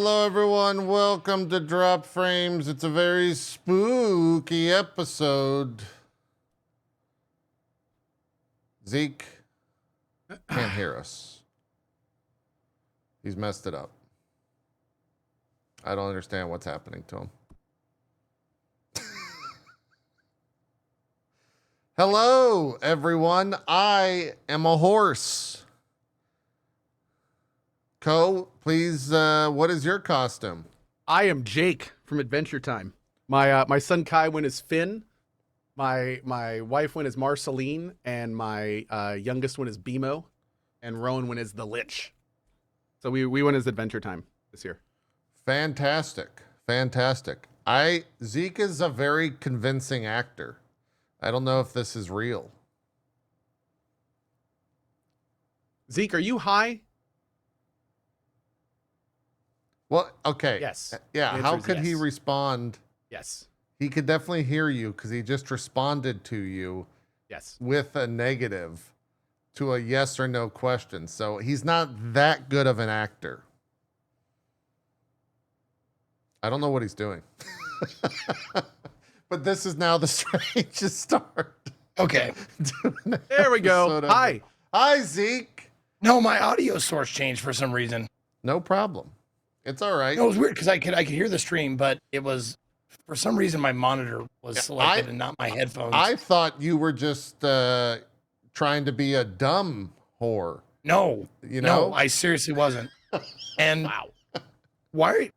Hello, everyone. Welcome to Drop Frames. It's a very spooky episode. Zeke can't hear us. He's messed it up. I don't understand what's happening to him. Hello, everyone. I am a horse. Cohh, please, what is your costume? I am Jake from Adventure Time. My son Kai went as Finn. My wife went as Marceline, and my youngest went as Bimo, and Rowan went as the Lich. So we went as Adventure Time this year. Fantastic. Fantastic. Zeke is a very convincing actor. I don't know if this is real. Zeke, are you high? Well, okay. Yes. Yeah, how could he respond? Yes. He could definitely hear you because he just responded to you Yes. with a negative to a yes or no question. So he's not that good of an actor. I don't know what he's doing. But this is now the strangest start. Okay. There we go. Hi. Hi, Zeke. No, my audio source changed for some reason. No problem. It's all right. No, it was weird because I could hear the stream, but it was for some reason my monitor was selected and not my headphones. I thought you were just trying to be a dumb whore. No, you know, no, I seriously wasn't. And Wow. why?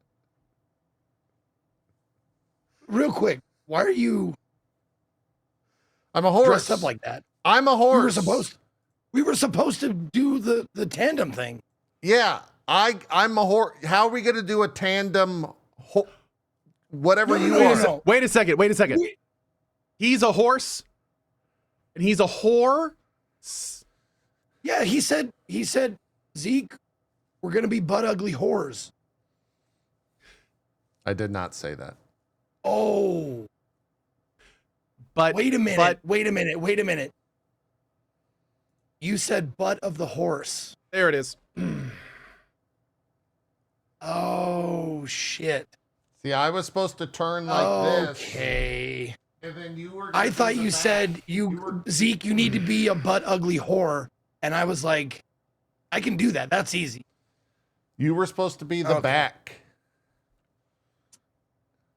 Real quick, why are you I'm a horse. dressed up like that? I'm a horse. We were supposed to do the tandem thing. Yeah, I'm a horse. How are we going to do a tandem? Whatever No, you no, are. no, no. Wait a second. He's a horse, and he's a whore. Yeah, he said, Zeke, we're gonna be butt ugly whores. I did not say that. Oh, But wait a minute. But Wait a minute. You said butt of the horse. there it is. Oh shit. See, I was supposed to turn like this. Okay. And then you were. I thought you said Zeke, you need to be a butt ugly whore, and I was like, I can do that. That's easy. You were supposed to be the Okay. back.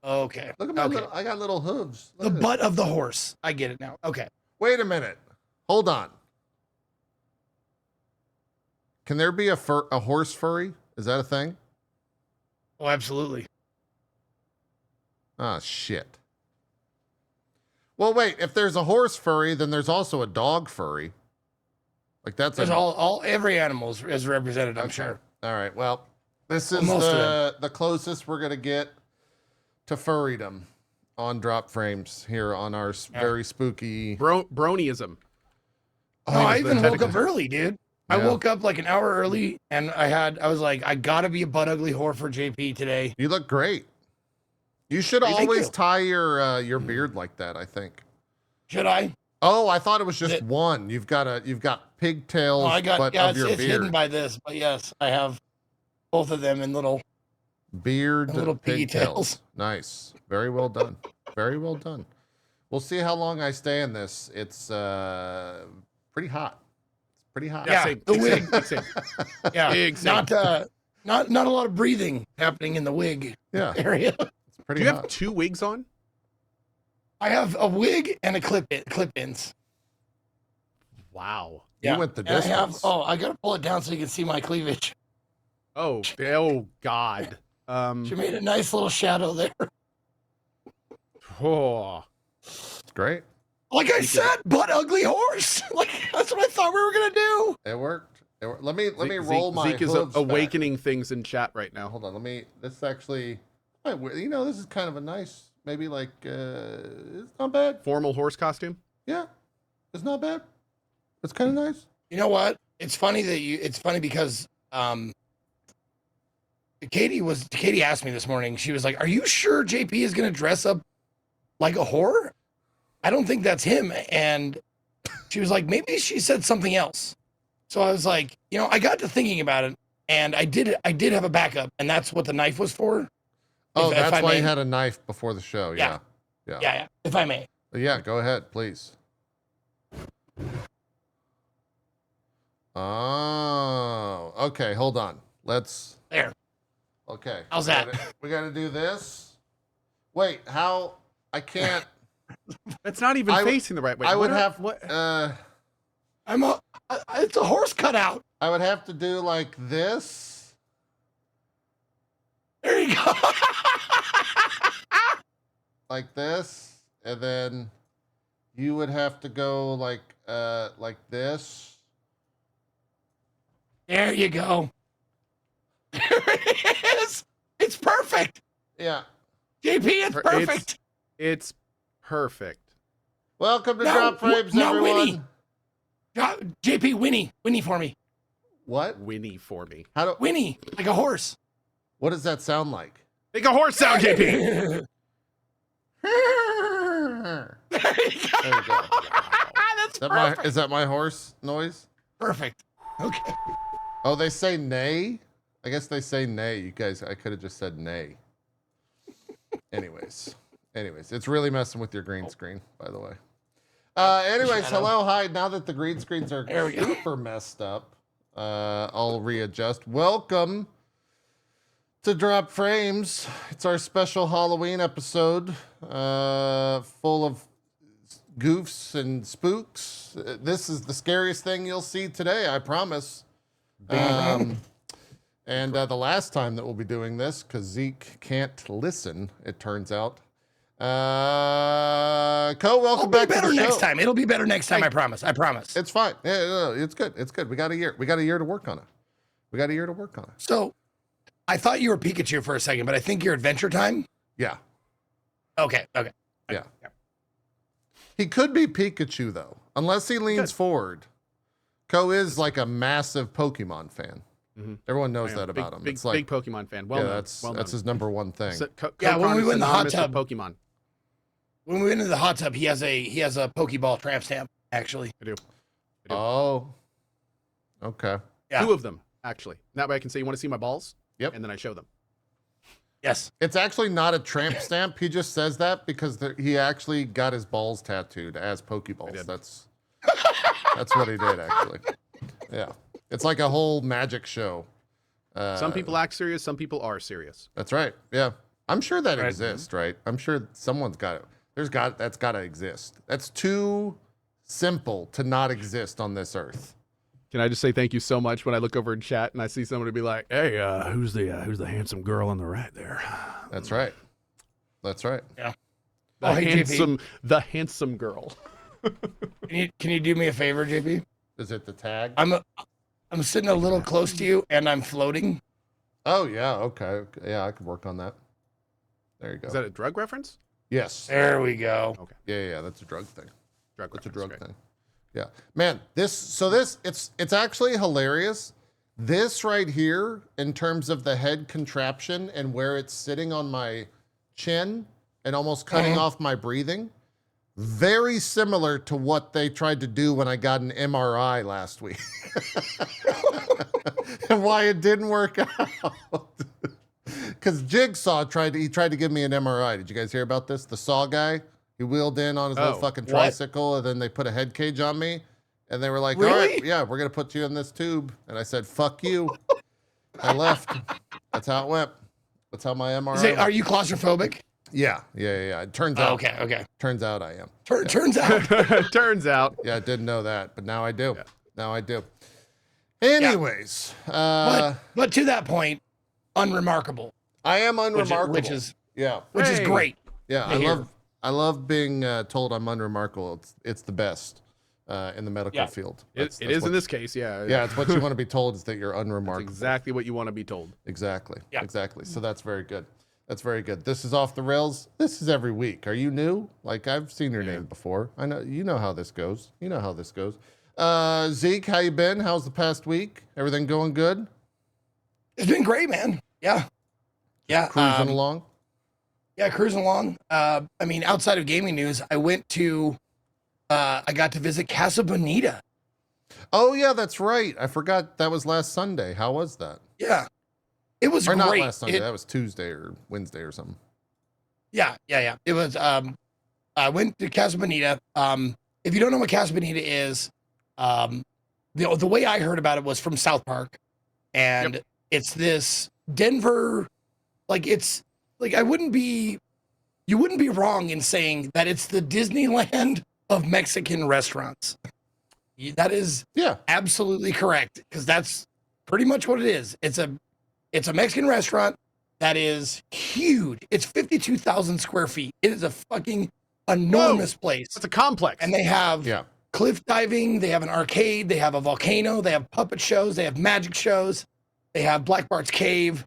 Okay. Look at my Okay. little. I got little hooves. The Look at butt of the horse. I get it now. Okay. it. Wait a minute. Hold on. Can there be a horse furry? Is that a thing? Oh, absolutely. Oh shit. Well, wait. If there's a horse furry, then there's also a dog furry. Like that's There's every animal is represented, I'm sure. All right. Well, this is most of the closest we're gonna get to furrydom on Drop Frames here on our very spooky. Bronyism. No, I the even woke technical up early, dude. I Yeah. woke up like an hour early, and I was like, I gotta be a butt ugly whore for JP today. You look great. You should Thank always you. tie your beard like that, I think. Should I? Oh, I thought it was just It- one. You've got pigtails, Oh, I got. but Yeah, of your it's beard. hidden by this, but yes, I have both of them in little. Beard, little piggy pigtails. tails. Nice. Very well done. Very well done. We'll see how long I stay in this. It's pretty hot. It's pretty hot. Yeah, same, the same, wig. same. Yeah, Big same. not a lot of breathing happening in the wig Yeah, area. it's pretty Do you hot. have 2 wigs on? I have a wig and a clip-ins. Wow. You went the And I have. distance. Oh, I gotta pull it down so you can see my cleavage. Oh God. She made a nice little shadow there. Oh. It's great. Like I said, butt ugly horse. Like that's what I thought we were gonna do. It worked. Let me Zeke- roll my Zeke is hooves back. awakening things in chat right now. Hold on. This actually, this is kind of a nice, maybe like, it's not bad. Formal horse costume. Yeah, it's not bad. It's kind of nice. You know what? It's funny because Katie asked me this morning. She was like, "Are you sure JP is gonna dress up like a whore? I don't think that's him." And she was like, "Maybe she said something else." So I was like, I got to thinking about it, And I did have a backup, and that's what the knife was for. Oh, if that's I why may. you had a knife before the show. Yeah. Yeah. Yeah, if I may. Yeah, go ahead, please. Oh, okay. Hold on. Let's. There. Okay. How's that? We got to do this. Wait, how? I can't. It's not even facing the right way. I would What are- have. What? It's a horse cutout. I would have to do like this. There you go. Like this, and then you would have to go like this. There you go. There it is. It's perfect. Yeah. JP, it's perfect. It's perfect. Welcome to Now, Drop Frames, now, everyone. Winnie. JP, Winnie for me. What? Winnie for me. How do? Winnie, like a horse. What does that sound like? Make a horse sound, JP. There you go. There you go. That's Is that my horse noise? perfect. Okay. Oh, they say neigh? I guess they say neigh. You guys, I could have just said neigh. Anyways, it's really messing with your green screen, by the way. Anyways, hello, hi. Now that the green screens are There we go. super messed up, I'll readjust. Welcome to Drop Frames. It's our special Halloween episode, full of goofs and spooks. This is the scariest thing you'll see today, I promise. And the last time that we'll be doing this, because Zeke can't listen, it turns out. Cohh, welcome back to the show. It'll be better next time. It'll be better next time. I promise. It's fine. Yeah, no, it's good. It's good. We got a year. We got a year to work on it. So, I thought you were Pikachu for a second, but I think you're Adventure Time. Yeah. Okay. Yeah. He could be Pikachu though, unless he leans forward. Cohh is like a massive Pokemon fan. Mhm. Everyone knows I am. that about him. Big, It's like big Pokemon fan. Well yeah, known. that's Well known. his number one thing. So, Yeah, when we went in the hot synonymous with tub. Pokemon. When we went into the hot tub, he has a Pokeball tramp stamp. Actually, I do. Oh. Okay. Yeah. 2 of them, actually. That way I can say, you want to see my balls? Yep. And then I show them. Yes. It's actually not a tramp stamp. He just says that because he actually got his balls tattooed as Pokeballs. did. That's what he did actually. Yeah. It's like a whole magic show. Some people act serious. Some people are serious. That's right. Yeah. I'm sure that Right. exists, right? I'm sure someone's got it. That's got to exist. That's too simple to not exist on this earth. Can I just say thank you so much when I look over in chat and I see somebody be like, "Hey, who's the handsome girl on the right there?" That's right. That's right. The hey, JP. the handsome girl. Can you do me a favor, JP? Is it the tag? I'm sitting a little close to you, and I'm floating. Oh yeah. Okay. Yeah, I could work on that. There you go. Is that a drug reference? Yes. There we go. Yeah. That's a drug thing. Drug It's a reference, drug great. thing. Yeah, man. It's actually hilarious. This right here, in terms of the head contraption and where it's sitting on my chin and almost cutting off my breathing, very similar to what they tried to do when I got an MRI last week, and why it didn't work out. Because Jigsaw tried to give me an MRI. Did you guys hear about this? The Saw guy. He wheeled in on his little fucking tricycle, and then they put a head cage on me, and they were like, Really? "All right, yeah, we're gonna put you in this tube." And I said, "Fuck you." I left. That's how it went. That's how my MRI. Are you claustrophobic? Yeah. It turns out. Okay. Turns out I am. Turns out. Turns out. Yeah, I didn't know that, but now I do. Yeah. Now I do. Anyways, But to that point, unremarkable. I am unremarkable. Which is yeah. Which is great. Yeah, to hear. I love being told I'm unremarkable. It's the best in the medical field. It is in this case, yeah. Yeah, it's what you want to be told is that you're That's unremarkable. exactly what you want to be told. Exactly. Yeah. Exactly. So that's very good. That's very good. This is Off the Rails. This is every week. Are you new? Like, I've seen your name before. I know you know how this goes. Zeke, how you been? How's the past week? Everything going good? It's been great, man. Yeah. Cruising along? Yeah, cruising along. I mean, outside of gaming news, I got to visit Casa Bonita. Oh yeah, that's right. I forgot that was last Sunday. How was that? Yeah, it was Or great. not last Sunday. That was Tuesday or Wednesday or something. Yeah. It was. I went to Casa Bonita. If you don't know what Casa Bonita is, the way I heard about it was from South Park, and it's this Denver, like it's like you wouldn't be wrong in saying that it's the Disneyland of Mexican restaurants. That is absolutely correct, because that's pretty much what it is. It's a Mexican restaurant that is huge. It's 52,000 square feet. It is a fucking enormous place. It's a complex. And they have cliff diving, they have an arcade, they have a volcano, they have puppet shows, they have magic shows, they have Black Bart's Cave,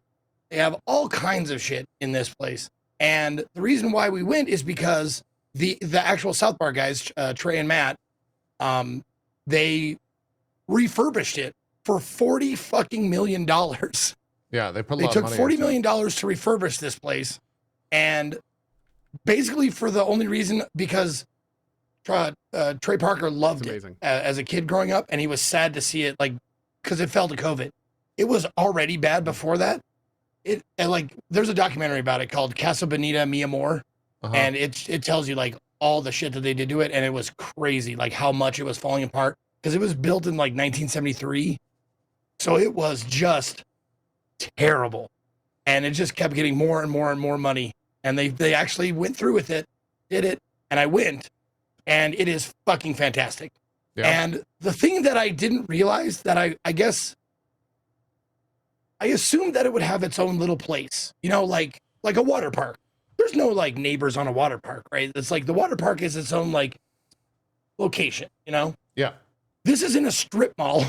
they have all kinds of shit in this place. And the reason why we went is because the actual South Park guys, Trey and Matt, they refurbished it for $40 million. Yeah, they put a They lot took of money $40 into million to refurbish this place, and basically for the only reason because Trey Parker loved it as a kid growing up, and he was sad to see it, like, because it fell to COVID. It was already bad before that. And like, there's a documentary about it called Casa Bonita Mi Amor, and it tells you like all the shit that they did to it, and it was crazy, like how much it was falling apart, because it was built in like 1973, so it was just terrible, and it just kept getting more and more and more money, and they actually went through with it, did it, and I went, and it is fucking fantastic. And the thing that I didn't realize that I guess I assumed that it would have its own little place, you know, like a water park. There's no like neighbors on a water park, right? It's like the water park is its own like location, you know? Yeah. This is in a strip mall.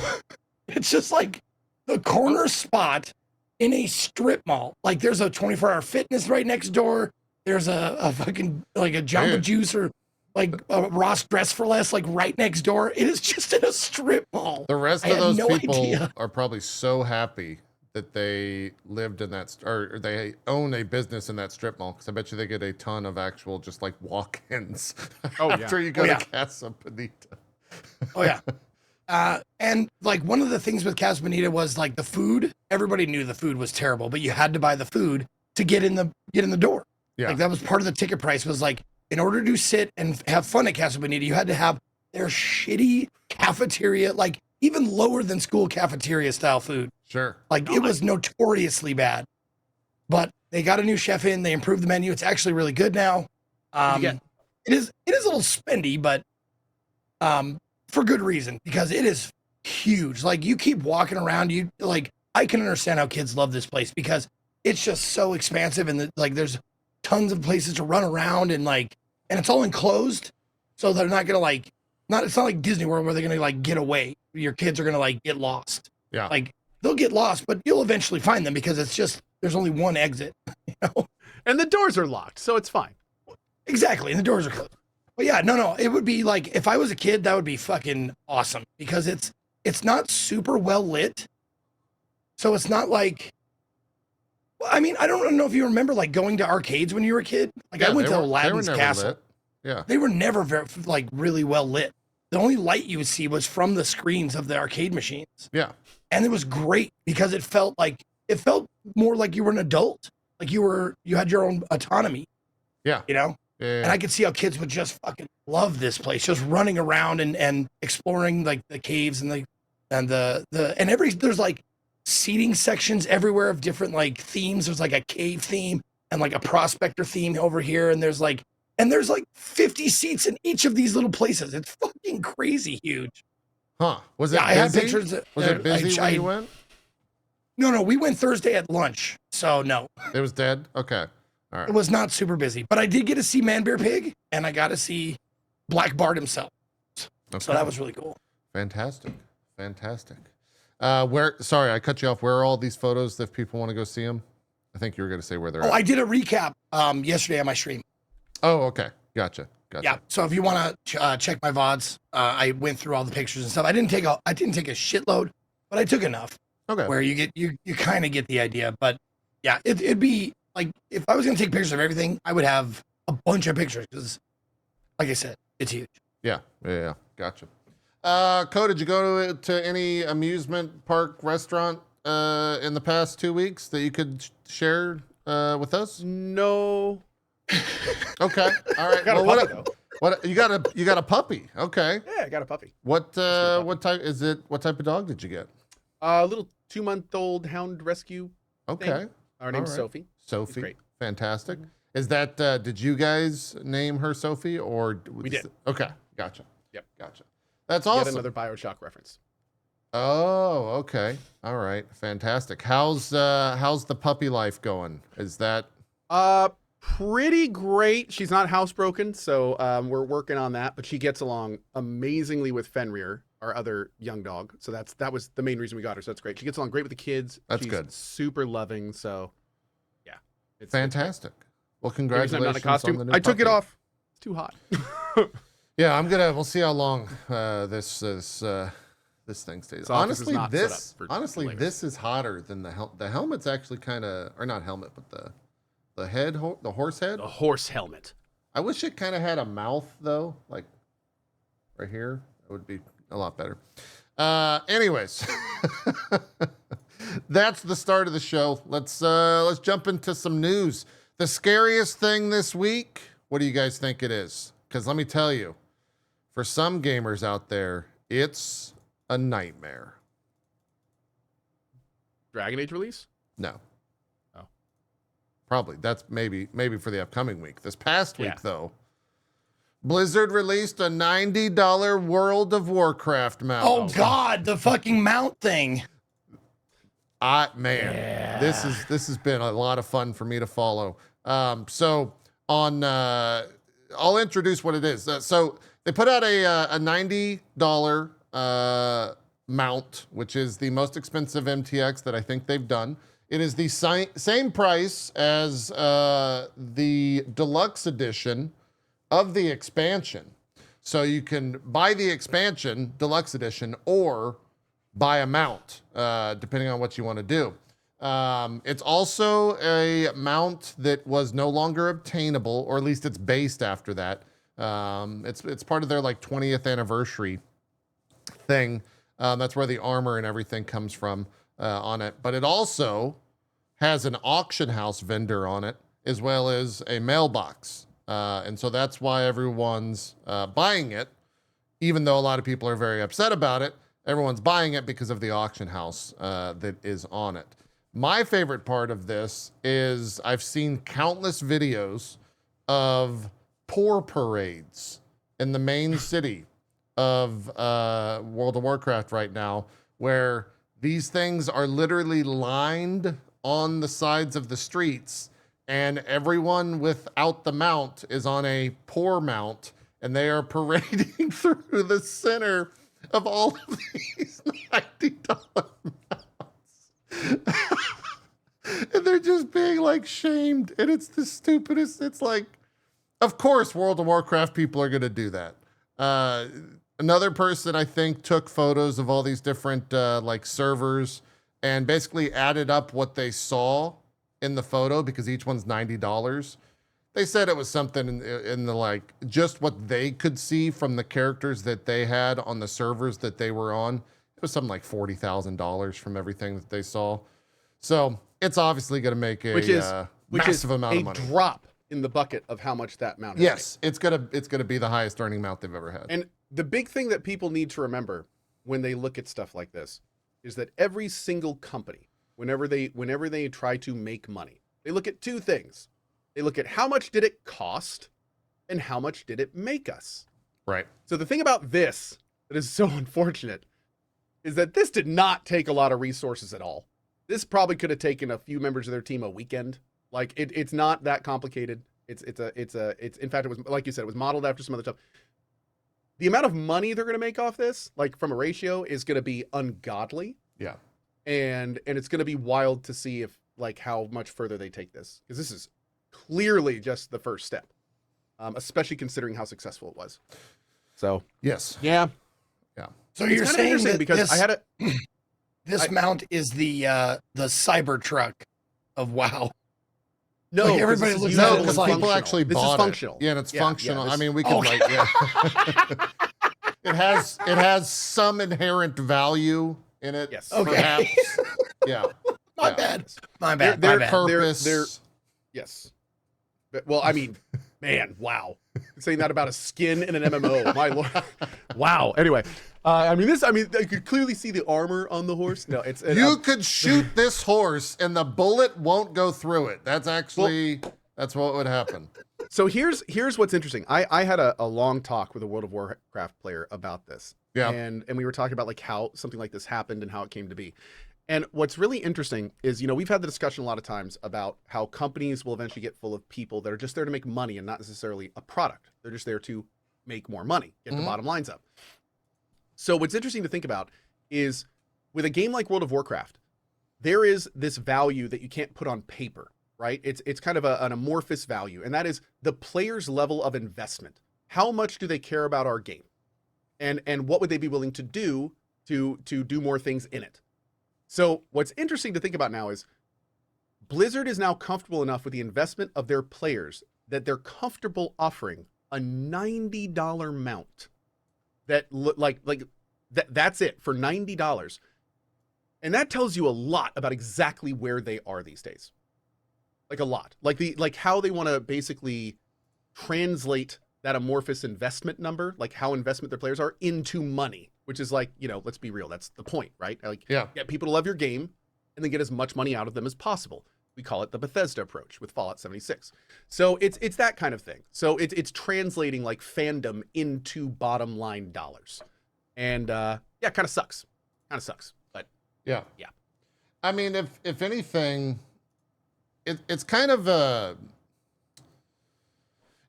It's just like the corner spot in a strip mall. Like there's a 24-hour fitness right next door. There's a fucking like a Jamba Juice or like a Ross Dress for Less, like right next door. It is just in a strip mall. The rest of those people are probably so happy that they lived in that, or they own a business in that strip mall, because I bet you they get a ton of actual just like walk-ins after you go to Casa Bonita. And like one of the things with Casa Bonita was like the food. Everybody knew the food was terrible, but you had to buy the food to get in the door. Like that was part of the ticket price, was like, in order to sit and have fun at Casa Bonita, you had to have their shitty cafeteria, like even lower than school cafeteria style food. Sure. Like it was notoriously bad, but they got a new chef in, they improved the menu. It's actually really good now. It is a little spendy, but for good reason, because it is huge. Like you keep walking around, you like, I can understand how kids love this place because it's just so expansive, and like there's tons of places to run around, and like, and it's all enclosed, so they're not gonna like, it's not like Disney World where they're gonna like get away. Your kids are gonna like get lost. Yeah. Like they'll get lost, but you'll eventually find them because it's just, there's only one exit, you know? And the doors are locked, so it's fine. Exactly. And the doors are closed. But yeah, no, it would be like, if I was a kid, that would be fucking awesome, because it's not super well lit. So it's not like, I mean, I don't know if you remember like going to arcades when you were a kid. Like I went to Aladdin's Castle. Lit. Yeah. They were never very, like really well lit. The only light you would see was from the screens of the arcade machines. Yeah. And it was great because it felt more like you were an adult. Like you had your own autonomy. Yeah. You know? Yeah. And I could see how kids would just fucking love this place, just running around and exploring like the caves and there's like seating sections everywhere of different like themes. There's like a cave theme and like a prospector theme over here. And there's like 50 seats in each of these little places. It's fucking crazy huge. Huh. Was it busy? I had pictures. Was it busy when you went? No, we went Thursday at lunch. So no. It was dead? Okay. All right. It was not super busy, but I did get to see Man Bear Pig, and I got to see Black Bart himself. Okay. So that was really cool. Fantastic. Sorry, I cut you off. Where are all these photos if people want to go see them? I think you were going to say where they're at. I did a recap yesterday on my stream. Oh, okay. Gotcha. Yeah. So if you want to check my VODs, I went through all the pictures and stuff. I didn't take a shitload, but I took enough. Okay. Where you kind of get the idea. But yeah, it'd be like, if I was going to take pictures of everything, I would have a bunch of pictures because, like I said, it's huge. Yeah. Gotcha. Cohh, did you go to any amusement park restaurant in the past 2 weeks that you could share with us? No. Okay. All right. Got a puppy, though. What you got a puppy? Okay. Yeah, I got a puppy. What type is it? What type of dog did you get? A little 2-month-old hound rescue. Okay. Thing. Our name's right. Sophie. Sophie. Great. Fantastic. Is that did you guys name her Sophie or We did. Okay. Gotcha. Yep. Gotcha. That's Yet awesome. another BioShock reference. Oh, okay. All right. Fantastic. How's the puppy life going? Is that Pretty great. She's not housebroken, so we're working on that. But she gets along amazingly with Fenrir, our other young dog. So that was the main reason we got her. So that's great. She gets along great with the kids. That's She's good. Super loving. So yeah, it's fantastic? Well, the reason I'm not in a congratulations on the costume. new I took it puppy. off. It's too hot. Yeah, we'll see how long this thing stays. This office is not set up for Honestly, layers. this is hotter than the helmet's actually kind of, or not helmet, but the horse head. The horse helmet. I wish it kind of had a mouth though, like right here. It would be a lot better. Anyways, that's the start of the show. Let's jump into some news. The scariest thing this week. What do you guys think it is? Because let me tell you, for some gamers out there, it's a nightmare. Dragon Age release? No. Oh. Probably. That's maybe for the upcoming week. This past week, Yeah. though, Blizzard released a $90 World of Warcraft mount. Oh God, the fucking mount thing. This has been a lot of fun for me to follow. So on, I'll introduce what it is. So they put out a $90 mount, which is the most expensive MTX that I think they've done. It is the same price as the deluxe edition of the expansion. So you can buy the expansion, deluxe edition, or buy a mount, depending on what you want to do. It's also a mount that was no longer obtainable, or at least it's based after that. It's part of their like 20th anniversary thing. That's where the armor and everything comes from on it. But it also has an auction house vendor on it, as well as a mailbox. And so that's why everyone's buying it, even though a lot of people are very upset about it. Everyone's buying it because of the auction house that is on it. My favorite part of this is I've seen countless videos of poor parades in the main city of World of Warcraft right now, where these things are literally lined on the sides of the streets, and everyone without the mount is on a poor mount, and they are parading through the center of all of these $90 mounts. And they're just being like shamed, and it's the stupidest. It's like, of course, World of Warcraft people are going to do that. Another person, I think, took photos of all these different like servers and basically added up what they saw in the photo, because each one's $90. They said it was something in the like just what they could see from the characters that they had on the servers that they were on. It was something like $40,000 from everything that they saw. So it's obviously going to make a massive amount of money. A drop in the bucket of how much that mount is. Yes, it's gonna be the highest earning mount they've ever had. And the big thing that people need to remember when they look at stuff like this is that every single company, whenever they try to make money, they look at two things. They look at how much did it cost and how much did it make us. Right. So the thing about this that is so unfortunate is that this did not take a lot of resources at all. This probably could have taken a few members of their team a weekend. Like it's not that complicated. It's in fact, it was, like you said, it was modeled after some other stuff. The amount of money they're going to make off this, like from a ratio, is going to be ungodly. Yeah. And it's going to be wild to see if like how much further they take this, because this is clearly just the first step, especially considering how successful it was. So yes. Yeah. So It's you're kind of saying interesting that because I had a this mount is the Cybertruck of WoW. no. Like, 'cause everybody this is looks usable at it and as like- People functional. actually This bought is functional. it. Yeah, and it's Yeah, functional. yeah, I this- mean, we can Okay. like, yeah. has some inherent value in it. Yes. Okay. Perhaps. Yeah. My Yeah. bad. My bad. Their my bad. purpose. Yes. Well, I mean, man, wow. Saying that about a skin in an MMO, my lord. Wow. Anyway, I mean, I could clearly see the armor on the horse. No, You could shoot this horse and the bullet won't go through it. That's actually, that's what would happen. So here's what's interesting. I had a long talk with a World of Warcraft player about this. Yeah. And we were talking about like how something like this happened and how it came to be. And what's really interesting is, we've had the discussion a lot of times about how companies will eventually get full of people that are just there to make money and not necessarily a product. They're just there to make more money, get the bottom lines up. So what's interesting to think about is with a game like World of Warcraft, there is this value that you can't put on paper, right? It's kind of an amorphous value, and that is the player's level of investment. How much do they care about our game? And what would they be willing to do to do more things in it? So what's interesting to think about now is Blizzard is now comfortable enough with the investment of their players that they're comfortable offering a $90 mount that that's it for $90. And that tells you a lot about exactly where they are these days. Like a lot. Like how they want to basically translate that amorphous investment number, like how investment their players are, into money. Which is like, let's be real. That's the point, right? Like, get people to love your game and then get as much money out of them as possible. We call it the Bethesda approach with Fallout 76. So it's that kind of thing. So it's translating like fandom into bottom line dollars. And kind of sucks. But yeah. Yeah. I mean, if anything, it's kind of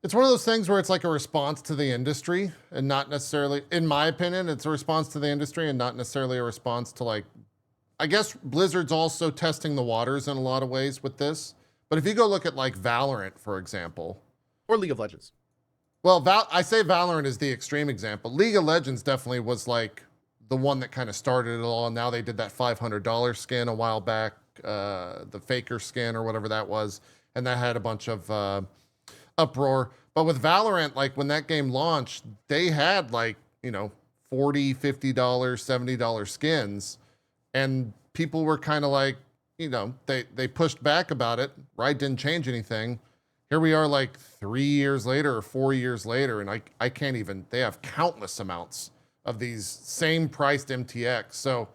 it's one of those things where it's like a response to the industry and not necessarily, in my opinion, it's a response to the industry and not necessarily a response to like, I guess Blizzard's also testing the waters in a lot of ways with this. But if you go look at like Valorant, for example. Or League of Legends. Well, I say Valorant is the extreme example. League of Legends definitely was like the one that kind of started it all. And now they did that $500 skin a while back, the Faker skin or whatever that was. And that had a bunch of uproar. But with Valorant, like when that game launched, they had like, $40, $50, $70 skins. And people were kind of like, they pushed back about it, right? Didn't change anything. Here we are like 3 years later or 4 years later, and I can't even, they have countless amounts of these same priced MTX. So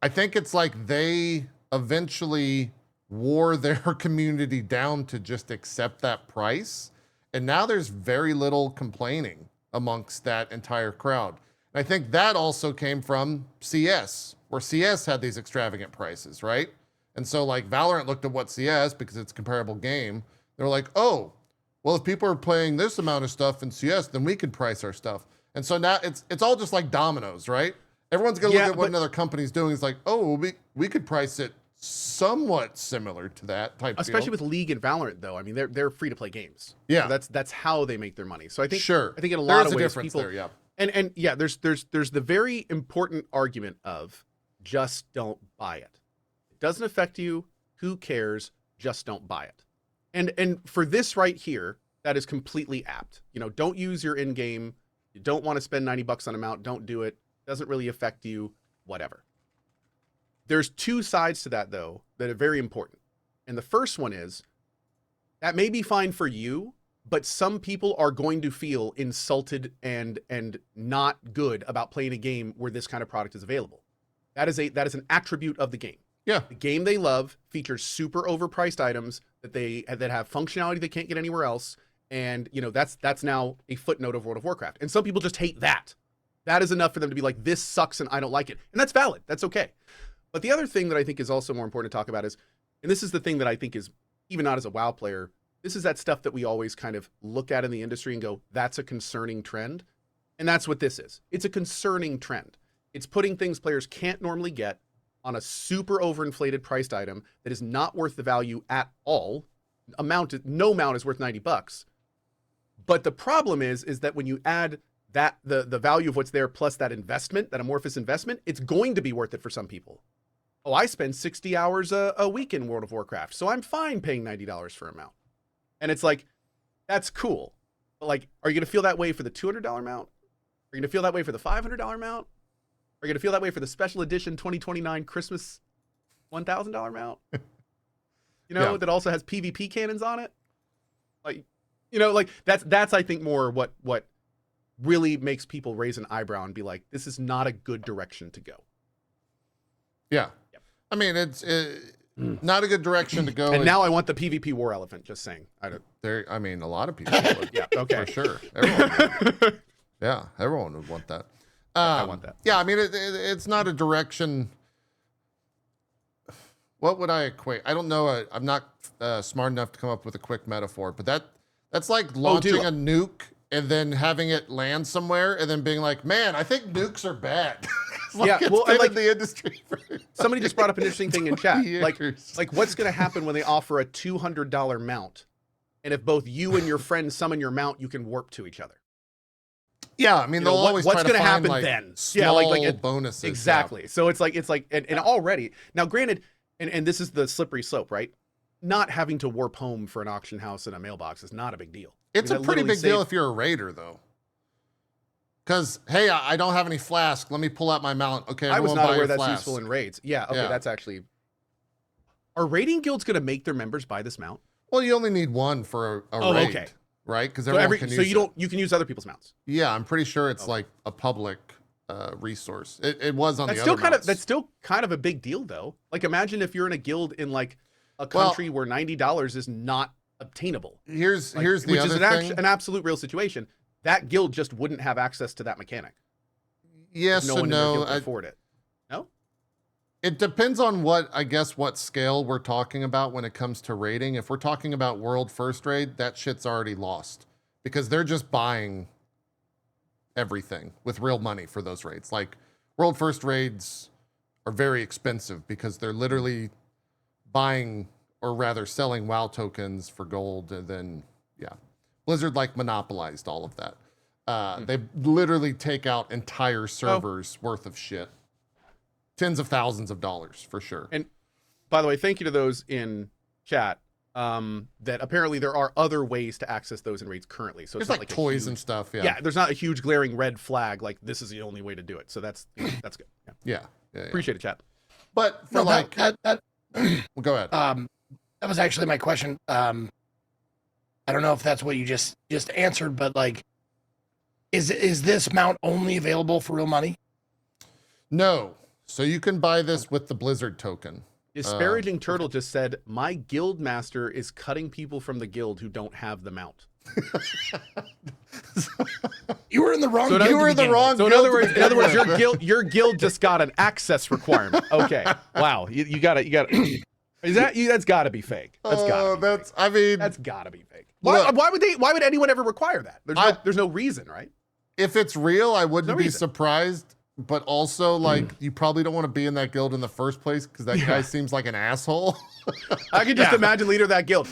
I think it's like they eventually wore their community down to just accept that price. And now there's very little complaining amongst that entire crowd. And I think that also came from CS, where CS had these extravagant prices, right? And so like Valorant looked at what CS, because it's a comparable game, they're like, oh, well, if people are playing this amount of stuff in CS, then we could price our stuff. And so now it's all just like dominoes, right? Everyone's gonna look at what another company's doing. It's like, oh, we could price it somewhat similar to that type, especially deal. with League and Valorant, though. I mean, they're free to play games. Yeah, so that's how they make their money. So I think I think in a There's lot of a ways, difference people there, yeah. And yeah, there's the very important argument of just don't buy it. It doesn't affect you. Who cares? Just don't buy it. And for this right here, that is completely apt. Don't use your in-game. You don't want to spend $90 on a mount. Don't do it. Doesn't really affect you. Whatever. There's two sides to that, though, that are very important. And the first one is that may be fine for you, but some people are going to feel insulted and not good about playing a game where this kind of product is available. That is an attribute of the game. Yeah. The game they love features super overpriced items that have functionality they can't get anywhere else. And, that's now a footnote of World of Warcraft. And some people just hate that. That is enough for them to be like, this sucks and I don't like it. And that's valid. That's okay. But the other thing that I think is also more important to talk about is, and this is the thing that I think is, even not as a WoW player, this is that stuff that we always kind of look at in the industry and go, that's a concerning trend. And that's what this is. It's a concerning trend. It's putting things players can't normally get on a super overinflated priced item that is not worth the value at all. No amount is worth $90. But the problem is that when you add that the value of what's there plus that investment, that amorphous investment, it's going to be worth it for some people. Oh, I spend 60 hours a week in World of Warcraft, so I'm fine paying $90 for a mount. And it's like, that's cool. But like, are you going to feel that way for the $200 mount? Are you gonna feel that way for the $500 mount? Are you gonna feel that way for the special edition 2029 Christmas $1,000 mount? You know, that also has PvP cannons on it. Like, you know, like that's I think more what really makes people raise an eyebrow and be like, this is not a good direction to go. Yeah. Yep. I mean, it's not a good direction to go. And now I want the PvP war elephant, just saying. I mean, a lot of people would. Yeah, okay. For sure. Everyone would. Yeah, everyone would want that. I want that. Yeah, I mean, it's not a direction. What would I equate? I don't know. I'm not smart enough to come up with a quick metaphor, but that's like launching a nuke and then having it land somewhere and then being like, man, I think nukes are bad. It's been in the industry for somebody just brought up an interesting thing in chat. years. Like what's going to happen when they offer a $200 mount? And if both you and your friend summon your mount, you can warp to each other. Yeah, I mean, they'll always what's try to gonna find happen like then? small bonuses. Exactly. Yeah. So it's like, and already now, granted, and this is the slippery slope, right? Not having to warp home for an auction house and a mailbox is not a big deal. It's a pretty big deal if you're a raider, though. Because, hey, I don't have any flask. Let me pull out my mount. Okay, I was not aware that's flask. useful in raids. Yeah, okay, that's actually... Are raiding guilds going to make their members buy this mount? Well, you only need one for a raid, okay. Right? Because everyone can use it. You can use other people's mounts. Yeah, I'm pretty sure it's like a public resource. It was on the other mounts. That's still kind of a big deal, though. Like, imagine if you're in a guild in, like, a country where $90 is not obtainable. Here's the other thing. Which is an absolute real situation. That guild just wouldn't have access to that mechanic. Yes no and one in their no. guild could afford it. No? It depends on what scale we're talking about when it comes to raiding. If we're talking about World First Raid, that shit's already lost. Because they're just buying everything with real money for those raids. Like, World First Raids are very expensive because they're literally buying, or rather selling WoW tokens for gold, and then, Blizzard like monopolized all of that. They literally take out entire servers worth of shit. Tens of thousands of dollars for sure. And by the way, thank you to those in chat. That apparently there are other ways to access those in raids currently. So it's there's not like toys and stuff. Yeah, there's not a huge glaring red flag like this is the only way to do it. So that's that's good. Yeah. Appreciate it, chat. But for well, go ahead. That was actually my question. I don't know if that's what you just answered, but like, is this mount only available for real money? No. So you can buy this with the Blizzard token. Disparaging Turtle just said, my guild master is cutting people from the guild who don't have the mount. You were in the wrong. So you were in the wrong. So in other words, your guild just got an access requirement. Okay. Wow. You got it. Is that you? That's got to be fake. That's got. That's got to be fake. Why would anyone ever require that? There's no reason, right? If it's real, I wouldn't be surprised. But also, like, you probably don't want to be in that guild in the first place because that guy seems like an asshole. I can just imagine leader of that guild.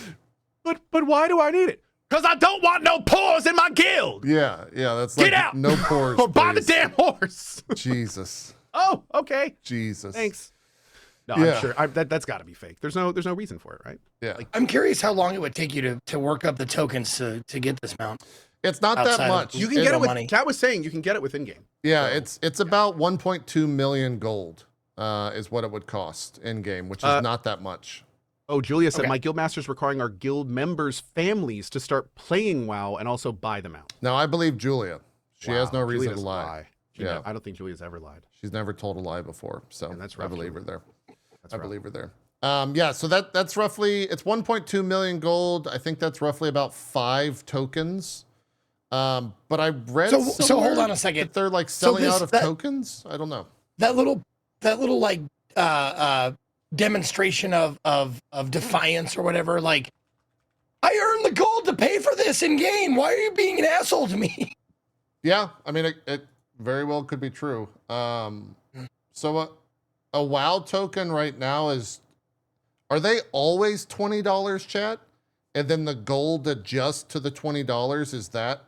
But why do I need it? Because I don't want no pores in my guild. Yeah, that's Get like out. no pores. Or buy the damn horse. Jesus. Oh, okay. Jesus. Thanks. No, I'm sure that's got to be fake. There's no reason for it, right? Yeah. Like, I'm curious how long it would take you to work up the tokens to get this mount. It's not that much. You can get it with money. Kat was saying you can get it with in-game. Yeah, so. It's about 1.2 million gold is what it would cost in-game, which is not that much. Oh, Julia said, my guild master's requiring our guild members' families to start playing WoW and also buy them out. Now, I believe Julia. She has no reason to lie. I don't think Julia's ever lied. She's never told a lie before, so I believe her there. I believe her there. So that's roughly, it's 1.2 million gold. I think that's roughly about 5 tokens. But I read so hold on a second. That they're like selling out of tokens. I don't know. That little like demonstration of defiance or whatever. Like, I earned the gold to pay for this in game. Why are you being an asshole to me? Yeah, I mean it very well could be true. So a WoW token right now are they always $20, chat? And then the gold adjusts to the $20? Is that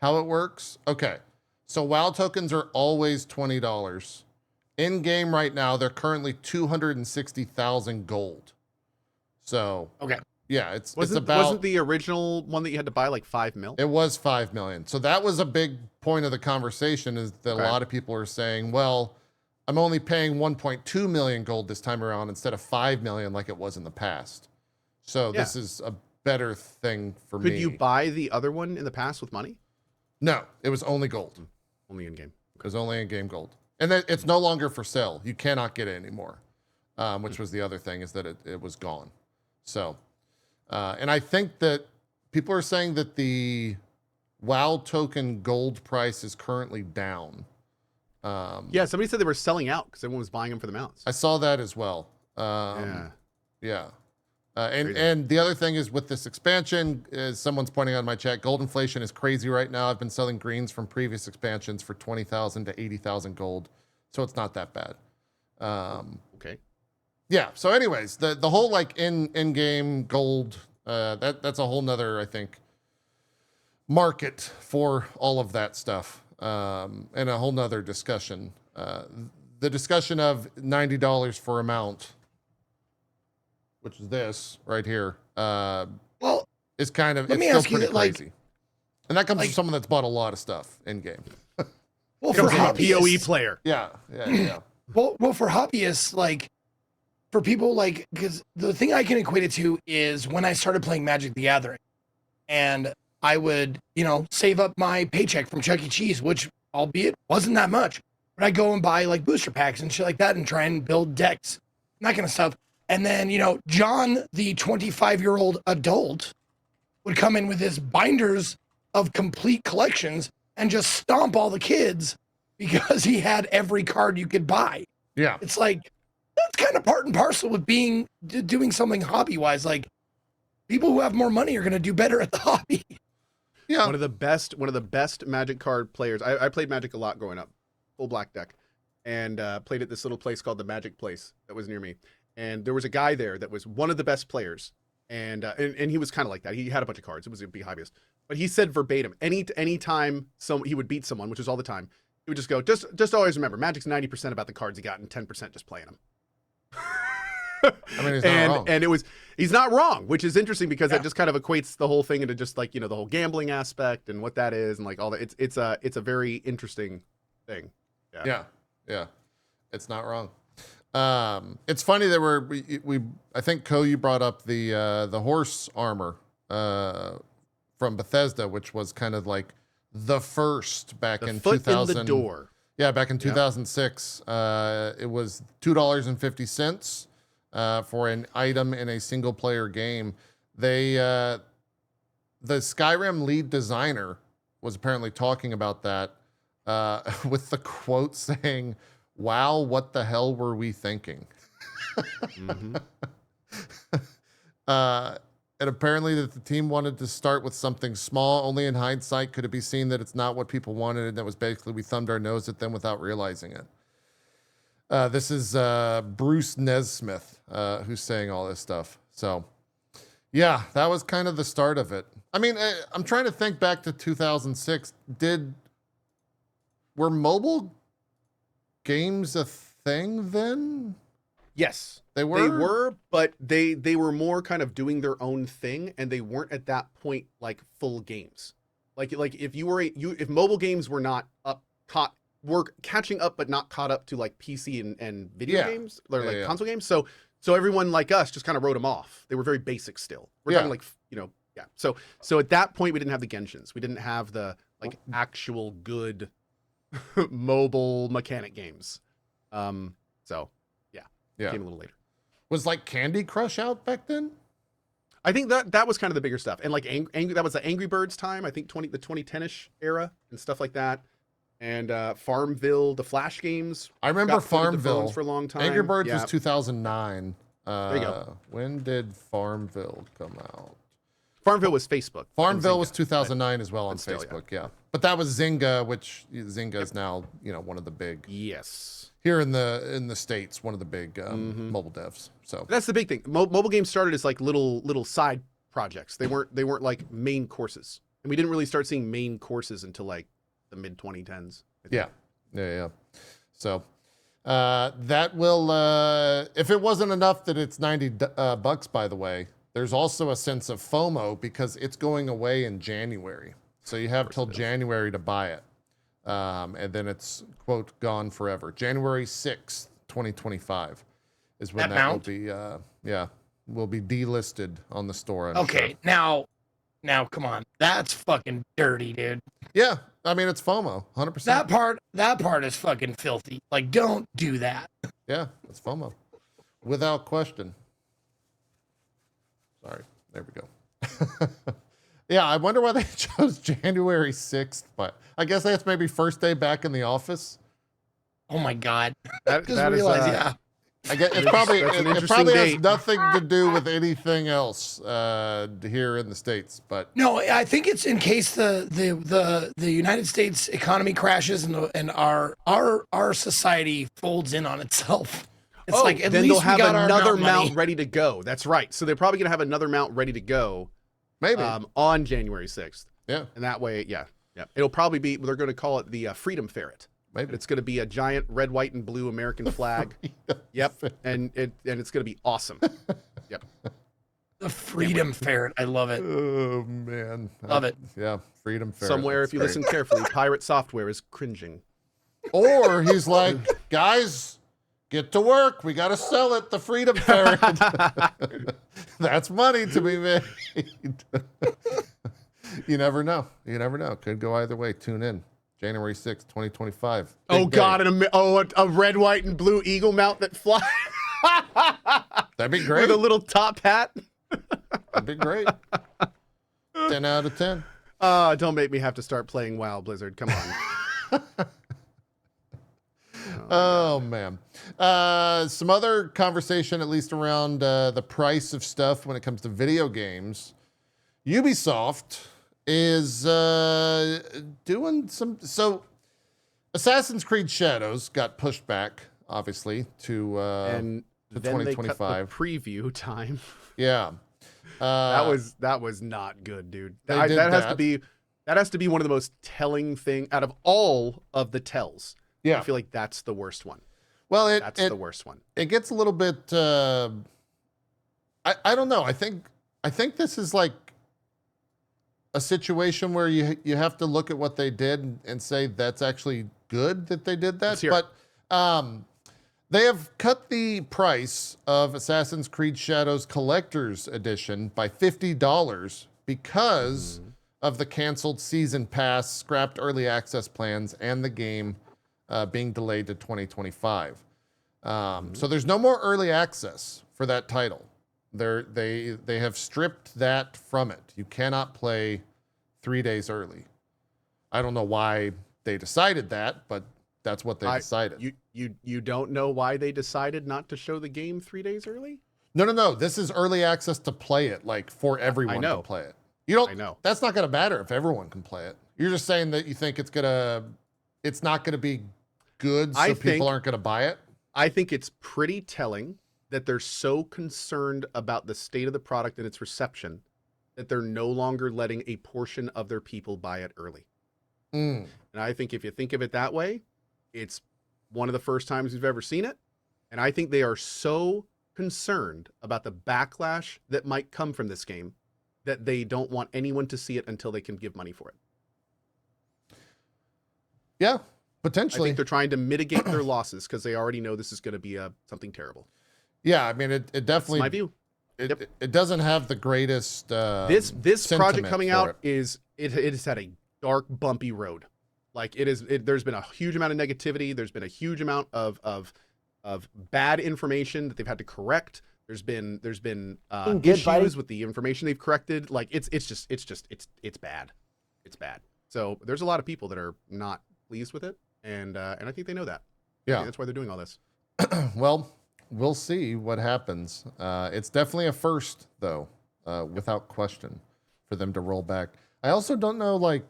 how it works? Okay. So WoW tokens are always $20. In game right now, they're currently 260,000 gold. So okay. Yeah, it's Wasn't about the original one that you had to buy like 5 mil? it was 5 million. So that was a big point of the conversation is that Okay. a lot of people are saying, well, I'm only paying 1.2 million gold this time around instead of 5 million like it was in the past. So this is a better thing for me. Could you buy the other one in the past with money? No, it was only gold. Only in game. It was only in game gold. And then it's no longer for sale. You cannot get it anymore, which was the other thing is that it was gone. So, and I think that people are saying that the WoW token gold price is currently down. Yeah, somebody said they were selling out because everyone was buying them for the mounts. I saw that as well. Yeah. And the other thing is with this expansion, is someone's pointing out in my chat, gold inflation is crazy right now. I've been selling greens from previous expansions for 20,000 to 80,000 gold. So it's not that bad. Okay. Yeah. So anyways, the whole like in-game gold, that's a whole nother, I think, market for all of that stuff. And a whole nother discussion. The discussion of $90 for a mount, which is this right here, Well, is kind of, let me it's ask still you pretty that, crazy. And that comes from someone that's bought a lot of stuff in game. well, for Comes from a PoE hobbyists, player. Yeah. well, for hobbyists, like for people like, because the thing I can equate it to is when I started playing Magic the Gathering, and I would, save up my paycheck from Chuck E. Cheese, which albeit wasn't that much, but I go and buy like booster packs and shit like that and try and build decks, and that kind of stuff. And then, John, the 25-year-old adult, would come in with his binders of complete collections and just stomp all the kids because he had every card you could buy. Yeah. It's like, that's kind of part and parcel with doing something hobby-wise. Like, people who have more money are going to do better at the hobby. Yeah. One of the best Magic card players. I played Magic a lot growing up, full black deck, and played at this little place called the Magic Place that was near me. And there was a guy there that was one of the best players, and he was kind of like that. He had a bunch of cards. It was a big hobbyist, but he said verbatim, any time he would beat someone, which was all the time, he would just go, just always remember, Magic's 90% about the cards he got and 10% just playing them. I mean, he's not wrong. And he's not wrong, which is interesting because that just kind of equates the whole thing into just like, the whole gambling aspect and what that is and like all that. It's a very interesting thing. Yeah. It's not wrong. It's funny that we I think Cohh, you brought up the horse armor from Bethesda, which was kind of like the first back in 2000. In the door. Yeah, back in 2006, it was $2.50 for an item in a single player game. The Skyrim lead designer was apparently talking about that with the quote saying, "Wow, what the hell were we thinking?" Mm-hmm. And apparently that the team wanted to start with something small. Only in hindsight could it be seen that it's not what people wanted, and that was basically we thumbed our nose at them without realizing it. This is Bruce Nesmith who's saying all this stuff. So, yeah, that was kind of the start of it. I mean, I'm trying to think back to 2006. Were mobile games a thing then? Yes, they were. They were, but they were more kind of doing their own thing, and they weren't at that point like full games. Like if mobile games were not were catching up but not caught up to like PC and video games or like console games. So everyone like us just kind of wrote them off. They were very basic still. We're talking like So at that point we didn't have the Genshins. We didn't have the like actual good mobile mechanic games. Came a little later. Was like Candy Crush out back then? I think that was kind of the bigger stuff, and like that was the Angry Birds time. I think the 2010ish era and stuff like that, and Farmville, the Flash games. I remember Farmville for a long time. Angry Birds was 2009. There you go. When did Farmville come out? Farmville was Facebook. Farmville was 2009 as well on Facebook. Yeah, but that was Zynga, which Zynga is now one of the big. Yes. Here in the States, one of the big mobile devs. So that's the big thing. Mobile games started as like little side projects. They weren't like main courses, and we didn't really start seeing main courses until like the mid 2010s. Yeah. So that will, if it wasn't enough that it's $90 bucks, by the way, there's also a sense of FOMO because it's going away in January. So you have till January to buy it. And then it's, quote, gone forever. January 6th, 2025 is when that will be, will be delisted on the store. I'm sure. Now, come on. That's fucking dirty, dude. Yeah, I mean, it's FOMO, 100%. That part is fucking filthy. Like, don't do that. Yeah, it's FOMO. Without question. Sorry, there we go. Yeah, I wonder why they chose January 6th, but I guess that's maybe first day back in the office. Oh my God. That is, I guess it probably has nothing to do with anything else here in the States, but no, I think it's in case the United States economy crashes and our society folds in on itself. It's like at then least they'll have another mount money. ready to go. That's right. So they're probably gonna have another mount ready to go. Maybe on January 6th. Yeah, and that way, it'll probably be. They're going to call it the Freedom Ferret. Maybe it's going to be a giant red, white, and blue American flag. Yep, and it's going to be awesome. Yep. The Freedom Ferret. I love it. Oh man, love it. Yeah, Freedom Ferret. Somewhere, that's if you great. listen carefully, Pirate Software is cringing. Or he's like, guys, get to work. We got to sell it. The Freedom Ferret. That's money to be made. You never know. You never know. Could go either way. Tune in. January 6th, 2025. Oh, God. A red, white, and blue eagle mount that flies. That'd be great. With a little top hat. That'd be great. 10 out of 10. Don't make me have to start playing WoW, Blizzard. Come on. Oh, man. Some other conversation, at least around the price of stuff when it comes to video games. Ubisoft is doing some... So, Assassin's Creed Shadows got pushed back, obviously, to and to then 2025. they cut the preview time. Yeah. That was not good, dude. That has to be one of the most telling thing out of all of the tells. Yeah. I feel like that's the worst one. Well, that's the worst one. It gets a little bit I don't know. I think this is like a situation where you have to look at what they did and say that's actually good that they did that. But they have cut the price of Assassin's Creed Shadows Collector's Edition by $50 because of the canceled season pass, scrapped early access plans, and the game being delayed to 2025. So there's no more early access for that title. They have stripped that from it. You cannot play 3 days early. I don't know why they decided that, but that's what they decided. You don't know why they decided not to show the game 3 days early? No. This is early access to play it, like for everyone to play it. You don't. I know. That's not going to matter if everyone can play it. You're just saying that you think it's not going to be good, so people aren't going to buy it. I think it's pretty telling that they're so concerned about the state of the product and its reception that they're no longer letting a portion of their people buy it early. And I think if you think of it that way, it's one of the first times we've ever seen it. And I think they are so concerned about the backlash that might come from this game that they don't want anyone to see it until they can give money for it. Yeah, potentially. I think they're trying to mitigate their losses because they already know this is going to be something terrible. Yeah, I mean, it definitely... That's my view. It doesn't have the greatest this project coming out it has had a dark, bumpy road. Like there's been a huge amount of negativity. There's been a huge amount of bad information that they've had to correct. There's been issues with the information they've corrected. Like it's bad. It's bad. So there's a lot of people that are not pleased with it, and I think they know that. Yeah, that's why they're doing all this. Well, we'll see what happens. It's definitely a first, though, without question, for them to roll back. I also don't know, like,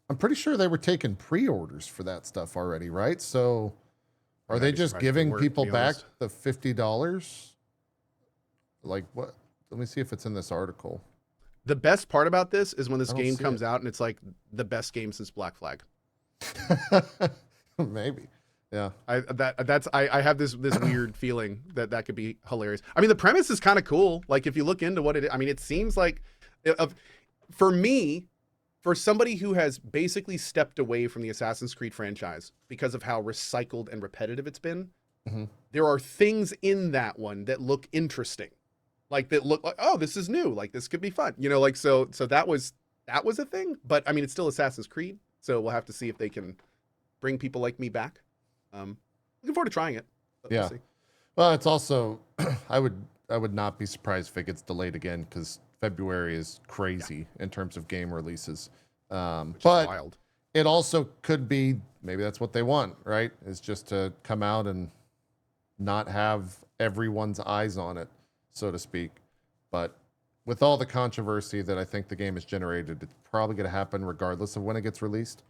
I'm pretty sure they were taking pre-orders for that stuff already, right? So are they just giving people back the $50? Like, what? Let me see if it's in this article. The best part about this is when this game comes out and it's like the best game since Black Flag. Maybe. Yeah. I have this weird feeling that could be hilarious. I mean, the premise is kind of cool. Like if you look into what it is, I mean, it seems like for me, for somebody who has basically stepped away from the Assassin's Creed franchise because of how recycled and repetitive it's been, there are things in that one that look interesting. Like that look like, oh, this is new. Like this could be fun. You know, like so that was a thing, but I mean, it's still Assassin's Creed. So we'll have to see if they can bring people like me back. Looking forward to trying it. Yeah. We'll see. Well, it's also, I would not be surprised if it gets delayed again because February is crazy in terms of game releases. Which is But wild. it also could be, maybe that's what they want, right? Is just to come out and not have everyone's eyes on it, so to speak. But with all the controversy that I think the game has generated, it's probably going to happen regardless of when it gets released.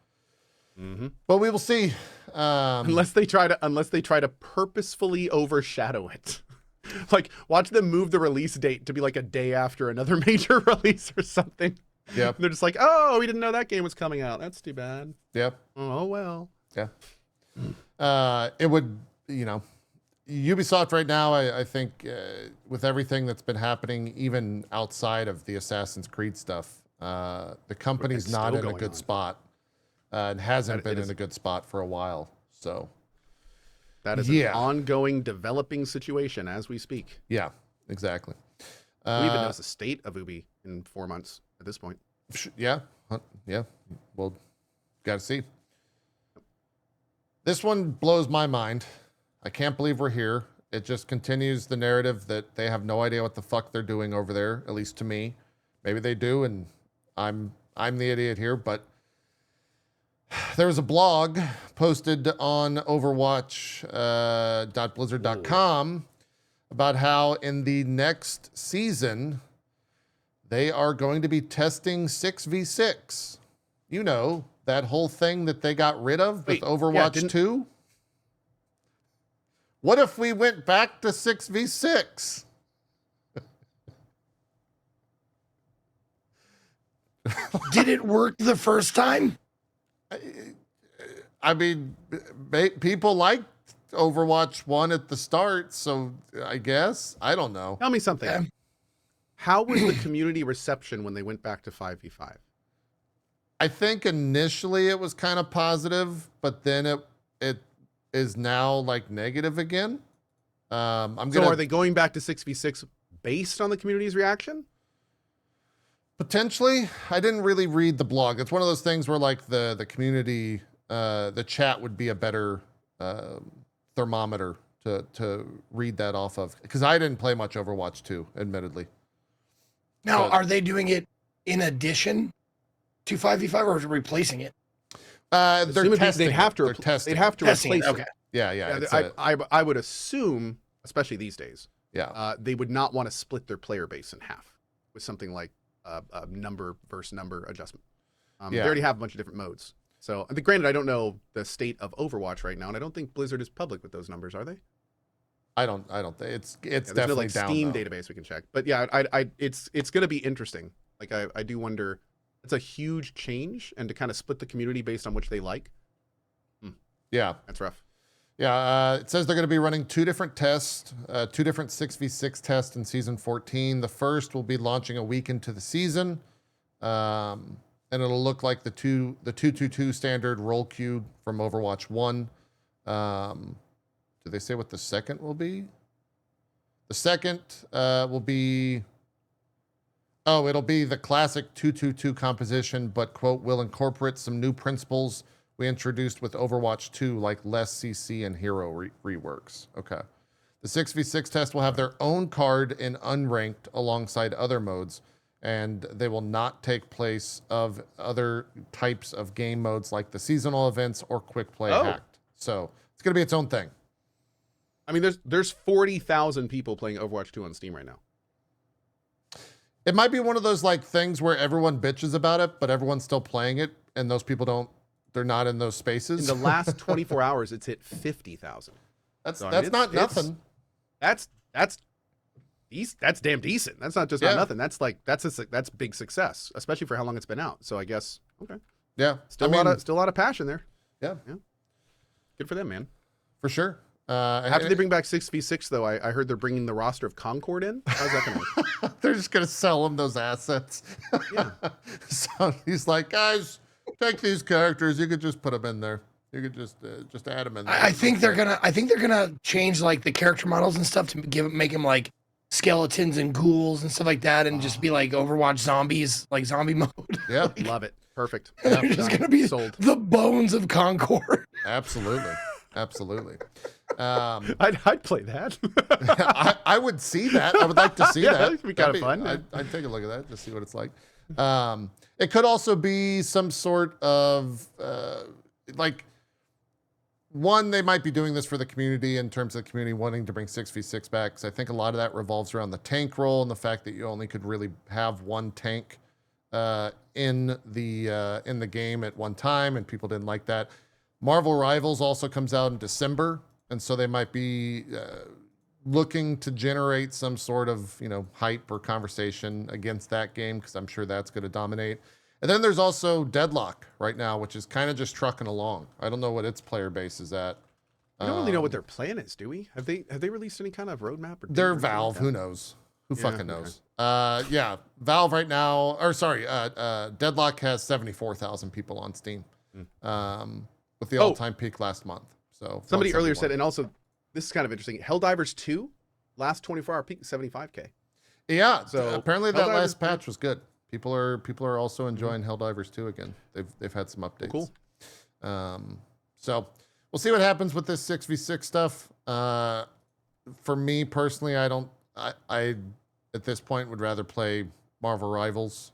But we will see. Unless they try to purposefully overshadow it. Like watch them move the release date to be like a day after another major release or something. Yep. They're just like, oh, we didn't know that game was coming out. That's too bad. Yep. Oh well. Yeah. It would, you know, Ubisoft right now, I think with everything that's been happening, even outside of the Assassin's Creed stuff, the company's It's not still in a going good on. spot and hasn't been is- in a good spot for a while. So, That is Yeah. an ongoing developing situation as we speak. yeah, exactly. Who even knows the state of Ubi in 4 months at this point? Yeah. Yeah. Well, got to see. This one blows my mind. I can't believe we're here. It just continues the narrative that they have no idea what the fuck they're doing over there, at least to me. Maybe they do, and I'm the idiot here, but there was a blog posted on Overwatch.blizzard.com about how in the next season they are going to be testing 6v6. You know, that whole thing that they got rid of with Wait, Overwatch 2? What if we went back to 6v6? Did it work the first time? I mean, people liked Overwatch 1 at the start, so I guess. I don't know. Tell me something. Yeah. How was the community reception when they went back to 5v5? I think initially it was kind of positive, but then it is now like negative again. Are they going back to 6v6 based on the community's reaction? Potentially. I didn't really read the blog. It's one of those things where like the community, the chat would be a better thermometer to read that off of, because I didn't play much Overwatch 2, admittedly. Now, But- are they doing it in addition to 5v5 or replacing it? They're Assuming testing. They'd have to. They're testing. They'd have to Testing it, replace okay. it. Yeah. Yeah, It's I would assume, especially these days, yeah. they would not want to split their player base in half with something like a number versus number adjustment. They Yeah. already have a bunch of different modes. So, granted, I don't know the state of Overwatch right now, and I don't think Blizzard is public with those numbers, are they? I don't think it's There's definitely no like down. Steam though. database we can check. But yeah, it's going to be interesting. Like I do wonder. It's a huge change, and to kind of split the community based on which they like. Yeah. That's rough. Yeah, it says they're going to be running two different tests, two different 6v6 tests in Season 14. The first will be launching a week into the season, and it'll look like the 2-2-2 standard roll queue from Overwatch 1. Did they say what the second will be? The second will be... Oh, it'll be the classic 2-2-2 composition, but, quote, will incorporate some new principles we introduced with Overwatch 2, like less CC and hero reworks. Okay. The 6v6 test will have their own card in unranked alongside other modes, and they will not take place of other types of game modes like the seasonal events or quick play hacked. So it's going to be its own thing. I mean, there's 40,000 people playing Overwatch 2 on Steam right now. It might be one of those like things where everyone bitches about it, but everyone's still playing it, and those people they're not in those spaces. In the last 24 hours, it's hit 50,000. That's So, I mean, not it's- nothing. That's damn decent. That's not just Yeah. not nothing. That's big success, especially for how long it's been out. So I guess okay. Yeah. Still a lot of passion there. Yeah. Good for them, man. For sure. After they bring back 6v6, though, I heard they're bringing the roster of Concord in. How's that going to work? They're just going to sell him those assets. Yeah. So he's like, guys, take these characters. You could just put them in there. You could just add them in there. I think they're gonna change like the character models and stuff to make them like skeletons and ghouls and stuff like that, and just be like Overwatch zombies, like zombie mode. Yeah, love it. Perfect. They're just gonna be sold. The bones of Concord. Absolutely. I'd play that. I would see that. I would like to see that. That would be kind of fun. I'd take a look at that, just see what it's like. It could also be some sort of like, one, they might be doing this for the community in terms of the community wanting to bring 6v6 back. Because I think a lot of that revolves around the tank role and the fact that you only could really have one tank in the game at one time, and people didn't like that. Marvel Rivals also comes out in December, and so they might be looking to generate some sort of, hype or conversation against that game, because I'm sure that's going to dominate. And then there's also Deadlock right now, which is kind of just trucking along. I don't know what its player base is at. We don't really know what their plan is, do we? Have they released any kind of roadmap? They're Valve. Who knows? Who fucking knows? Yeah, Valve right now, Deadlock has 74,000 people on Steam, with the all-time peak last month. So somebody earlier said, and also this is kind of interesting. Helldivers 2, last 24-hour peak, 75K. Yeah, so apparently that last patch was good. People are also enjoying Helldivers 2 again. They've had some updates. Cool. So we'll see what happens with this 6v6 stuff. For me personally, I at this point would rather play Marvel Rivals,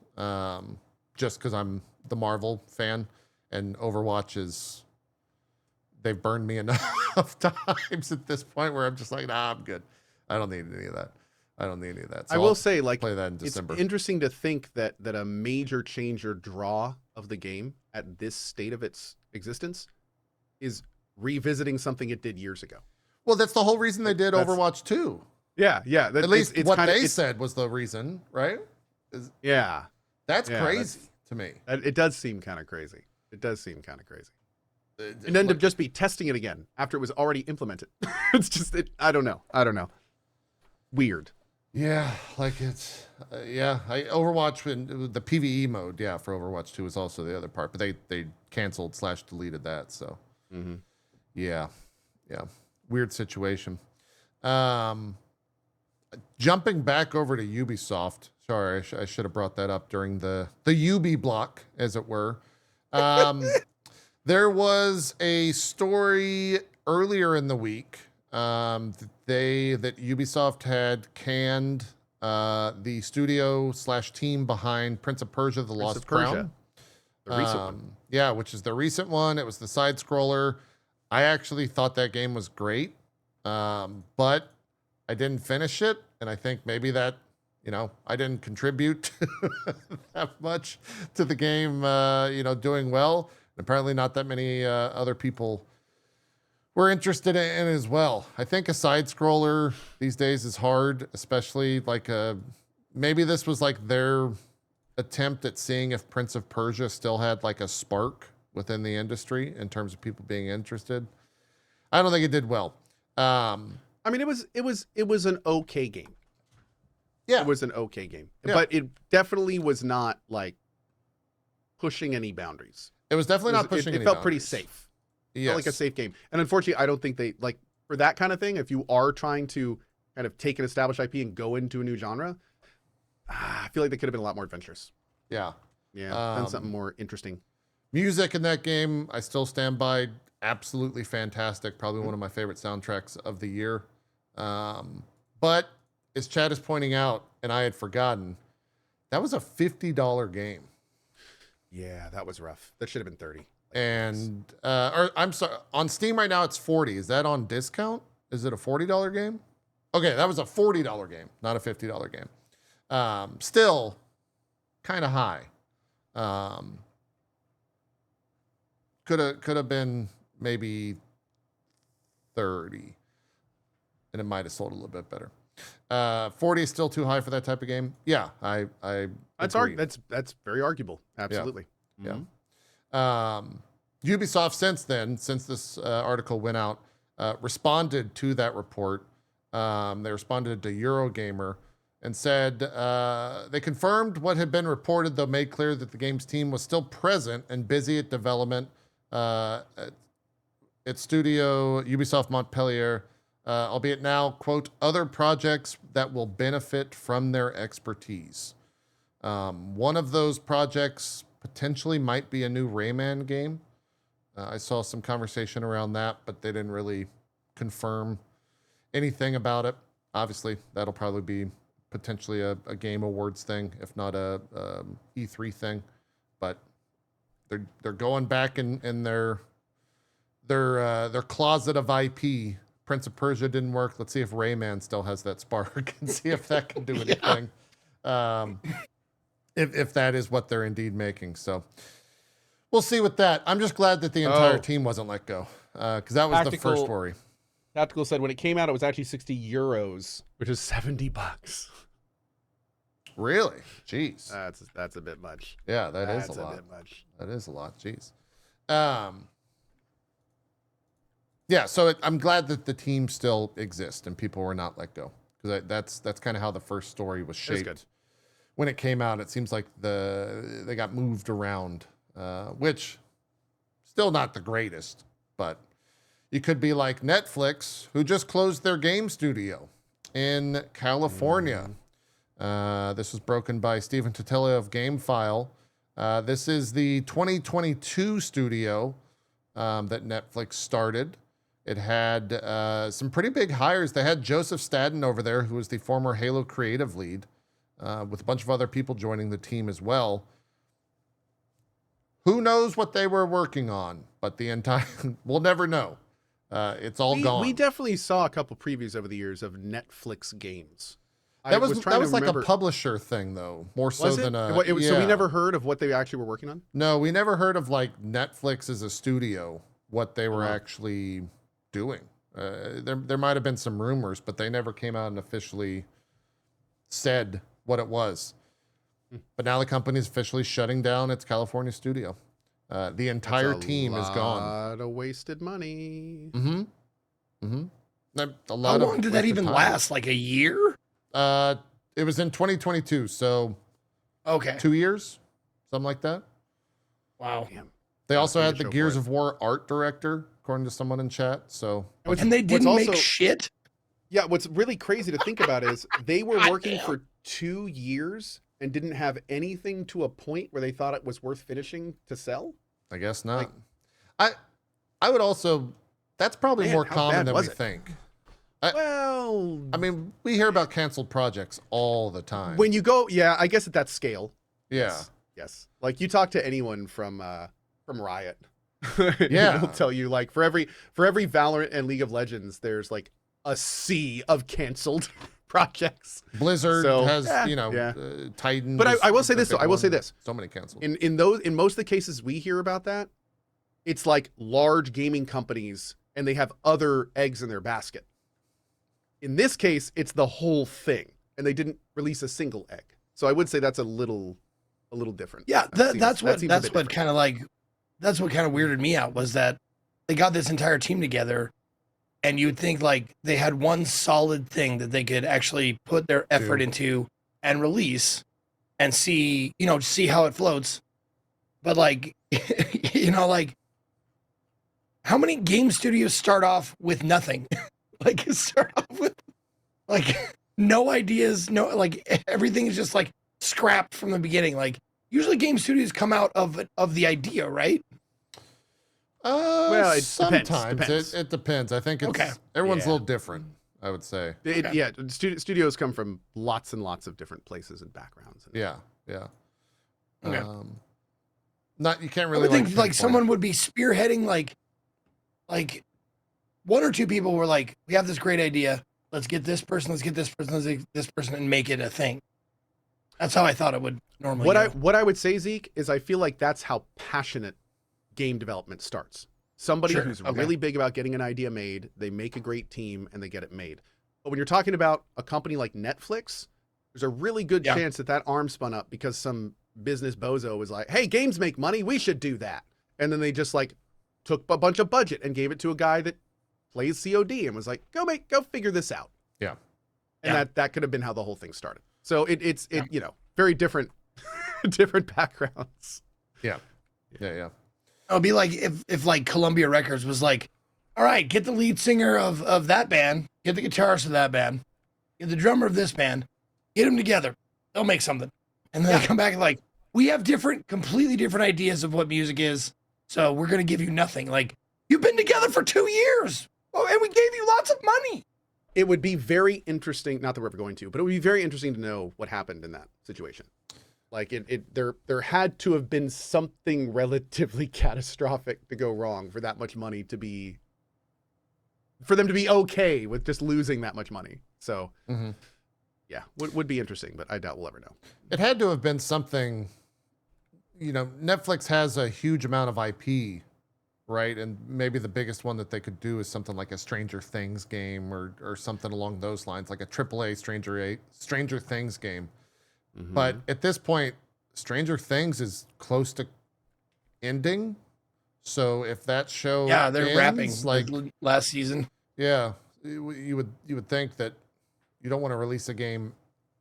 just because I'm the Marvel fan, and Overwatch is, they've burned me enough times at this point where I'm just like, nah, I'm good. I don't need any of that. So I will say, like, play that in December. It's interesting to think that a major change or draw of the game at this state of its existence is revisiting something it did years ago. Well, that's the whole reason they did Overwatch 2. Yeah. At least what they said was the reason, right? That's crazy to me. It does seem kind of crazy. And then to just be testing it again after it was already implemented. It's just, I don't know. Weird. Yeah, like it's, Overwatch, and the PvE mode, for Overwatch 2 is also the other part, but they canceled / deleted that, so. Yeah. Weird situation. Jumping back over to Ubisoft. Sorry, I should have brought that up during the Ubi block, as it were. There was a story earlier in the week that Ubisoft had canned the studio / team behind Prince of Persia: The Lost Crown. The recent one. Yeah, which is the recent one. It was the side scroller. I actually thought that game was great, but I didn't finish it, and I think maybe that, I didn't contribute that much to the game, doing well. And apparently not that many other people were interested in it as well. I think a side scroller these days is hard, especially maybe this was like their attempt at seeing if Prince of Persia still had like a spark within the industry in terms of people being interested. I don't think it did well. I mean, it was an okay game. Yeah, it was an okay game, but it definitely was not like pushing any boundaries. It was definitely not pushing. It felt pretty safe. It felt like a safe game. And unfortunately, I don't think they for that kind of thing. If you are trying to kind of take an established IP and go into a new genre, I feel like they could have been a lot more adventurous. Yeah, done something more interesting. Music in that game, I still stand by. Absolutely fantastic. Probably one of my favorite soundtracks of the year. But as Chad is pointing out, and I had forgotten, that was a $50 game. Yeah, that was rough. That should have been 30. And or I'm sorry, on Steam right now it's 40. Is that on discount? Is it a $40 game? Okay, that was a $40 game, not a $50 game. Still kind of high. Could have been maybe 30, and it might have sold a little bit better. 40 is still too high for that type of game. Yeah, I that's very arguable. Absolutely. Yeah. Ubisoft since this article went out, responded to that report. They responded to Eurogamer and said they confirmed what had been reported, though made clear that the game's team was still present and busy at development at its studio, Ubisoft Montpellier, albeit now, quote, other projects that will benefit from their expertise. One of those projects potentially might be a new Rayman game. I saw some conversation around that, but they didn't really confirm anything about it. Obviously, that'll probably be potentially a Game Awards thing, if not a E3 thing. But they're going back in their closet of IP. Prince of Persia didn't work. Let's see if Rayman still has that spark and see if that can do anything. If that is what they're indeed making. So we'll see with that. I'm just glad that the entire team wasn't let go, because that was the first worry. Tactical said when it came out, it was actually 60 euros, which is $70. Really? Jeez. That's a bit much. Yeah, that's a lot. Bit much. That is a lot. Jeez. Yeah, so I'm glad that the team still exists and people were not let go, because that's kind of how the first story was shaped. When it came out, it seems like they got moved around, which still not the greatest, but you could be like Netflix, who just closed their game studio in California. This was broken by Stephen Totilo of GameFile. This is the 2022 studio that Netflix started. It had some pretty big hires. They had Joseph Staten over there, who was the former Halo creative lead, with a bunch of other people joining the team as well. Who knows what they were working on, but the entire, we'll never know. It's all gone. We definitely saw a couple previews over the years of Netflix games. That was like a publisher thing, though, more so than a. So we never heard of what they actually were working on? No, we never heard of like Netflix as a studio, what they were actually doing. There might have been some rumors, but they never came out and officially said what it was. But now the company is officially shutting down its California studio. The entire team is gone. A lot of wasted money. Mm-hmm. Mm-hmm. How long did that even last? Like a year? It was in 2022, so okay, 2 years, something like that. Wow. Damn. They also had the Gears of War art director, according to someone in chat. So and they didn't make shit. Yeah, what's really crazy to think about is they were working for 2 years and didn't have anything to a point where they thought it was worth finishing to sell? I guess not. I would also, that's probably more common than we think. Well, I mean, we hear about canceled projects all the time. When you go, yeah, I guess at that scale. Yeah. Yes. Like you talk to anyone from Riot. Yeah. They'll tell you like for every Valorant and League of Legends, there's like a sea of canceled projects. Blizzard has, Titan. But I will say this though. I will say this. So many canceled. In most of the cases we hear about that, it's like large gaming companies and they have other eggs in their basket. In this case, it's the whole thing, and they didn't release a single egg. So I would say that's a little different. Yeah, that's what kind of weirded me out, was that they got this entire team together, and you'd think like they had one solid thing that they could actually put their effort into and release, and see how it floats. But like, like how many game studios start off with nothing? Like start off with like no ideas, everything is just like scrapped from the beginning. Like usually game studios come out of the idea, right? Well, sometimes it depends. I think everyone's a little different, I would say. Yeah, studios come from lots and lots of different places and backgrounds. Yeah. Okay. You can't really. I would think like someone would be spearheading like one or two people were like, we have this great idea. Let's get this person, let's get this person, and make it a thing. That's how I thought it would normally go. What I would say, Zeke, is I feel like that's how passionate game development starts. Somebody who's really big about getting an idea made, they make a great team, and they get it made. But when you're talking about a company like Netflix, there's a really good chance that arm spun up because some business bozo was like, hey, games make money, we should do that. And then they just like took a bunch of budget and gave it to a guy that plays COD and was like, go figure this out. Yeah. And that could have been how the whole thing started. So it's you know, very different different backgrounds. Yeah. Yeah. It'll be like if like Columbia Records was like, all right, get the lead singer of that band, get the guitarist of that band, get the drummer of this band, get them together. They'll make something. And then they come back and like, we have completely different ideas of what music is. So we're going to give you nothing. Like, you've been together for 2 years. Oh, and we gave you lots of money. It would be very interesting, not that we're ever going to, but it would be very interesting to know what happened in that situation. Like there had to have been something relatively catastrophic to go wrong for that much money for them to be okay with just losing that much money. So yeah, would be interesting, but I doubt we'll ever know. It had to have been something, you know, Netflix has a huge amount of IP, right? And maybe the biggest one that they could do is something like a Stranger Things game or something along those lines, like a AAA Stranger Things game. But at this point, Stranger Things is close to ending. So if that show they're wrapping like last season. Yeah, you would think that you don't want to release a game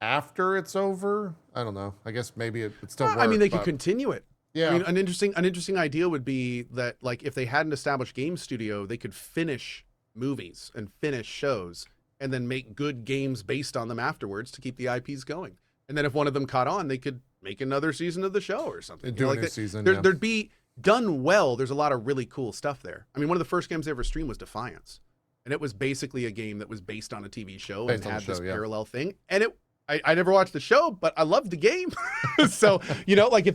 after it's over. I don't know. I guess maybe it would still work. I mean, they could continue it. Yeah. I mean, an interesting idea would be that, like, if they had an established game studio, they could finish movies and finish shows and then make good games based on them afterwards to keep the IPs going. And then if one of them caught on, they could make another season of the show or something. Do a like new season. There'd be done well. There's a lot of really cool stuff there. I mean, one of the first games I ever streamed was Defiance. And it was basically a game that was based on a TV show and had this parallel thing. And I never watched the show, but I loved the game. So, you know, like if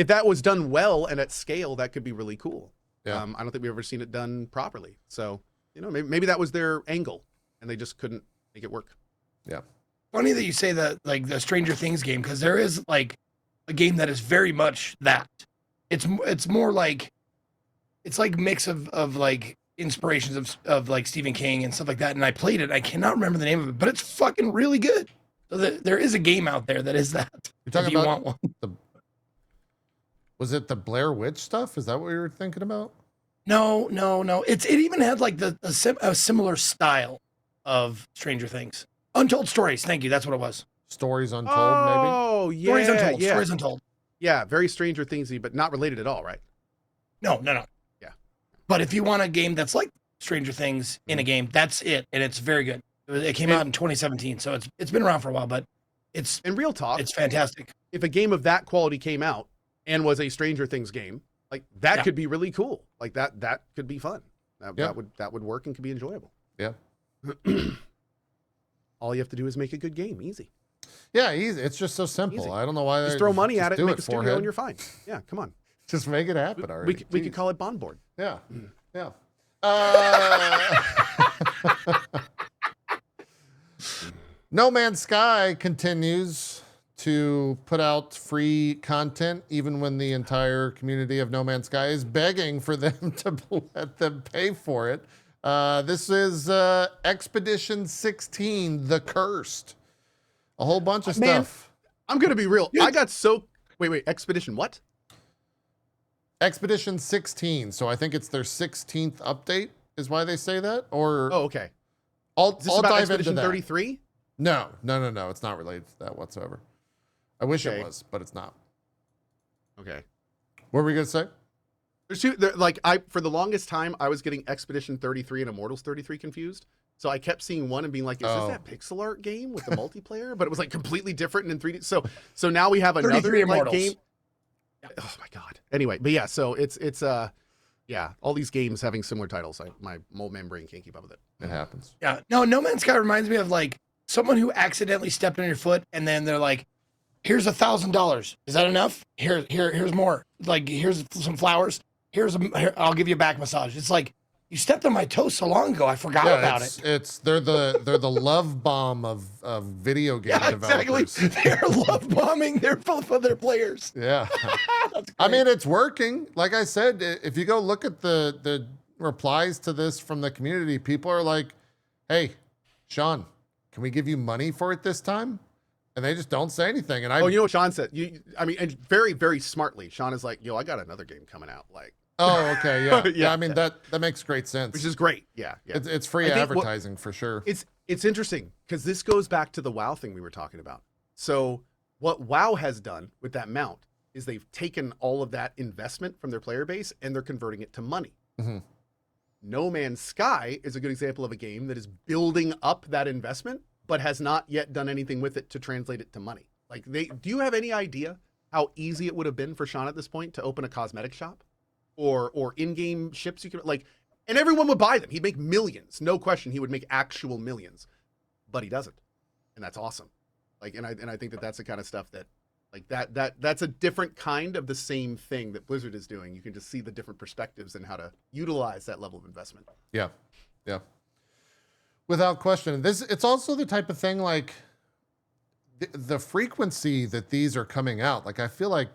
that was done well and at scale, that could be really cool. Yeah. I don't think we've ever seen it done properly. So, you know, maybe that was their angle and they just couldn't make it work. Yeah. Funny that you say that, like the Stranger Things game, because there is like a game that is very much that. It's more like, it's like mix of like inspirations of like Stephen King and stuff like that. And I played it. I cannot remember the name of it, but it's fucking really good. So there is a game out there that is that. You're talking about want one. Was it the Blair Witch stuff? Is that what you were thinking about? No. It even had like a similar style of Stranger Things. Untold Stories. Thank you. That's what it was. Stories Untold, maybe? Oh, yeah. Stories Untold. Yeah. Stories Untold. Yeah, very Stranger Thingsy, but not related at all, right? No. Yeah. But if you want a game that's like Stranger Things in a game, that's it. And it's very good. It came out in 2017, so it's been around for a while, but it's in real talk. It's fantastic. If a game of that quality came out and was a Stranger Things game, like that could be really cool. Like that could be fun. That would work and could be enjoyable. Yeah. All you have to do is make a good game. Easy. Yeah, easy. It's just so simple. Easy. I don't know why. Just throw money at it, do make a studio, forehead. and you're fine. Yeah, come on. Just make it happen already. We could call it Bond Board. Yeah. Yeah. No Man's Sky continues to put out free content, even when the entire community of No Man's Sky is begging for them to let them pay for it. This is Expedition 16, The Cursed. A whole bunch of stuff. I'm going to be real. I got so... Wait. Expedition what? Expedition 16. So I think it's their 16th update is why they say that. Or okay. I'll about dive Expedition into that. 33? No. It's not related to that whatsoever. I wish it was, but it's not. Okay. What were we going to say? There's two, for the longest time, I was getting Expedition 33 and Immortals 33 confused. So I kept seeing one and being like, is this that pixel art game with the multiplayer? But it was like completely different and in 3D. So now we have another like, game. Oh my God. Anyway, but yeah, so it's all these games having similar titles. My old man brain can't keep up with it. It happens. Yeah. No Man's Sky reminds me of like someone who accidentally stepped on your foot and then they're like, here's $1,000. Is that enough? Here's more. Like, here's some flowers. Here, I'll give you a back massage. It's like, you stepped on my toe so long ago, I forgot about it. They're the love bomb of video game developers. Exactly. They're love bombing both of their players. Yeah. I mean, it's working. Like I said, if you go look at the replies to this from the community, people are like, hey, Sean, can we give you money for it this time? And they just don't say anything. And you know what Sean said? And very, very smartly, Sean is like, yo, I got another game coming out. Like, Oh, okay, yeah. Yeah. I mean, that makes great sense. Which is great. Yeah. It's free advertising for sure. It's interesting because this goes back to the WoW thing we were talking about. So what WoW has done with that mount is they've taken all of that investment from their player base and they're converting it to money. Mm-hmm. No Man's Sky is a good example of a game that is building up that investment, but has not yet done anything with it to translate it to money. Like, do you have any idea how easy it would have been for Sean at this point to open a cosmetic shop or in-game ships you could and everyone would buy them. He'd make millions. No question. He would make actual millions, but he doesn't. And that's awesome. Like, and I think that's the kind of stuff that, like, that's a different kind of the same thing that Blizzard is doing. You can just see the different perspectives and how to utilize that level of investment. Yeah. Yeah. Without question. It's also the type of thing, like, the frequency that these are coming out. Like, I feel like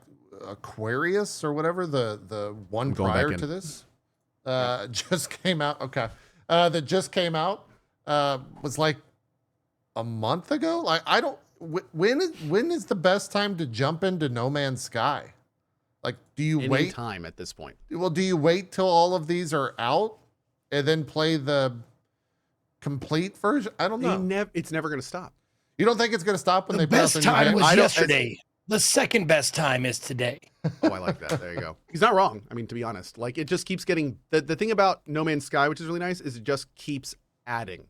Aquarius or whatever, the one prior to this, just came out. Okay. That just came out, was like a month ago. Like, I don't, when is the best time to jump into No Man's Sky? Like, do you wait time at this point? Well, do you wait till all of these are out and then play the complete version? I don't know. It's never going to stop. You don't think it's going to stop when the they put out best the time new was yesterday. The second best time is today. Oh, I like that. There you go. He's not wrong. I mean, to be honest, like, it just keeps getting the thing about No Man's Sky, which is really nice, is it just keeps adding.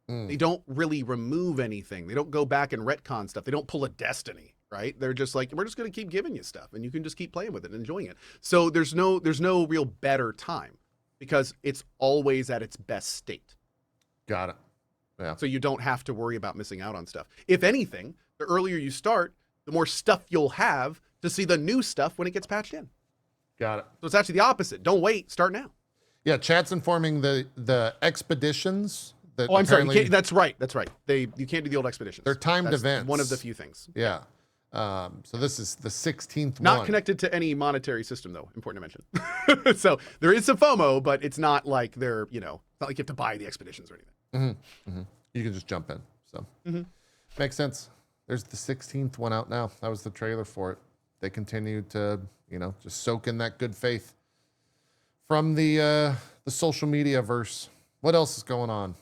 They don't really remove anything. They don't go back and retcon stuff. They don't pull a Destiny, right? They're just like, we're just going to keep giving you stuff and you can just keep playing with it and enjoying it. So there's no real better time because it's always at its best state. Got it. Yeah. So you don't have to worry about missing out on stuff. If anything, the earlier you start, the more stuff you'll have to see the new stuff when it gets patched in. Got it. So it's actually the opposite. Don't wait. Start now. Yeah, chat's informing the expeditions. That I'm sorry. That's right. You can't do the old expeditions. They're timed That's events. One of the few things. Yeah. So this is the 16th Not one. connected to any monetary system, though. Important to mention. So there is some FOMO, but it's not like they're, it's not like you have to buy the expeditions or anything. Mm-hmm. Mm-hmm. You can just jump in. So makes sense. There's the 16th one out now. That was the trailer for it. They continue to, just soak in that good faith from the social media verse. What else is going on?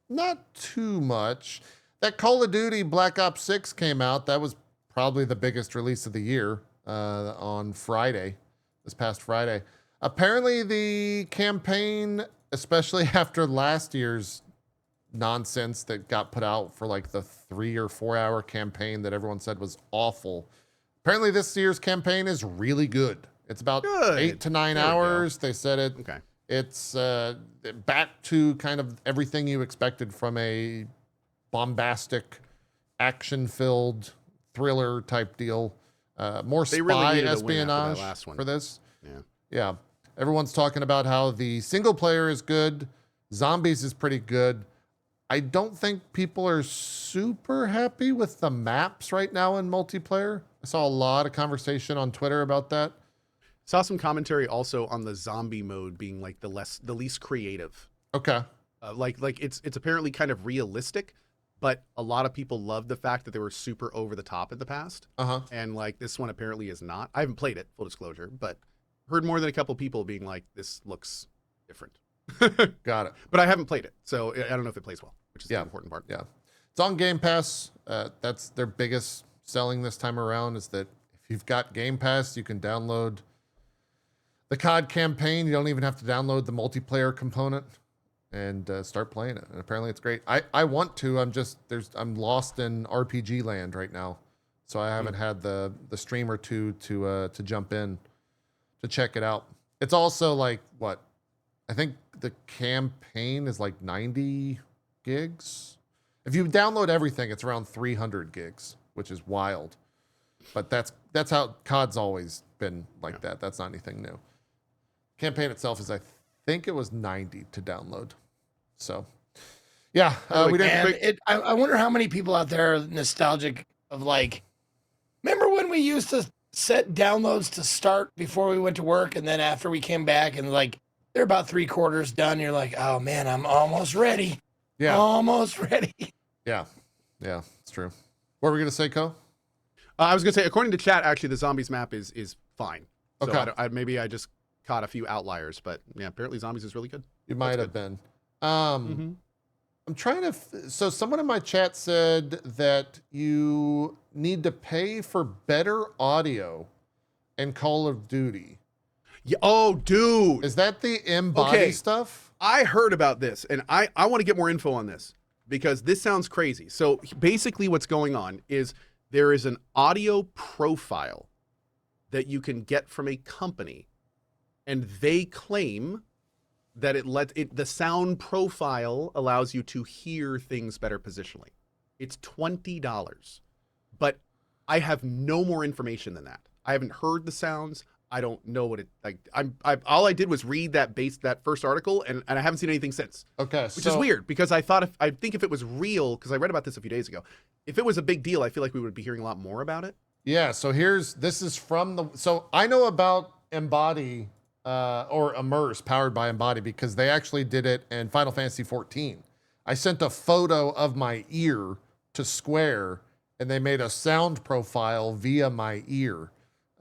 Not too much. That Call of Duty Black Ops 6 came out. That was probably the biggest release of the year on Friday, this past Friday. Apparently the campaign, especially after last year's nonsense that got put out for like the 3 or 4 hour campaign that everyone said was awful. Apparently this year's campaign is really good. It's about 8 to 9 hours. They said it. Okay. It's back to kind of everything you expected from a bombastic, action-filled thriller type deal. More spy espionage for this. Yeah. Everyone's talking about how the single player is good. Zombies is pretty good. I don't think people are super happy with the maps right now in multiplayer. I saw a lot of conversation on Twitter about that. Saw some commentary also on the zombie mode being like the least creative. Okay. Like it's apparently kind of realistic, but a lot of people love the fact that they were super over the top in the past. And like this one apparently is not. I haven't played it, full disclosure, but heard more than a couple people being like, this looks different. Got it. But I haven't played it, so I don't know if it plays well, which is the important part. Yeah. It's on Game Pass. That's their biggest selling this time around, is that if you've got Game Pass, you can download the COD campaign. You don't even have to download the multiplayer component and start playing it. And apparently it's great. I want to. I'm lost in RPG land right now, so I haven't had the stream or two to jump in to check it out. It's also like what? I think the campaign is like 90 gigs. If you download everything, it's around 300 gigs, which is wild. But that's how COD's always been like that. That's not anything new. Campaign itself is, I think it was 90 to download. So, yeah. We didn't. I wonder how many people out there are nostalgic of like, remember when we used to set downloads to start before we went to work, and then after we came back and like, they're about 3/4 done. You're like, oh man, I'm almost ready. Yeah. Almost ready. Yeah. Yeah, it's true. What were we going to say, Cohh? I was going to say, according to chat, actually, the zombies map is fine. So Okay. maybe I just caught a few outliers, but yeah, apparently Zombies is really good. You might have been. Mm-hmm. I'm trying to. So someone in my chat said that you need to pay for better audio in Call of Duty. Yeah. Oh, dude. Is that the embody stuff? I heard about this, and I want to get more info on this because this sounds crazy. So basically what's going on is there is an audio profile that you can get from a company, and they claim that the sound profile allows you to hear things better positionally. It's $20, but I have no more information than that. I haven't heard the sounds. I don't know what it like. All I did was read that first article, and I haven't seen anything since. Okay, which is weird because I think if it was real, because I read about this a few days ago, if it was a big deal, I feel like we would be hearing a lot more about it. Yeah. So this is from the. So I know about Embody or Immerse powered by Embody because they actually did it in Final Fantasy 14. I sent a photo of my ear to Square, and they made a sound profile via my ear.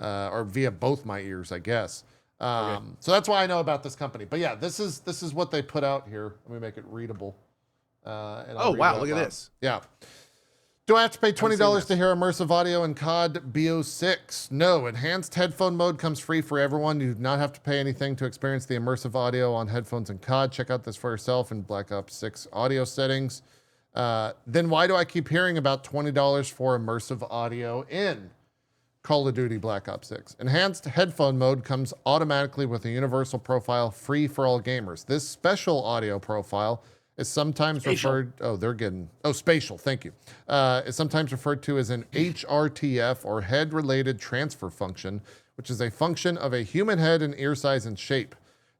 Or via both my ears, I guess. So that's why I know about this company. But yeah, this is what they put out here. Let me make it readable. Oh wow, look at this. Yeah. Do I have to pay $20 to hear immersive audio in COD BO6? No. Enhanced headphone mode comes free for everyone. You do not have to pay anything to experience the immersive audio on headphones in COD. Check out this for yourself in Black Ops 6 audio settings. Then why do I keep hearing about $20 for immersive audio in Call of Duty Black Ops 6? Enhanced headphone mode comes automatically with a universal profile free for all gamers. This special audio profile is sometimes referred, spatial, thank you. Is sometimes referred to as an HRTF or head-related transfer function, which is a function of a human head and ear size and shape.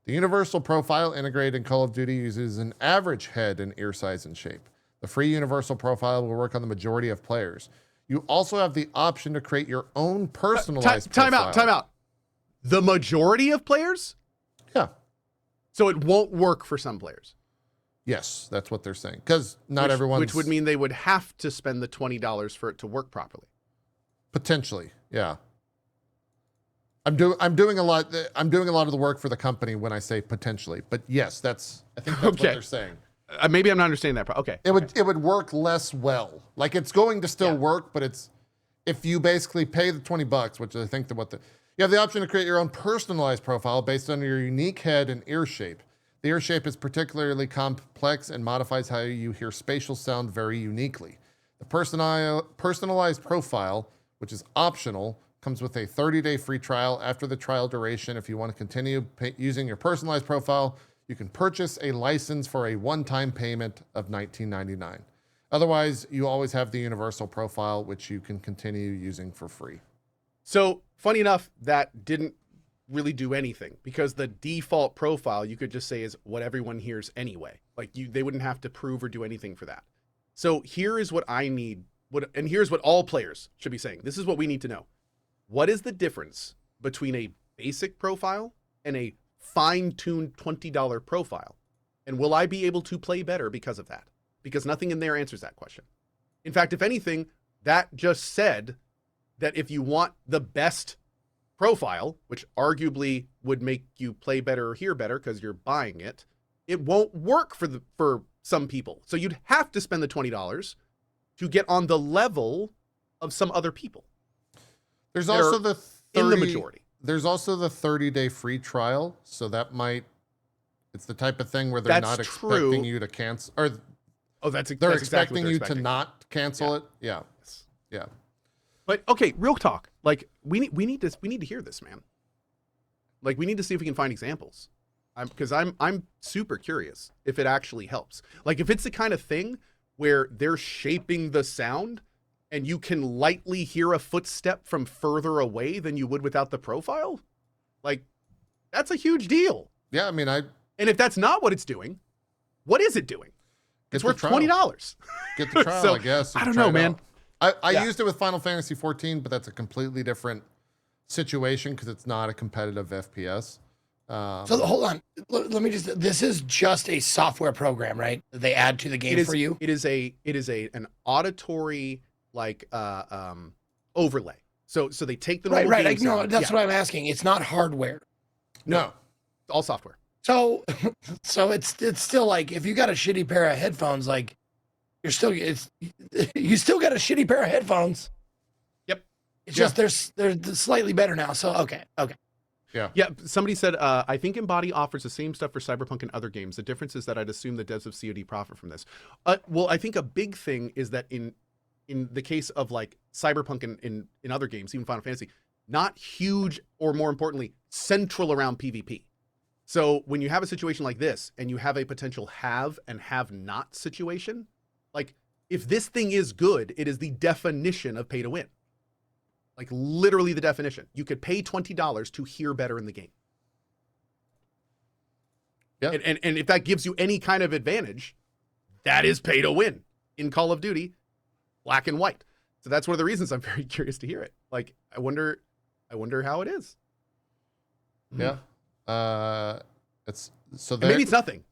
The universal profile integrated in Call of Duty uses an average head and ear size and shape. The free universal profile will work on the majority of players. You also have the option to create your own personalized profile. Time out. The majority of players? Yeah. So it won't work for some players? Yes, that's what they're saying. Because not everyone's... Which would mean they would have to spend the $20 for it to work properly. Potentially, yeah. I'm doing a lot of the work for the company when I say potentially. But yes, I think that's what they're saying. Maybe I'm not understanding that. Okay. It would work less well. Like it's going to still work, but if you basically pay the $20, which I think you have the option to create your own personalized profile based on your unique head and ear shape. The ear shape is particularly complex and modifies how you hear spatial sound very uniquely. The personalized profile, which is optional, comes with a 30-day free trial. After the trial duration, if you want to continue using your personalized profile, you can purchase a license for a one-time payment of $19.99. Otherwise, you always have the universal profile, which you can continue using for free. So, funny enough, that didn't really do anything because the default profile, you could just say is what everyone hears anyway. Like they wouldn't have to prove or do anything for that. So here is what I need, and here's what all players should be saying. This is what we need to know. What is the difference between a basic profile and a fine-tuned $20 profile? And will I be able to play better because of that? Because nothing in there answers that question. In fact, if anything, that just said that if you want the best profile, which arguably would make you play better or hear better because you're buying it, it won't work for some people. So you'd have to spend the $20 to get on the level of some other people. There's also in the majority. There's also the 30-day free trial, so it's the type of thing where they're not expecting you to cancel, or they're expecting you to not cancel it. Yeah, yeah. But okay, real talk. Like we need to hear this, man. Like we need to see if we can find examples, because I'm super curious if it actually helps. Like if it's the kind of thing where they're shaping the sound and you can lightly hear a footstep from further away than you would without the profile, like that's a huge deal. Yeah, I mean, and if that's not what it's doing, what is it doing? It's worth $20. Get the trial, so, I guess. I don't know, man. I used it with Final Fantasy 14, but that's a completely different situation because it's not a competitive FPS. So hold on, let me just. This is just a software program, right? That they add to the game for you. It is an auditory overlay. So they take the normal right. game No, sound. that's what I'm asking. It's not hardware. No. It's all software. So it's still like if you got a shitty pair of headphones, like you still got a shitty pair of headphones. Yep. It's just they're slightly better now. So okay. Yeah. Somebody said, I think Embody offers the same stuff for Cyberpunk and other games. The difference is that I'd assume the devs of COD profit from this. Well, I think a big thing is that in the case of like Cyberpunk and in other games, even Final Fantasy, not huge or more importantly, central around PvP. So when you have a situation like this and you have a potential have and have not situation, like if this thing is good, it is the definition of pay to win. Like literally the definition. You could pay $20 to hear better in the game. Yeah. And if that gives you any kind of advantage, that is pay to win in Call of Duty, black and white. So that's one of the reasons I'm very curious to hear it. Like, I wonder how it is. Yeah. It's so maybe it's nothing.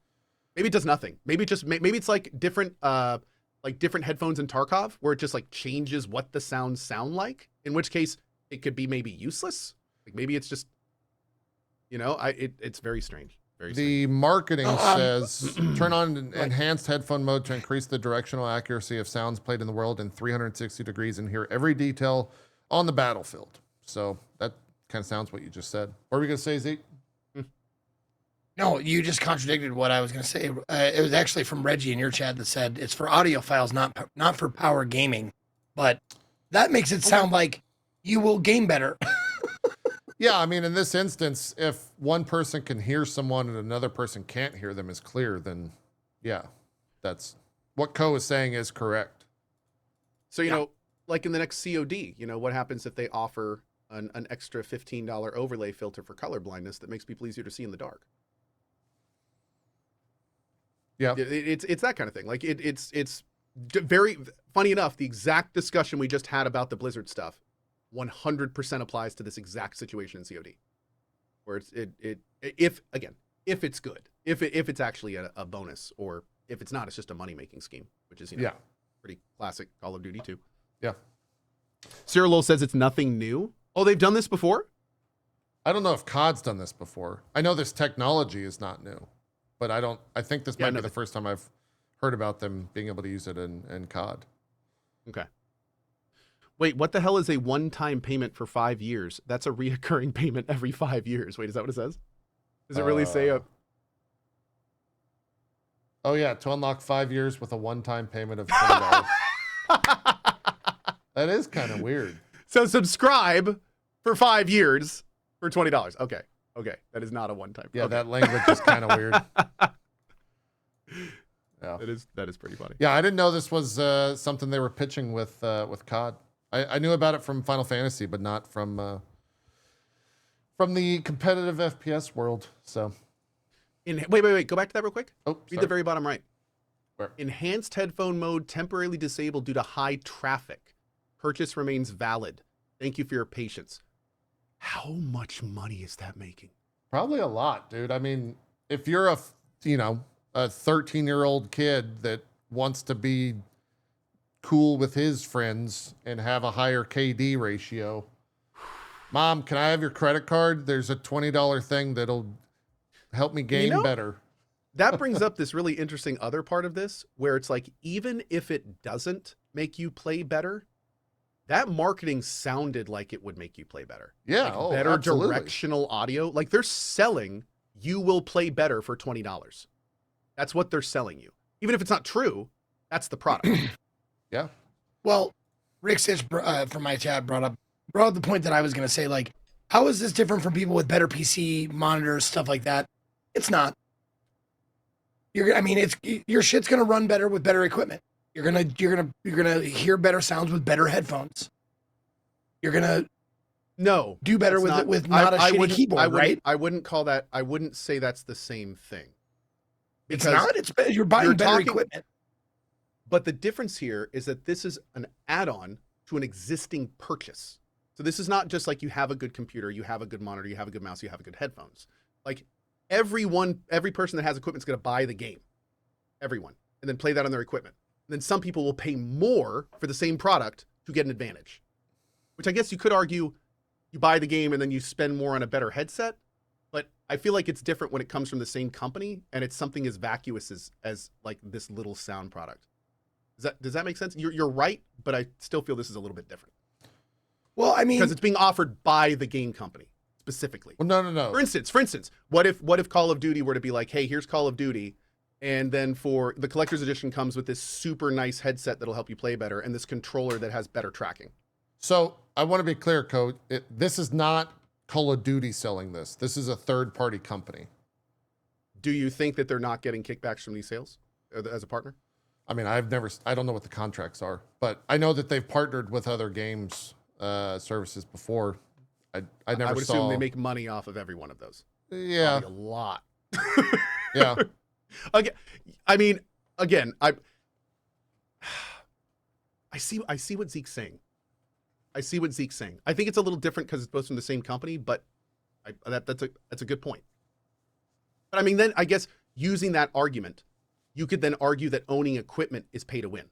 Maybe it does nothing. Maybe it's like different headphones in Tarkov where it just like changes what the sounds sound like, in which case it could be maybe useless. Like maybe it's just, it's very strange. The marketing says turn on enhanced headphone mode to increase the directional accuracy of sounds played in the world in 360 degrees and hear every detail on the battlefield. So that kind of sounds what you just said. What were we going to say, Zeke? No, you just contradicted what I was going to say. It was actually from Reggie in your chat that said it's for audio files, not for power gaming. But that makes it sound like you will game better. Yeah, I mean, in this instance, if one person can hear someone and another person can't hear them is clear, then yeah, that's what Cohh is saying is correct. So, you know, like in the next COD, what happens if they offer an extra $15 overlay filter for color blindness that makes people easier to see in the dark? Yeah, it's that kind of thing. Like it's very funny enough. The exact discussion we just had about the Blizzard stuff 100% applies to this exact situation in COD, where if it's good, if it's actually a bonus, or if it's not, it's just a money making scheme, which is pretty classic Call of Duty too. Yeah. Cyril says it's nothing new. Oh, they've done this before? I don't know if COD's done this before. I know this technology is not new, but I think this might be the first time I've heard about them being able to use it in COD. Okay. Wait, what the hell is a one-time payment for 5 years? That's a reoccurring payment every 5 years. Wait, is that what it says? Does it really say Oh yeah, to unlock 5 years with a one-time payment of $20. That is kind of weird. So subscribe for 5 years for $20. Okay. That is not a one-time. Yeah, okay. That language is kind of weird. Yeah, that is pretty funny. Yeah, I didn't know this was something they were pitching with COD. I knew about it from Final Fantasy, but not from the competitive FPS world. So, wait, go back to that real quick. Oh, read the very bottom right. Where? Enhanced headphone mode temporarily disabled due to high traffic. Purchase remains valid. Thank you for your patience. How much money is that making? Probably a lot, dude. I mean, if you're a 13-year-old kid that wants to be cool with his friends and have a higher KD ratio, Mom, can I have your credit card? There's a $20 thing that'll help me game better. That brings up this really interesting other part of this, where it's like, even if it doesn't make you play better, that marketing sounded like it would make you play better. Yeah, like better absolutely. Directional audio. Like they're selling, you will play better for $20. That's what they're selling you. Even if it's not true, that's the product. Yeah. Well, Rick Stitch from my chat brought up the point that I was going to say, like, how is this different from people with better PC monitors, stuff like that? It's not. Your shit's going to run better with better equipment. You're going to hear better sounds with better headphones. You're going to do better with not a shitty keyboard, right? I wouldn't say that's the same thing. It's not. You're buying better equipment. But the difference here is that this is an add-on to an existing purchase. So this is not just like you have a good computer, you have a good monitor, you have a good mouse, you have a good headphones. Like every person that has equipment is going to buy the game. Everyone. And then play that on their equipment. And then some people will pay more for the same product to get an advantage. which I guess you could argue you buy the game and then you spend more on a better headset. But I feel like it's different when it comes from the same company and it's something as vacuous as like this little sound product. Does that make sense? You're right, but I still feel this is a little bit different. Well, I mean, because it's being offered by the game company specifically. Well, no. For instance, what if Call of Duty were to be like, hey, here's Call of Duty, and then for the collector's edition comes with this super nice headset that'll help you play better and this controller that has better tracking. So I want to be clear, Cohh. This is not Call of Duty selling this. This is a third-party company. Do you think that they're not getting kickbacks from these sales as a partner? I mean, I don't know what the contracts are, but I know that they've partnered with other games services before. I never would saw. assume they make money off of every one of those. Yeah, probably a lot. Yeah. Again, I see what Zeke's saying. I think it's a little different because it's both from the same company, but that's a good point. But I mean, then I guess using that argument, you could then argue that owning equipment is pay to win,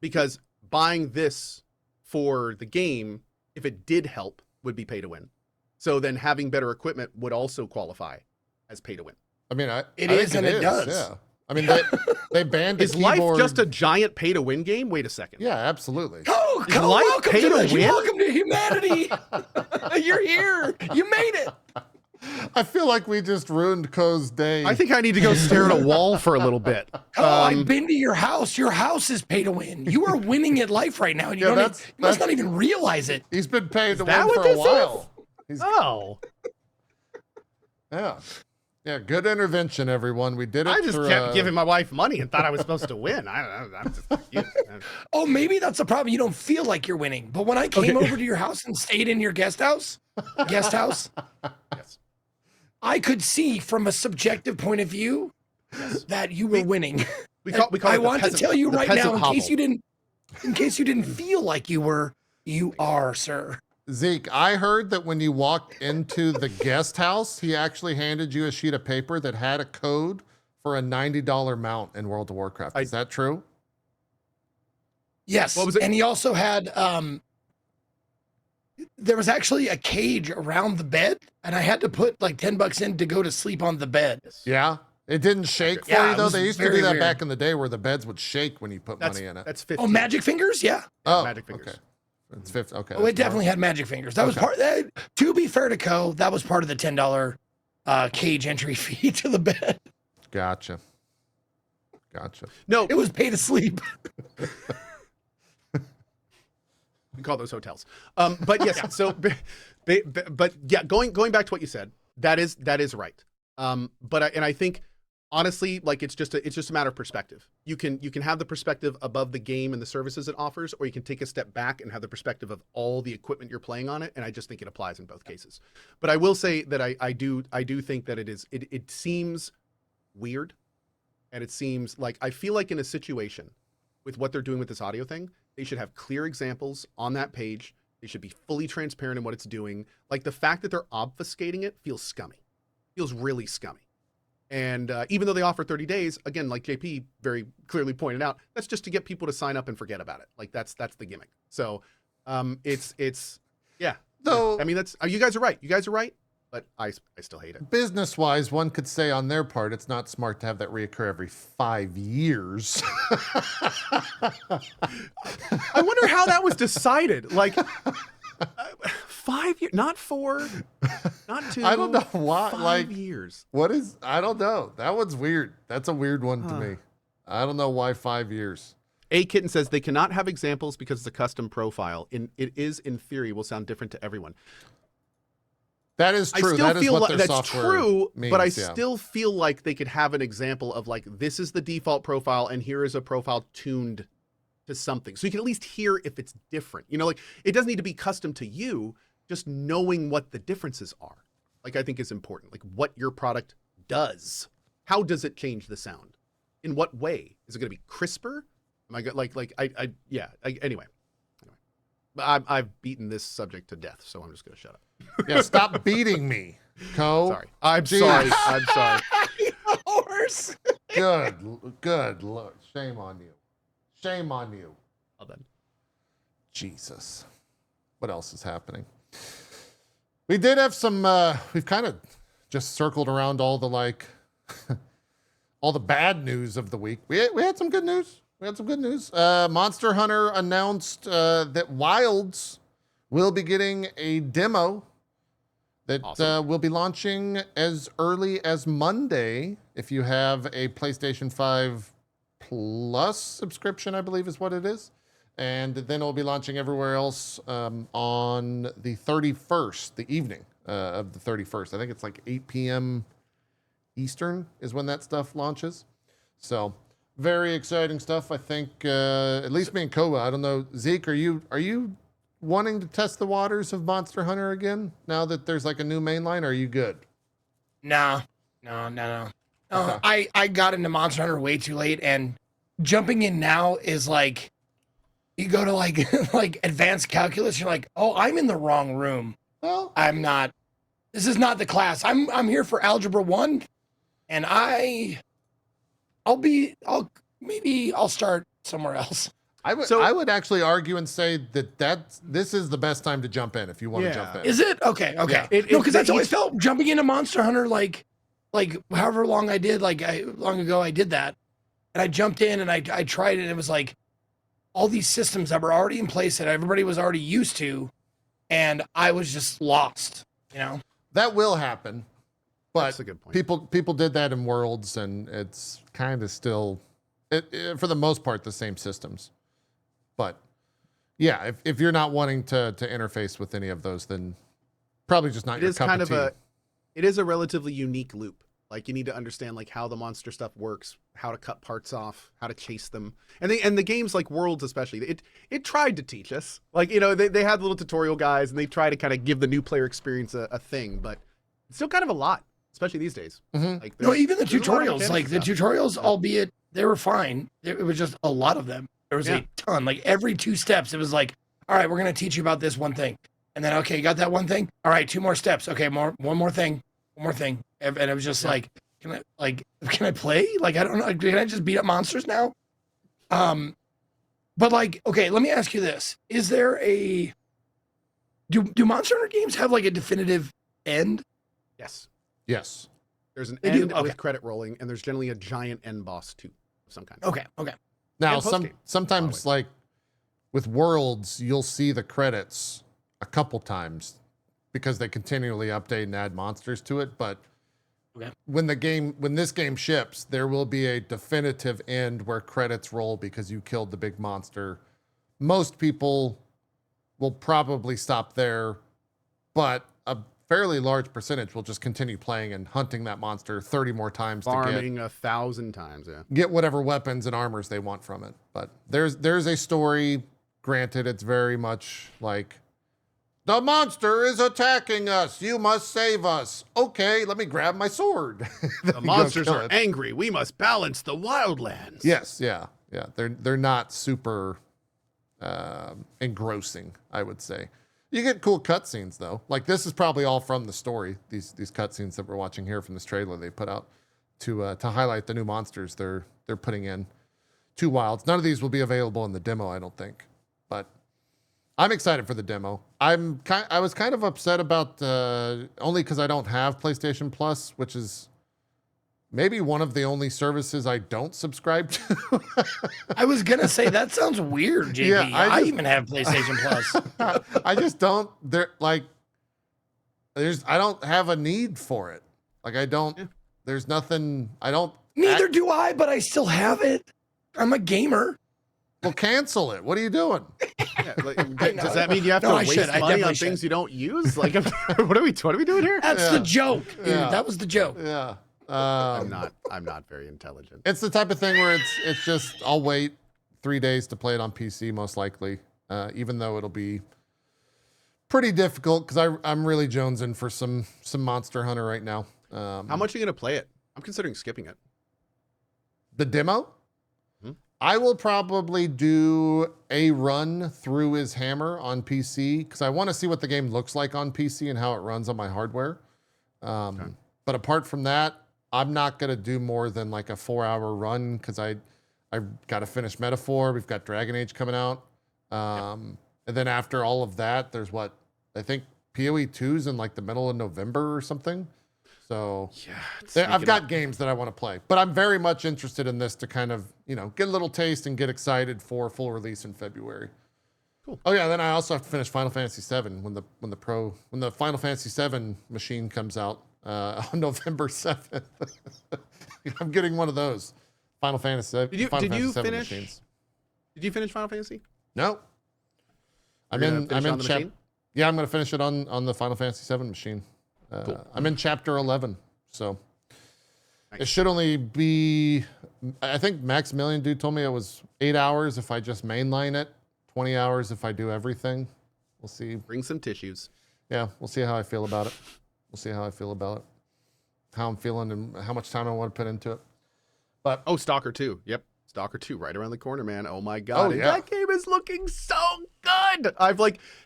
because buying this for the game, if it did help, would be pay to win. So then having better equipment would also qualify as pay to win. I mean, it is and it does. Yeah. I mean, they banned Is life just a giant pay to win game? Wait a second. Yeah, absolutely. Cohh, Is life welcome pay to to the, win? welcome to humanity. You're here. You made it. I feel like we just ruined Cohh's day. I think I need to go stare at a wall for a little bit. I've been to your house. Your house is pay to win. You are winning at life right now, and you must not even realize it. He's been paid to that win what for a this while. Oh. Yeah, good intervention, everyone. We did it. I just kept giving my wife money and thought I was supposed to win. I don't know. I'm just confused. Oh, maybe that's the problem. You don't feel like you're winning. But when I came over to your house and stayed in your guest house, Yes. I could see from a subjective point of view that you were winning. I want to tell you right now, in case you didn't feel like you were, you are, sir. Zeke, I heard that when you walked into the guest house, he actually handed you a sheet of paper that had a code for a $90 mount in World of Warcraft. Is that true? Yes. What was it? And he also had, there was actually a cage around the bed, and I had to put like $10 in to go to sleep on the bed. Yeah. It didn't shake for you, though? They used to do that back in the day where the beds would shake when you put money in it. That's 50. Oh, magic fingers? Yeah. Oh, magic fingers. Okay. It's 50. Okay. Oh, it definitely had magic fingers. That was part. To be fair to Cohh, that was part of the $10 cage entry fee to the bed. Gotcha. No, it was pay to sleep. We call those hotels. But yes, so, but yeah, going back to what you said, that is right. But I think honestly, like it's just a matter of perspective. You can have the perspective above the game and the services it offers, or you can take a step back and have the perspective of all the equipment you're playing on it. And I just think it applies in both cases. But I will say that I do think that it seems weird, and it seems like I feel like in a situation with what they're doing with this audio thing, they should have clear examples on that page. They should be fully transparent in what it's doing. Like the fact that they're obfuscating it feels scummy. Feels really scummy. And even though they offer 30 days, again, like JP very clearly pointed out, that's just to get people to sign up and forget about it. Like that's the gimmick. So it's yeah. Though I mean, you guys are right. You guys are right. But I still hate it. Business-wise, one could say on their part, it's not smart to have that reoccur every 5 years. I wonder how that was decided. Like 5 years, not 4, not 2. I don't know why. 5 years. I don't know. That one's weird. That's a weird one to me. I don't know why 5 years. A Kitten says they cannot have examples because it's a custom profile. It is in theory will sound different to everyone. That is true. That is what their that's software true, means, but I still feel like they could have an example of like, this is the default profile and here is a profile tuned to something. So you can at least hear if it's different. You know, like it doesn't need to be custom to you, just knowing what the differences are. Like I think is important. Like what your product does. How does it change the sound? In what way? Is it going to be crisper? Am I anyway. I've beaten this subject to death, so I'm just going to shut up. Yeah, stop beating me, Cohh. Sorry. I'm sorry. Horse. Good. Look, shame on you. Shame on you. Well then. Jesus. what else is happening? We did have some, we've kind of just circled around all the like, all the bad news of the week. We had some good news. Monster Hunter announced that Wilds will be getting a demo that will be launching as early as Monday if you have a PlayStation 5 Plus subscription, I believe is what it is. And then it'll be launching everywhere else on the 31st, the evening of the 31st. I think it's like 8 p.m. Eastern is when that stuff launches. So very exciting stuff. I think at least me and Cohh, I don't know. Zeke, are you wanting to test the waters of Monster Hunter again now that there's like a new mainline? Or are you good? No. Okay. I got into Monster Hunter way too late, and jumping in now is like, you go to like like advanced calculus, you're like, oh, I'm in the wrong room. Well, I'm not. This is not the class. I'm here for Algebra 1, and I'll start somewhere else. I would actually argue and say that this is the best time to jump in if you want to jump in. Is it? Okay. Yeah. No, because that's how I felt jumping into Monster Hunter, like however long I did, long ago I did that. And I jumped in and I tried it, and it was like all these systems that were already in place that everybody was already used to, and I was just lost, you know? That will happen. But That's a good point. people did that in Worlds, and it's kind of still, for the most part, the same systems. But yeah, if you're not wanting to interface with any of those, then probably just not your cup of tea. It is a relatively unique loop. Like you need to understand like how the monster stuff works, how to cut parts off, how to chase them. And the games like Worlds especially, it tried to teach us. Like, you know, they had little tutorial guides and they try to kind of give the new player experience a thing, but it's still kind of a lot, especially these days. Mm-hmm. Like No, even the tutorials, albeit they were fine. It was just a lot of them. There was a ton, like every 2 steps, it was like, all right, we're going to teach you about this one thing. And then, okay, you got that one thing. All right, 2 more steps. Okay, one more thing. And it was just like, can I play? Like, I don't know. Can I just beat up monsters now? But like, okay, let me ask you this. Is there do Monster Hunter games have like a definitive end? Yes. There's an end with credit rolling, and there's generally a giant end boss too of some kind. Okay. Now, sometimes like with Worlds, you'll see the credits a couple times because they continually update and add monsters to it. But when this game ships, there will be a definitive end where credits roll because you killed the big monster. Most people will probably stop there, but a fairly large percentage will just continue playing and hunting that monster 30 more times farming 1,000 times, get whatever weapons and armors they want from it. But there's a story. Granted, it's very much like, the monster is attacking us. You must save us. Okay, let me grab my sword. The monsters are angry. We must balance the wildlands. Yes, yeah. They're not super engrossing, I would say. You get cool cutscenes though. Like this is probably all from the story. These cutscenes that we're watching here from this trailer they put out to highlight the new monsters they're putting in to Wilds. None of these will be available in the demo, I don't think. But I'm excited for the demo. I was kind of upset about only because I don't have PlayStation Plus, which is maybe one of the only services I don't subscribe to. I was gonna say that sounds weird, JP. Yeah, I even have PlayStation Plus. I just don't. I don't have a need for it. Like I don't. Yeah. There's nothing. I don't. Neither do I, but I still have it. I'm a gamer. Well, cancel it. What are you doing? Yeah, does that mean you have to waste money on things you don't use? Like, what are we doing here? That's the joke, dude. Yeah. That was the joke. Yeah. I'm not very intelligent. It's the type of thing where it's just I'll wait 3 days to play it on PC most likely, even though it'll be pretty difficult because I'm really jonesing for some Monster Hunter right now. How much are you gonna play it? I'm considering skipping it. The demo? I will probably do a run through his hammer on PC because I want to see what the game looks like on PC and how it runs on my hardware. But apart from that, I'm not going to do more than like a 4-hour run because I got to finish Metaphor. We've got Dragon Age coming out. And then after all of that, there's what I think PoE 2's in like the middle of November or something. So yeah, I've got games that I want to play, but I'm very much interested in this to kind of, get a little taste and get excited for full release in February. Cool. Oh yeah, then I also have to finish Final Fantasy VII when the Final Fantasy VII machine comes out on November 7th. I'm getting one of those Final Fantasy. Did you VII finish? Machines. Did you finish Final Fantasy? No. I'm in Yeah, I'm going to finish it on the Final Fantasy VII machine. Cool. I'm in chapter 11, so Nice. it should only be. I think Maximilian dude told me it was 8 hours if I just mainline it, 20 hours if I do everything. We'll see. Bring some tissues. Yeah, we'll see how I feel about it. How I'm feeling and how much time I want to put into it. But Oh, Stalker 2. Yep. Stalker 2 right around the corner, man. Oh my god. Oh, yeah. That game is looking so good. I've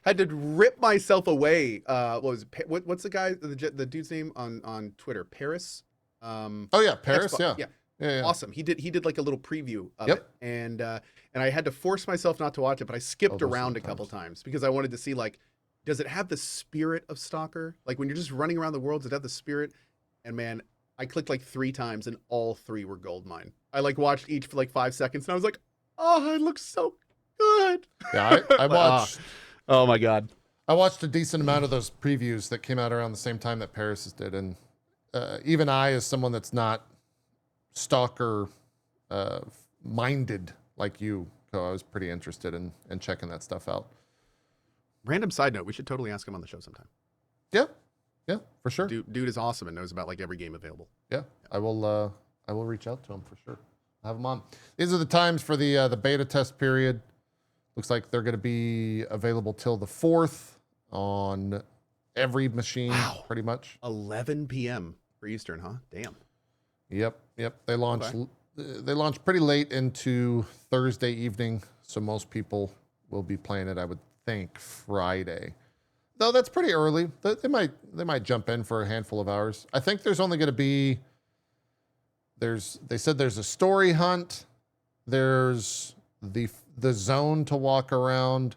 had to rip myself away. What's the guy, the dude's name on Twitter? Paris? oh yeah, Paris. Xbox. Yeah. Awesome. He did like a little preview of Yep. it. And I had to force myself not to watch it, but I skipped those around a sometimes. couple times because I wanted to see does it have the spirit of Stalker? Like when you're just running around the world, does it have the spirit? And man, I clicked 3 times and all 3 were gold mine. I watched each for 5 seconds and I was like, oh, it looks so good. Yeah, I watched. Oh my god. I watched a decent amount of those previews that came out around the same time that Paris did, and even I, as someone that's not stalker minded like you, Cohh, I was pretty interested in checking that stuff out. Random side note, we should totally ask him on the show sometime. Yeah, for sure. Dude is awesome and knows about every game available. Yeah, I will reach out to him for sure. I'll have him on. These are the times for the beta test period. Looks like they're going to be available till the 4th on every machine, pretty much. 11 p.m. for Eastern, huh? Damn. Yep. They launched pretty late into Thursday evening, so most people will be playing it, I would think, Friday. Though that's pretty early. They might jump in for a handful of hours. I think there's only going to be they said there's a story hunt, there's the zone to walk around,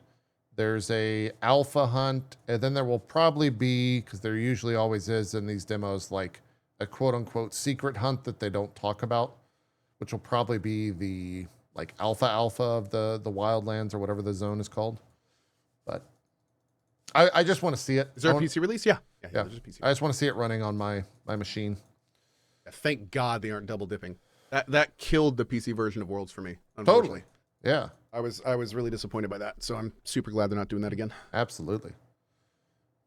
there's a alpha hunt, and then there will probably be, because there usually always is in these demos, a quote unquote secret hunt that they don't talk about, which will probably be the alpha of the wildlands or whatever the zone is called. But I just want to see it. Is there a PC release? Yeah. Yeah. There's a PC. I just want to see it running on my machine. Thank God they aren't double dipping. That killed the PC version of Worlds for me. Unfortunately. Yeah. I was really disappointed by that. So I'm super glad they're not doing that again. Absolutely.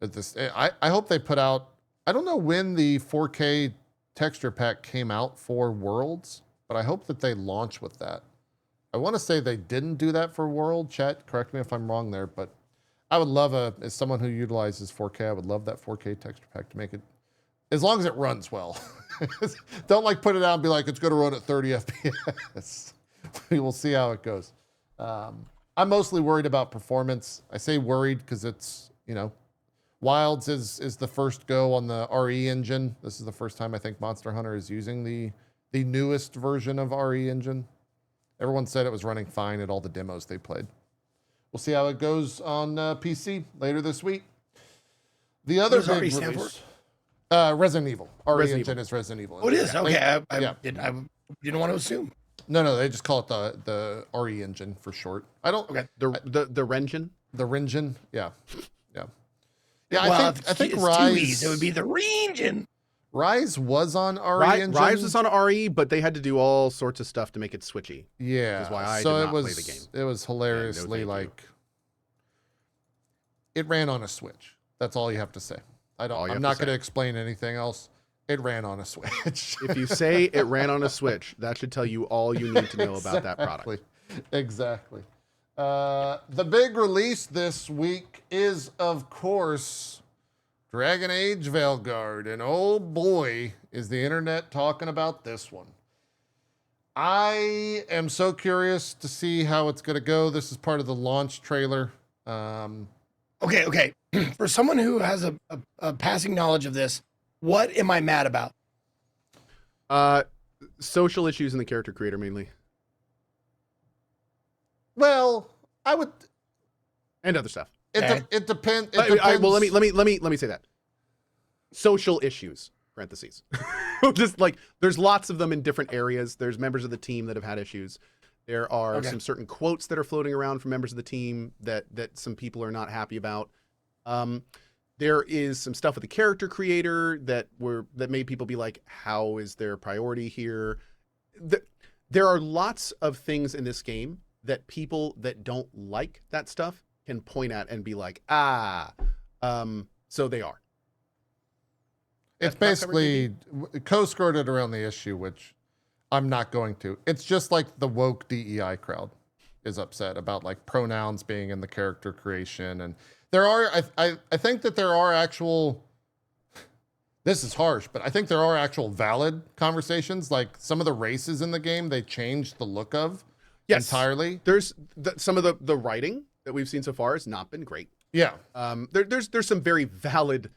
I hope they put out. I don't know when the 4K texture pack came out for Worlds, but I hope that they launch with that. I want to say they didn't do that for World. Chat, correct me if I'm wrong there, but I would love as someone who utilizes 4K, I would love that 4K texture pack to make it, as long as it runs well. Don't put it out and be like, it's going to run at 30 FPS. We will see how it goes. I'm mostly worried about performance. I say worried because it's, Wilds is the first go on the RE engine. This is the first time I think Monster Hunter is using the newest version of RE engine. Everyone said it was running fine at all the demos they played. We'll see how it goes on PC later this week. The other What does big RE stand release, Resident Evil. RE Resident engine is Resident Evil. Oh, it is? Okay. Yeah. I didn't want to assume. No, they just call it the RE engine for short. I don't. Okay. The Rengen? The Rengen. Yeah. Well, I think it's Rise. 2Es, it would be the region. Rise was on RE engine. Rise was on RE, but they had to do all sorts of stuff to make it switchy. Yeah. Which is why I so did it not was play the game. It was hilariously Yeah, no, thank you. it ran on a Switch. That's all you have to say. I'm not going to explain anything else. It ran on a Switch. If you say it ran on a Switch, that should tell you all you need to know about that product. Exactly. The big release this week is, of course, Dragon Age Veilgard. And oh boy, is the internet talking about this one. I am so curious to see how it's going to go. This is part of the launch trailer. Okay. For someone who has a passing knowledge of this, what am I mad about? Social issues in the character creator mainly. Well, I would. and other stuff. It depends. Well, let me say that. Social issues, parentheses. Just like there's lots of them in different areas. There's members of the team that have had issues. There are some certain quotes that are floating around from members of the team that some people are not happy about. There is some stuff with the character creator that made people be like, how is there priority here? There are lots of things in this game that people that don't like that stuff can point at and be like, so they are. It's basically co-skirted around the issue, which I'm not going to. It's just like the woke DEI crowd is upset about like pronouns being in the character creation. And there are, I think that there are actual, this is harsh, but I think there are actual valid conversations. Like some of the races in the game, they changed the look of entirely. There's some of the writing that we've seen so far has not been great. Yeah. There's some very valid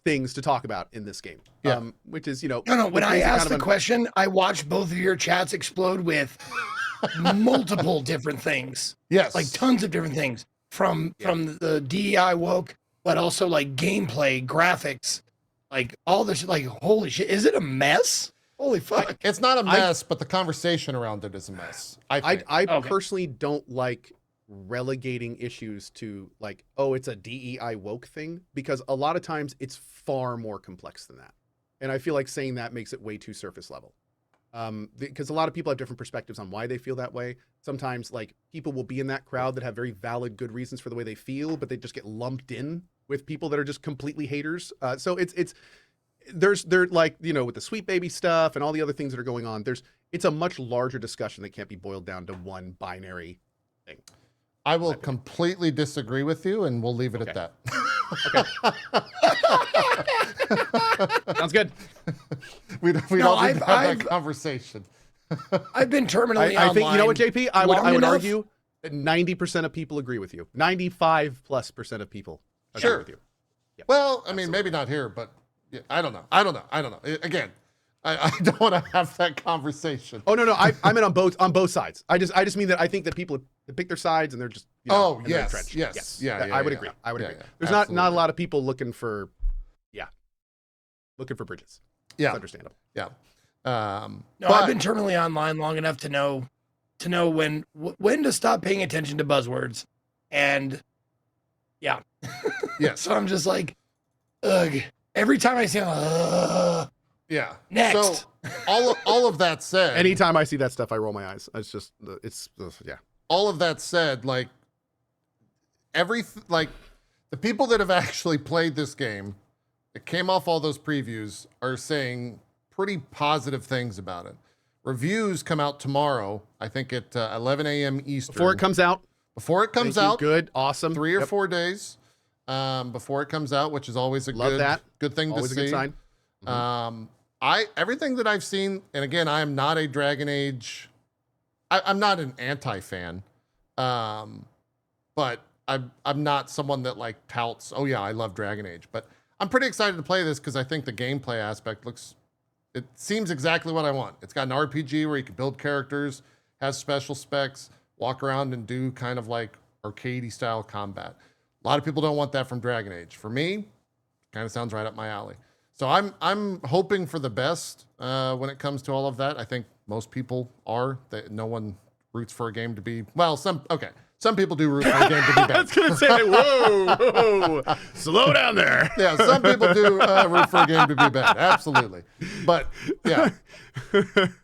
things to talk about in this game. Yeah. Which is, No, when I asked the question, I watched both of your chats explode with multiple different things. Yes. Like tons of different things from the DEI woke, but also like gameplay, graphics, like all this, like, holy shit. Is it a mess? Holy fuck. It's not a mess, but the conversation around it is a mess. I personally don't like relegating issues to like, oh, it's a DEI woke thing, because a lot of times it's far more complex than that. And I feel like saying that makes it way too surface level. Because a lot of people have different perspectives on why they feel that way. Sometimes like people will be in that crowd that have very valid, good reasons for the way they feel, but they just get lumped in with people that are just completely haters. So they're like, with the sweet baby stuff and all the other things that are going on, it's a much larger discussion that can't be boiled down to one binary thing. I will completely disagree with you, and we'll leave it at that. Okay. Sounds good. we don't need to have that conversation. I've been terminally online. I think, you know what, JP? I would argue that 90% of people agree with you. 95+% of people agree with you. Yep. Well, I mean, maybe not here, but yeah, I don't know. Again, I don't want to have that conversation. Oh no, I'm in on both sides. I just mean that I think that people pick their sides and they're just yes. Yeah, I would agree. I would agree. Yeah, There's not a lot of people looking for bridges. Yeah, it's understandable. Yeah. No, I've been terminally online long enough to know when to stop paying attention to buzzwords, and yeah. So I'm just like, ugh. Every time I see them, yeah. Next. So all of that said, anytime I see that stuff, I roll my eyes. It's just yeah. All of that said, like the people that have actually played this game, that came off all those previews, are saying pretty positive things about it. Reviews come out tomorrow, I think at 11 a.m. Eastern. Before it comes out. Good, awesome. 3 or 4 days before it comes out, which is always a good thing always to see. A good sign. Mm-hmm. Everything that I've seen, and again, I am not a Dragon Age. I'm not an anti-fan, but I'm not someone that like touts, oh yeah, I love Dragon Age. But I'm pretty excited to play this because I think the gameplay aspect it seems exactly what I want. It's got an RPG where you can build characters, has special specs, walk around and do kind of like arcadey style combat. A lot of people don't want that from Dragon Age. For me, kind of sounds right up my alley. So I'm hoping for the best when it comes to all of that. I think most people are. That no one roots for a game to be some people do root for a game to be bad. I was gonna say, whoa, slow down there. Yeah, some people do root for a game to be bad. Absolutely, but yeah,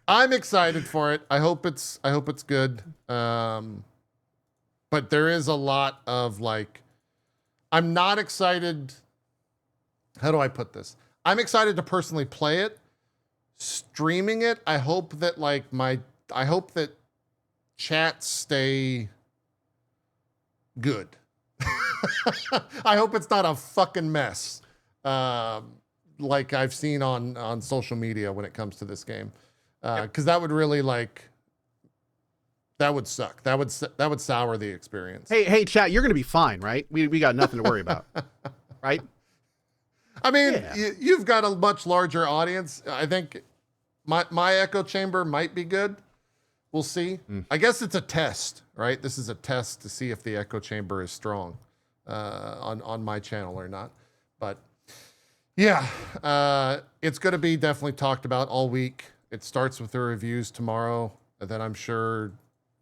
I'm excited for it. I hope it's good. But there is a lot of like, I'm not excited. How do I put this? I'm excited to personally play it. Streaming it, I hope that chats stay good. I hope it's not a fucking mess like I've seen on social media when it comes to this game. Because that would really that would suck. That would sour the experience. Hey, chat, you're gonna be fine, right? We got nothing to worry about, right? I mean, you've got a much larger audience. I think my echo chamber might be good. We'll see. I guess it's a test, right? This is a test to see if the echo chamber is strong on my channel or not. But yeah, it's going to be definitely talked about all week. It starts with the reviews tomorrow, and then I'm sure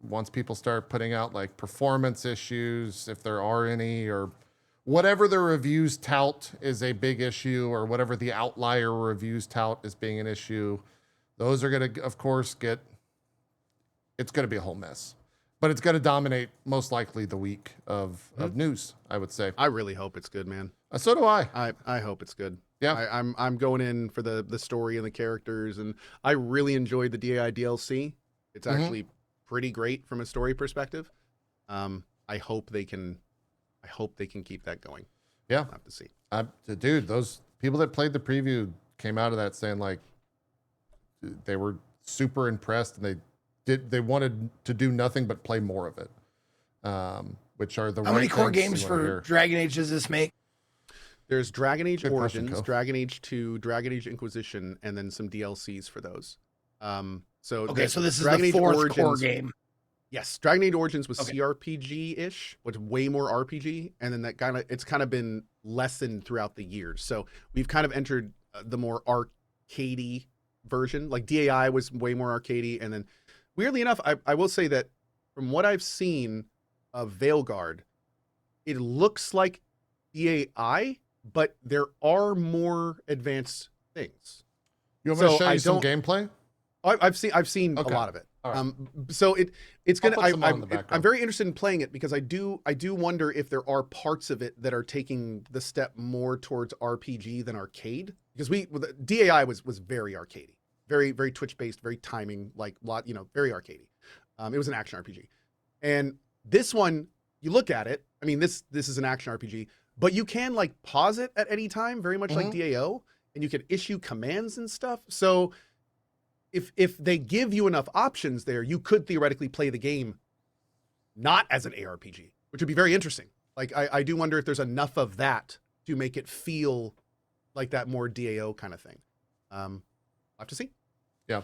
once people start putting out like performance issues, if there are any, or whatever the reviews tout is a big issue, or whatever the outlier reviews tout as being an issue, those are going to, of course, it's going to be a whole mess. But it's going to dominate most likely the week of news, I would say. I really hope it's good, man. So do I. I hope it's good. Yeah. I'm going in for the story and the characters, and I really enjoyed the DAI DLC. It's actually pretty great from a story perspective. I hope they can keep that going. Yeah. We'll have to see. Dude, those people that played the preview came out of that saying like they were super impressed, and they wanted to do nothing but play more of it. Which are the How many core games for Dragon Age does this make? There's Dragon Age Origins, Dragon Age 2, Dragon Age Inquisition, and then some DLCs for those. So this is Dragon the Age fourth Origins, core game. Yes, Dragon Age Origins was CRPG-ish, was way more RPG, and then it's kind of been lessened throughout the years. So we've kind of entered the more arcadey version. Like DAI was way more arcadey, and then weirdly enough, I will say that from what I've seen of Veilgard, it looks like DAI, but there are more advanced things. You want me to show you some gameplay? I've seen a lot of it. Right. So it's gonna. I'm very interested in playing it because I do wonder if there are parts of it that are taking the step more towards RPG than arcade. Because DAI was very arcadey, very Twitch based, very timing, like very arcadey. It was an action RPG, and this one, you look at it. I mean, this is an action RPG, but you can like pause it at any time, very much like DAO, and you can issue commands and stuff. So if they give you enough options there, you could theoretically play the game not as an ARPG, which would be very interesting. Like I do wonder if there's enough of that to make it feel like that more DAO kind of thing. I'll have to see. Yeah.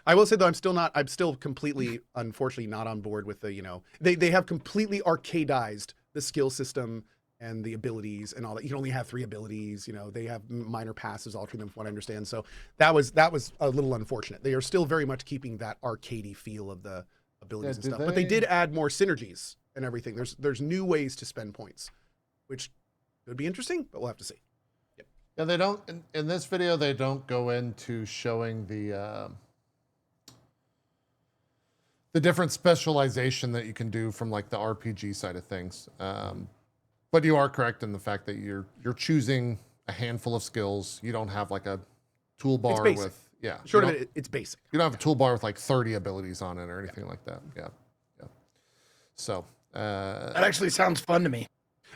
I will say though, I'm still completely, unfortunately, not on board with the, they have completely arcadized the skill system and the abilities and all that. You can only have 3 abilities, they have minor passes altering them from what I understand. So that was a little unfortunate. They are still very much keeping that arcadey feel of the abilities and stuff, but they did add more synergies and everything. There's new ways to spend points, which could be interesting, but we'll have to see. Yep. Yeah, they don't, in this video, they don't go into showing the different specialization that you can do from like the RPG side of things. But you are correct in the fact that you're choosing a handful of skills. You don't have like a toolbar with Short of it, it's basic. You don't have a toolbar with like 30 abilities on it or anything like that. Yeah. So that actually sounds fun to me.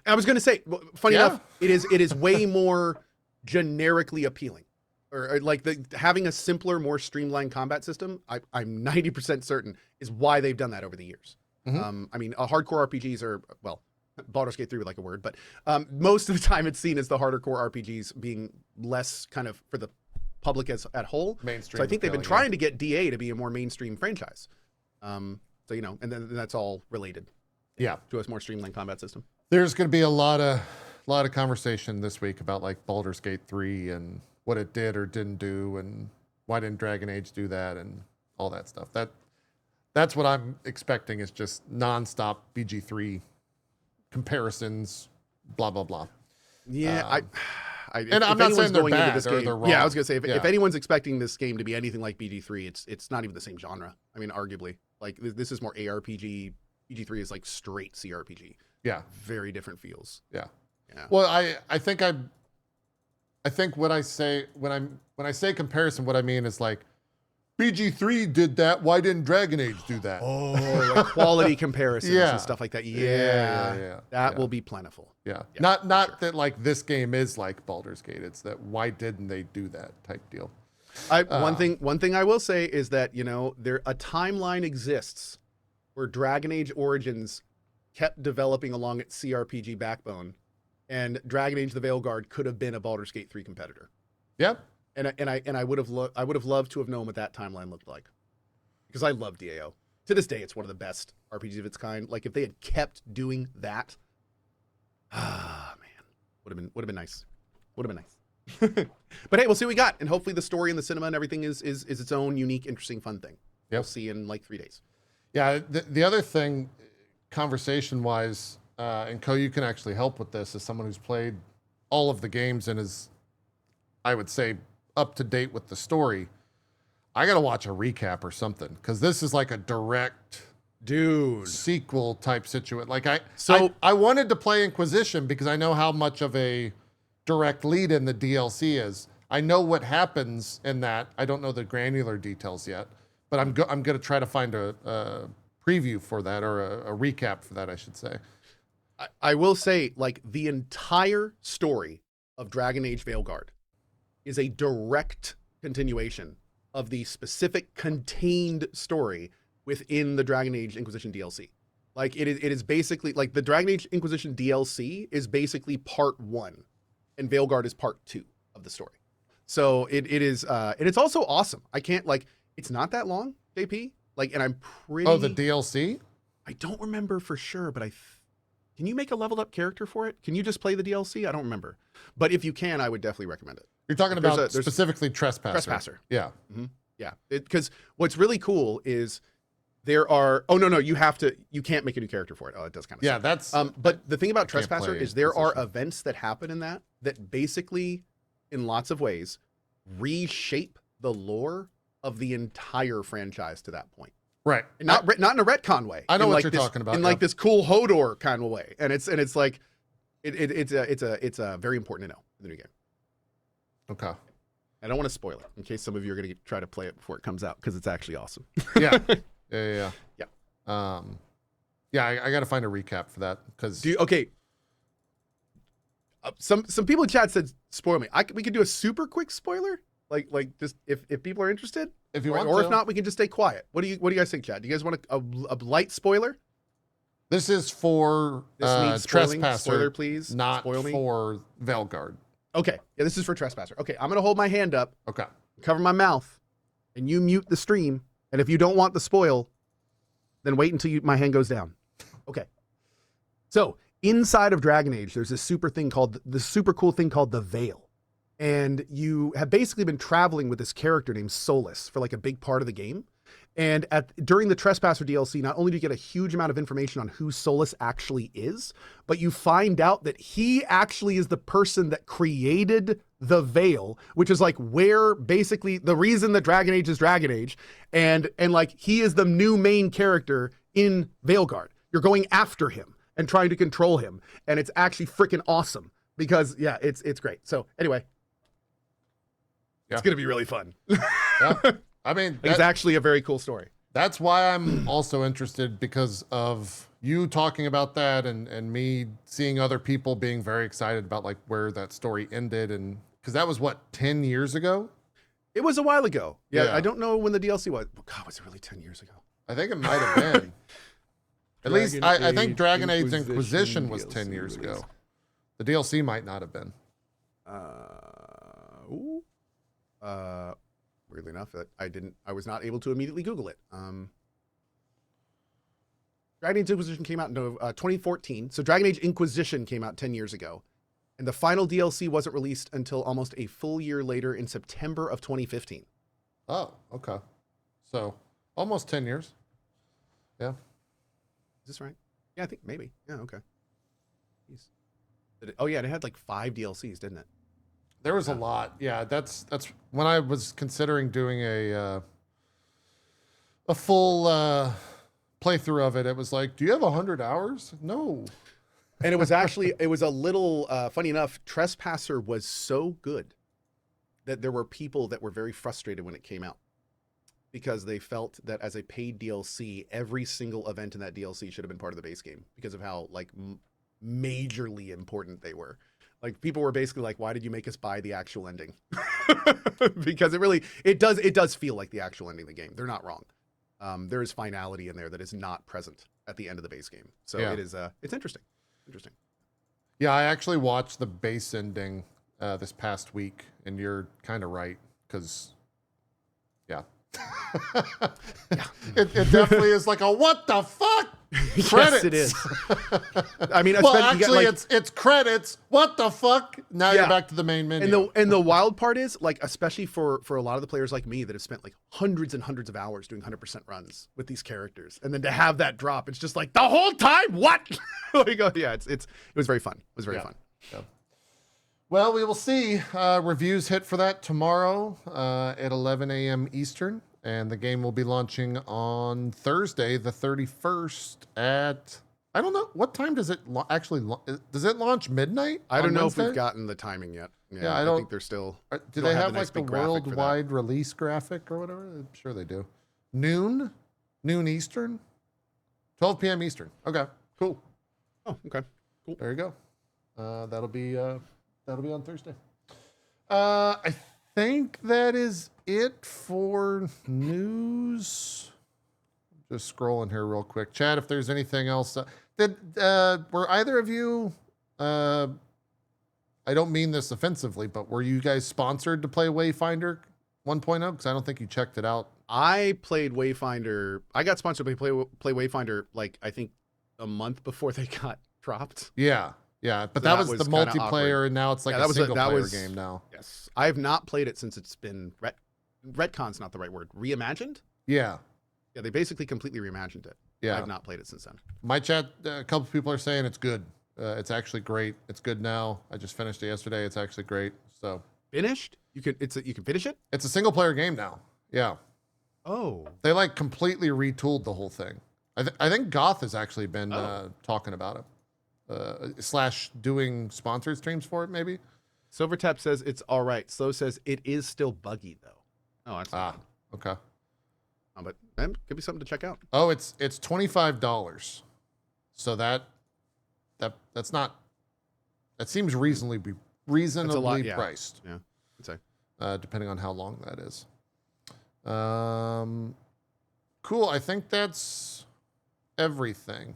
I was going to say, funny enough, it is way more generically appealing, or like having a simpler, more streamlined combat system. I'm 90% certain is why they've done that over the years. I mean, hardcore RPGs are Baldur's Gate 3 would like a word, but most of the time it's seen as the harder core RPGs being less kind of for the public as at whole. Mainstream. So I think they've been trying to get DA to be a more mainstream franchise. So and then that's all related. Yeah, to a more streamlined combat system. There's going to be a lot of conversation this week about like Baldur's Gate 3 and what it did or didn't do, and why didn't Dragon Age do that, and all that stuff. That's what I'm expecting is just nonstop BG3 comparisons, blah blah blah. Yeah, and I'm not saying they're bad or they're wrong. Yeah, I was gonna say if anyone's expecting this game to be anything like BG3, it's not even the same genre. I mean, arguably, like this is more ARPG. BG3 is like straight CRPG. Yeah, very different feels. Yeah. Well, I think when I say comparison, what I mean is like BG3 did that. Why didn't Dragon Age do that? Oh, like quality comparisons and stuff like that. Yeah. That will be plentiful. Yeah. Not that like this game is like Baldur's Gate. It's that why didn't they do that type deal. One thing I will say is that, a timeline exists where Dragon Age Origins kept developing along its CRPG backbone, and Dragon Age the Veilguard could have been a Baldur's Gate 3 competitor. Yep. And I would have loved to have known what that timeline looked like, because I love DAO. to this day, it's one of the best RPGs of its kind. Like if they had kept doing that, man, would have been nice. Would have been nice. But hey, we'll see what we got, and hopefully the story and the cinema and everything is its own unique, interesting, fun thing. We'll see in like 3 days. Yeah, the other thing, conversation-wise, and Cohh, you can actually help with this as someone who's played all of the games and is, I would say, up to date with the story. I gotta watch a recap or something, because this is like a direct sequel type situation. Like I wanted to play Inquisition because I know how much of a direct lead in the DLC is. I know what happens in that. I don't know the granular details yet, but I'm gonna try to find a preview for that, or a recap for that, I should say. I will say, like, the entire story of Dragon Age Veilgard is a direct continuation of the specific contained story within the Dragon Age Inquisition DLC. Like it is basically like the Dragon Age Inquisition DLC is basically part 1 and Veilgard is part 2 of the story. So it is, and it's also awesome. I can't, like, it's not that long, JP. Like, and I'm pretty. Oh, the DLC? I don't remember for sure, but can you make a leveled up character for it? Can you just play the DLC? I don't remember. But if you can, I would definitely recommend it. You're talking about specifically Trespasser. Trespasser. Yeah. Mm-hmm. Yeah. Because what's really cool is there are, oh, no, you can't make a new character for it. Oh, it does kind of suck. That's. But the thing about Trespasser is there are events that happen in that basically, in lots of ways, reshape the lore of the entire franchise to that point. Right. And not in a retcon way. I know what you're talking about. In like this cool Hodor kind of way. And it's like, it's a very important to know in the new game. Okay. I don't want to spoil it in case some of you are going to try to play it before it comes out, because it's actually awesome. Yeah. Yeah. I got to find a recap for that, because. Okay. Some people in chat said spoil me. We could do a super quick spoiler, like just if people are interested. If you want, or if not, we can just stay quiet. What do you guys think, chat? Do you guys want a light spoiler? This is for Trespasser. Spoiler, please. Not for Veilgard. Okay. Yeah, this is for Trespasser. Okay, I'm gonna hold my hand up. Okay. Cover my mouth, and you mute the stream. And if you don't want the spoil, then wait until my hand goes down. Okay. So inside of Dragon Age, there's this super cool thing called the Veil. And you have basically been traveling with this character named Solus for like a big part of the game. And during the Trespasser DLC, not only do you get a huge amount of information on who Solus actually is, but you find out that he actually is the person that created the Veil, which is like where basically the reason that Dragon Age is Dragon Age. And like he is the new main character in Veilgard. You're going after him and trying to control him. And it's actually freaking awesome because yeah, it's great. So anyway. Yeah. It's going to be really fun. Yeah. I mean, it's actually a very cool story. That's why I'm also interested, because of you talking about that and me seeing other people being very excited about like where that story ended. And because that was what, 10 years ago? It was a while ago. Yeah. I don't know when the DLC was. Oh, God, was it really 10 years ago? I think it might have been. At least I think Dragon Age Inquisition was 10 years ago. The DLC might not have been. Weirdly enough, I was not able to immediately Google it. Dragon Age Inquisition came out in 2014. So Dragon Age Inquisition came out 10 years ago. And the final DLC wasn't released until almost a full year later in September of 2015. Oh, okay. So almost 10 years. Yeah. Is this right? Yeah, I think maybe. Yeah, okay. Oh yeah, and it had like 5 DLCs, didn't it? There was a lot. Yeah, that's when I was considering doing a full playthrough of it. It was like, do you have 100 hours? No. And it was a little funny enough. Trespasser was so good that there were people that were very frustrated when it came out, because they felt that as a paid DLC, every single event in that DLC should have been part of the base game because of how like majorly important they were. Like people were basically like, why did you make us buy the actual ending? Because it does feel like the actual ending of the game. They're not wrong. There is finality in there that is not present at the end of the base game. So yeah. It's interesting. Interesting. Yeah, I actually watched the base ending this past week, and you're kind of right, because yeah. It definitely is like a what the fuck? Credits. Yes, it is. I mean, well, actually, it's credits. What the fuck? Now Yeah. you're back to the main menu. And the wild part is, like, especially for a lot of the players like me that have spent like hundreds and hundreds of hours doing 100% runs with these characters, and then to have that drop, it's just like the whole time. What? Like, oh, yeah, it was very fun. It was very fun. Yeah. Well, we will see. Reviews hit for that tomorrow at 11 a.m. Eastern. And the game will be launching on Thursday, the 31st at, I don't know, what time does it does it launch midnight? I don't know Wednesday? if we've gotten the timing yet. Yeah, I think they're still. Do they have like the worldwide release graphic or whatever? I'm sure they do. Noon Eastern, 12 p.m. Eastern. Okay, cool. Oh, okay, cool. There you go. That'll be on Thursday. I think that is it for news. Just scrolling here real quick. Chat, if there's anything else. Were either of you, I don't mean this offensively, but were you guys sponsored to play Wayfinder 1.0? Because I don't think you checked it out. I played Wayfinder. I got sponsored to play Wayfinder, like, I think a month before they got dropped. Yeah. Yeah, but So that was the multiplayer, awkward. and now it's like a single-player game now. Yes. I have not played it since it's been... retcon's not the right word. Reimagined? Yeah. Yeah, they basically completely reimagined it. Yeah. I've not played it since then. My chat, a couple people are saying it's good. It's actually great. It's good now. I just finished it yesterday. It's actually great. So finished? You can finish it? It's a single-player game now. Yeah. Oh. They like completely retooled the whole thing. I think Goth has actually been talking about it. / doing sponsored streams for it, maybe. Silvertap says it's all right. Slow says it is still buggy though. Oh, that's okay. Oh, but that could be something to check out. Oh, it's $25. So that's not. That seems reasonably priced. Yeah, I'd say. Depending on how long that is. Cool. I think that's everything.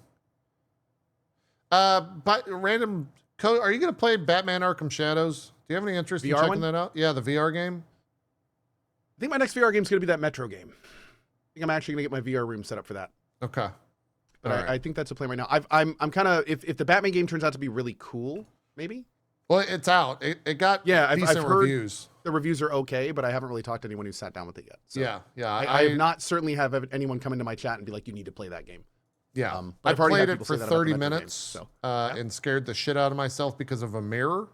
But random Cohh, are you going to play Batman Arkham Shadows? Do you have any interest in checking that out? Yeah, the VR game. I think my next VR game is going to be that Metro game. I think I'm actually going to get my VR room set up for that. Okay. But I think that's a plan right now. I'm kind of, if the Batman game turns out to be really cool, maybe. Well, it's out. It got decent I've heard reviews. The reviews are okay, but I haven't really talked to anyone who sat down with it yet. So yeah. I have not certainly have anyone come into my chat and be like, you need to play that game. Yeah, but I played it for 30 minutes games, and scared the shit out of myself because of a mirror.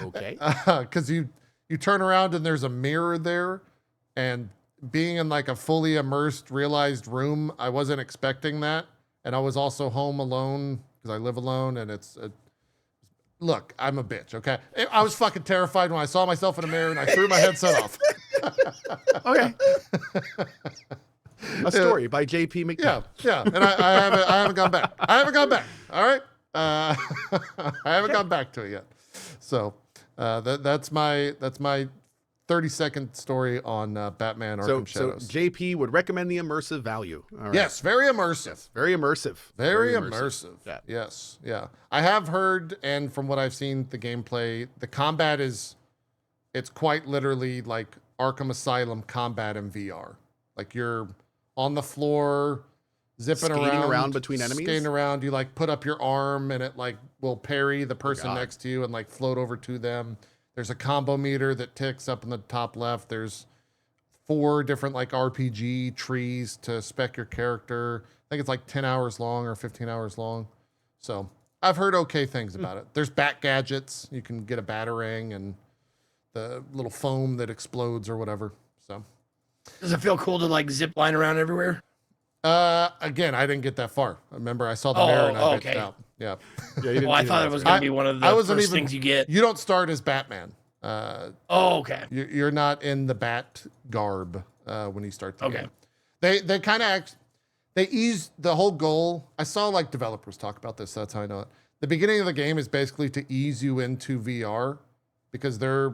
Okay. Because you turn around and there's a mirror there, and being in like a fully immersed, realized room, I wasn't expecting that, and I was also home alone because I live alone, and look, I'm a bitch. Okay, I was fucking terrified when I saw myself in a mirror and I threw my headset off. Okay. A story by JP McDowell. Yeah, and I haven't gone back. All right, I haven't gone back to it yet. So that's my 30-second story on Batman Arkham Shadows. So JP would recommend the immersive value. All right. Yes, very immersive. Yes, very immersive. Very immersive. Yeah. Yes, yeah. I have heard, and from what I've seen, the gameplay, the combat it's quite literally like Arkham Asylum combat in VR. Like you're on the floor, skating around between enemies. Skating around, you like put up your arm and it like will parry the person next to you and like float over to them. There's a combo meter that ticks up in the top left. There's 4 different like RPG trees to spec your character. I think it's like 10 hours long or 15 hours long. So I've heard okay things about it. There's bat gadgets. You can get a batarang and the little foam that explodes or whatever. So. Does it feel cool to like zip line around everywhere? Again, I didn't get that far. I remember I saw the mirror and I bitched out. Yeah. Well, I thought it was going to be one of the first things you get. You don't start as Batman. Okay. You're not in the bat garb when you start the game. They kind of they ease the whole goal. I saw like developers talk about this. So that's how I know it. The beginning of the game is basically to ease you into VR because they're,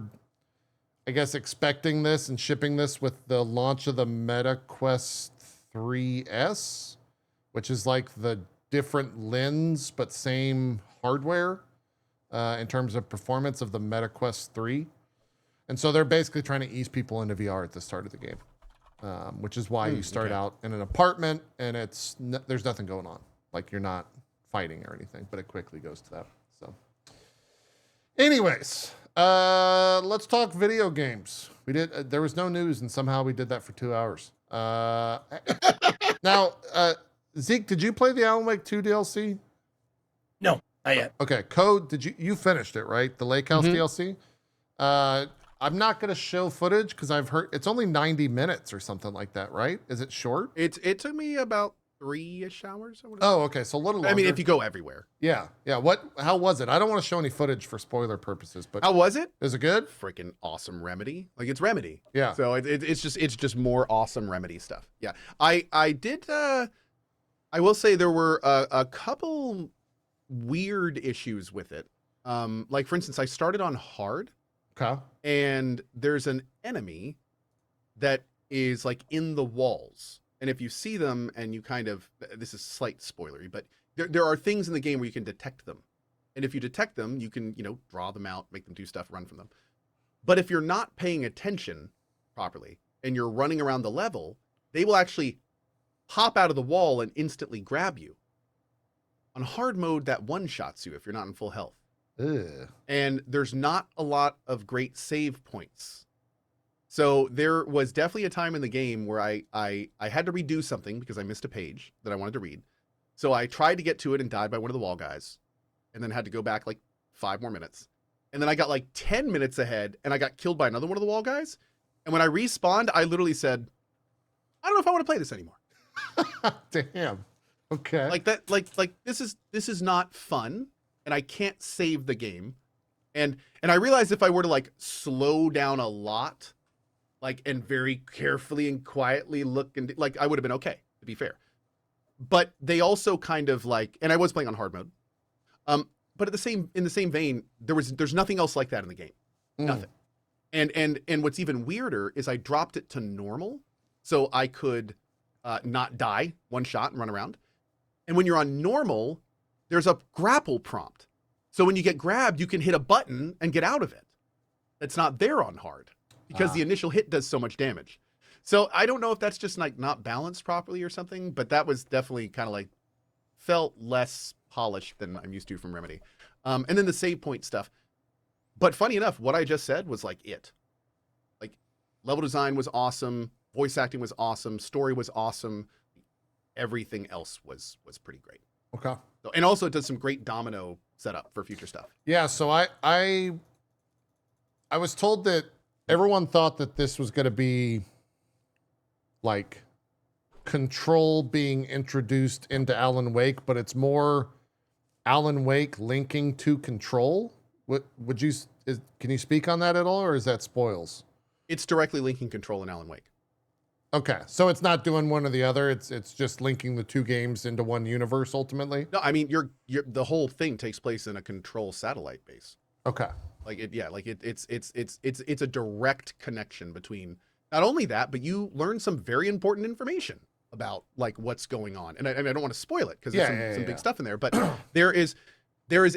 I guess, expecting this and shipping this with the launch of the Meta Quest 3S, which is like the different lens but same hardware in terms of performance of the Meta Quest 3. And so they're basically trying to ease people into VR at the start of the game, which is why you start out in an apartment and there's nothing going on. Like you're not fighting or anything, but it quickly goes to that. So anyways, let's talk video games. There was no news and somehow we did that for 2 hours. Now, Zeke, did you play the Alan Wake 2 DLC? No, not yet. Okay, Cohh, you finished it, right? The Lake House DLC? I'm not going to show footage because I've heard it's only 90 minutes or something like that, right? Is it short? It took me about 3-ish hours. Oh, okay. So a little longer. I mean, if you go everywhere. Yeah. Yeah. How was it? I don't want to show any footage for spoiler purposes, but how was it? Is it good? Freaking awesome Remedy. Like it's Remedy. Yeah. So it's just more awesome Remedy stuff. Yeah. I did, I will say there were a couple weird issues with it. Like for instance, I started on hard. Okay. And there's an enemy that is like in the walls. And if you see them and you kind of, this is slight spoilery, but there are things in the game where you can detect them. And if you detect them, you can, draw them out, make them do stuff, run from them. But if you're not paying attention properly and you're running around the level, they will actually pop out of the wall and instantly grab you. On hard mode, that one-shots you if you're not in full health. Ugh. And there's not a lot of great save points. So there was definitely a time in the game where I had to redo something because I missed a page that I wanted to read. So I tried to get to it and died by one of the wall guys and then had to go back like 5 more minutes. And then I got like 10 minutes ahead and I got killed by another one of the wall guys. And when I respawned, I literally said, I don't know if I want to play this anymore. Damn. Okay. Like that, like this is not fun. And I can't save the game. And I realized if I were to like slow down a lot, like, and very carefully and quietly look and like, I would have been okay, to be fair. But they also kind of like, and I was playing on hard mode. But in the same vein, there's nothing else like that in the game. Nothing. And what's even weirder is I dropped it to normal so I could not die one shot and run around. And when you're on normal, there's a grapple prompt. So when you get grabbed, you can hit a button and get out of it. That's not there on hard because the initial hit does so much damage. So I don't know if that's just like not balanced properly or something, but that was definitely kind of like felt less polished than I'm used to from Remedy. And then the save point stuff. But funny enough, what I just said was like it. Like level design was awesome. Voice acting was awesome. Story was awesome. Everything else was pretty great. Okay. So, and also it does some great domino setup for future stuff. Yeah, so I was told that everyone thought that this was going to be like Control being introduced into Alan Wake, but it's more Alan Wake linking to Control. Can you speak on that at all, or is that spoils? It's directly linking Control and Alan Wake. Okay, so it's not doing one or the other. It's just linking the two games into one universe ultimately. No, I mean the whole thing takes place in a Control satellite base. Okay, it's a direct connection between. Not only that, but you learn some very important information about like what's going on, and I don't want to spoil it because there's some big stuff in there. But there is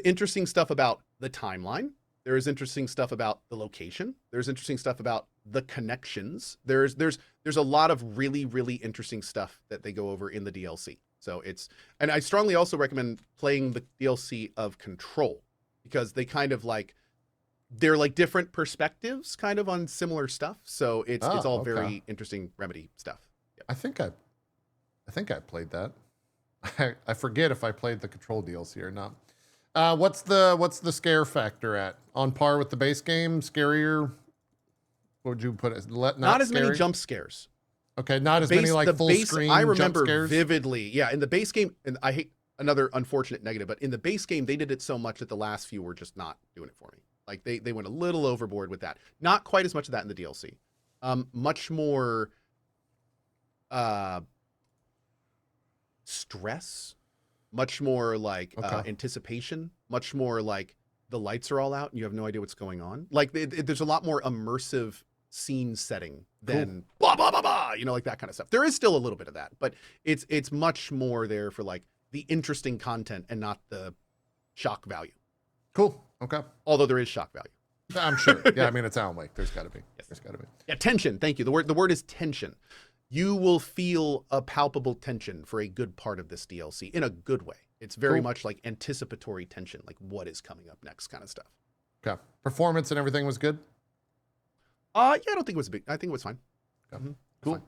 interesting stuff about the timeline. There is interesting stuff about the location. There's interesting stuff about the connections. There's a lot of really, really interesting stuff that they go over in the DLC. So and I strongly also recommend playing the DLC of Control because they kind of like, they're like different perspectives kind of on similar stuff. So it's all very interesting Remedy stuff. Yep. I think I played that. I forget if I played the Control DLC or not. What's the scare factor at? On par with the base game? Scarier? What would you put it? Not as many jump scares. Okay, not as many like full screen I remember jump scares? vividly. Yeah, in the base game, and I hate another unfortunate negative, but in the base game, they did it so much that the last few were just not doing it for me. Like they went a little overboard with that. Not quite as much of that in the DLC. Much more stress, much more like anticipation, much more like the lights are all out and you have no idea what's going on. Like there's a lot more immersive scene setting than blah, blah, blah, blah, like that kind of stuff. There is still a little bit of that, but it's much more there for like the interesting content and not the shock value. Cool. Okay. Although there is shock value. I'm sure. Yeah, I mean, it's Alan Wake. There's got to be. Yes. There's got to be. Yeah, tension. Thank you. The word is tension. You will feel a palpable tension for a good part of this DLC in a good way. It's very much like anticipatory tension, like what is coming up next kind of stuff. Okay. Performance and everything was good? Yeah, I don't think it was I think it was fine. Okay. Mm-hmm. Cool. Fine.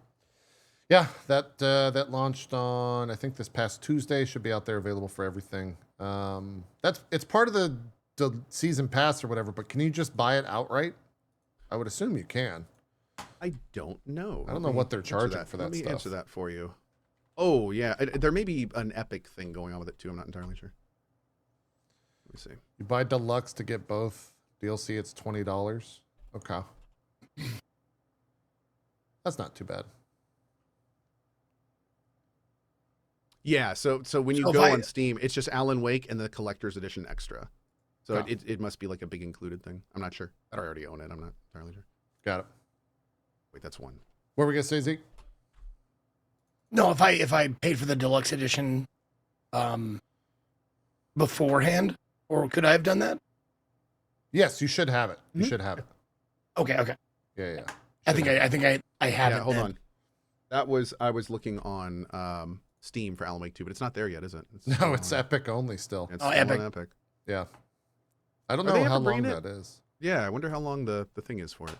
Yeah, that launched on, I think, this past Tuesday. Should be out there available for everything. It's part of the season pass or whatever, but can you just buy it outright? I would assume you can. I don't know. I don't know what they're charging for that Let me stuff. answer that for you. Oh, yeah. There may be an Epic thing going on with it, too. I'm not entirely sure. Let me see. You buy Deluxe to get both DLC, it's $20. Okay. That's not too bad. Yeah, so when you go on Steam, it's just Alan Wake and the Collector's Edition Extra. So it must be like a big included thing. I'm not sure. I already own it. I'm not entirely sure. Got it. Wait, that's one. What were we going to say, Zeke? No, if I paid for the deluxe edition beforehand, or could I have done that? Yes, you should have it. You should have it. Okay. Yeah. I think I have it. Hold on. I was looking on Steam for Alan Wake 2, but it's not there yet, is it? No, it's Epic only still. It's Epic. on Epic. Yeah. I don't know how long that is. Yeah, I wonder how long the thing is for it.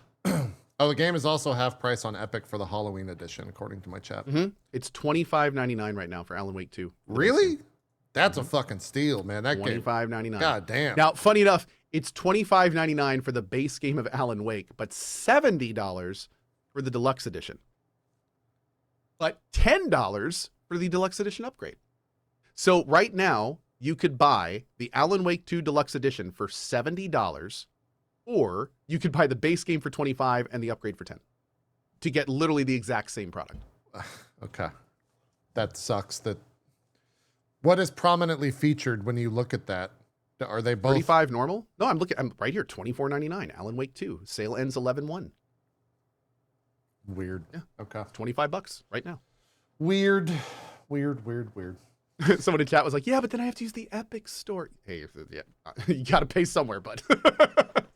Oh, the game is also half price on Epic for the Halloween edition, according to my chat. It's $25.99 right now for Alan Wake 2. Really? That's a fucking steal, man. That game. $25.99. God damn. Now, funny enough, it's $25.99 for the base game of Alan Wake, but $70 for the deluxe edition. But $10 for the deluxe edition upgrade. So right now, you could buy the Alan Wake 2 deluxe edition for $70, or you could buy the base game for $25 and the upgrade for $10 to get literally the exact same product. Okay. That sucks. What is prominently featured when you look at that? Are they both $35 normal? No, I'm right here, $24.99. Alan Wake 2. Sale ends 11/1. Weird? Yeah. Okay. $25 right now. Weird. Someone in chat was like, "Yeah, but then I have to use the Epic Store." Hey, yeah, you got to pay somewhere, bud.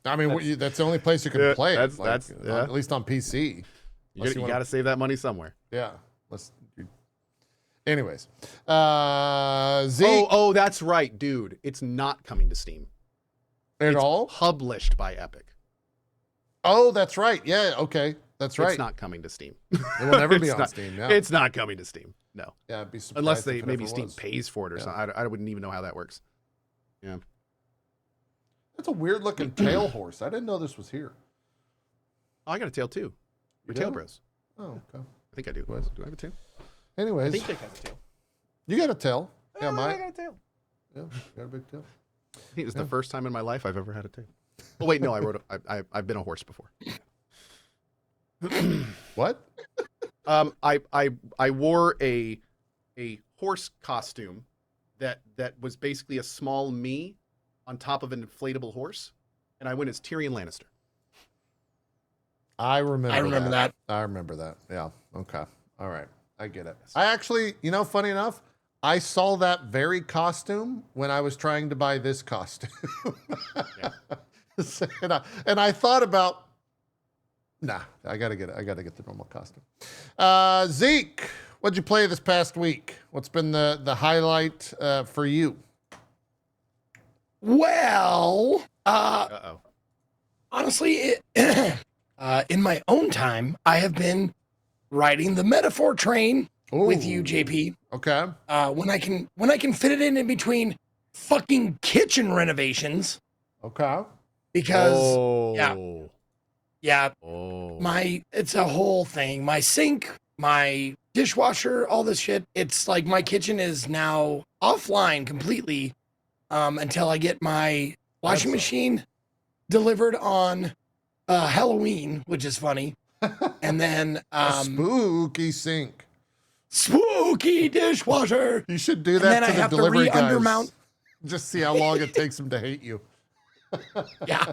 I mean, that's the only place you can play it. That's at least on PC. You got to save that money somewhere. Yeah. Anyways, Zeke. Oh, that's right, dude. It's not coming to Steam At all? Published by Epic. Oh, that's right. Yeah. Okay. That's right. It's not coming to Steam. It will never be on Steam. Yeah. It's not coming to Steam. No. Yeah, I'd be surprised unless if maybe it Steam was. pays for it or something. I wouldn't even know how that works. Yeah. That's a weird looking tail horse. I didn't know this was here. Oh, I got a tail too. We're You tail do? bros. Oh, okay. I think I do. Do I have a tail? Anyways, I think Jake has a tail. you got a tail. Yeah, I got a tail. Yeah, you got a big tail. I think it's the first time in my life I've ever had a tail. Oh wait, no, I've been a horse before. What? I wore a horse costume that was basically a small me on top of an inflatable horse, and I went as Tyrion Lannister. I remember that. I remember that. Yeah. Okay. All right. I get it. I actually, funny enough, I saw that very costume when I was trying to buy this costume. and I thought about, nah, I gotta get the normal costume. Zeke, what'd you play this past week? What's been the highlight for you? Well, Uh-oh. honestly, in my own time, I have been riding the metaphor train with you, JP. Okay. When I can fit it in between fucking kitchen renovations. Okay. Because yeah, Oh. it's a whole thing. My sink, my dishwasher, all this shit. It's like my kitchen is now offline completely until I get my washing machine delivered on Halloween, which is funny. And then A spooky sink. spooky dishwasher. You should do that then to I the have to delivery guys. re-undermount. Just see how long it takes them to hate you. Yeah.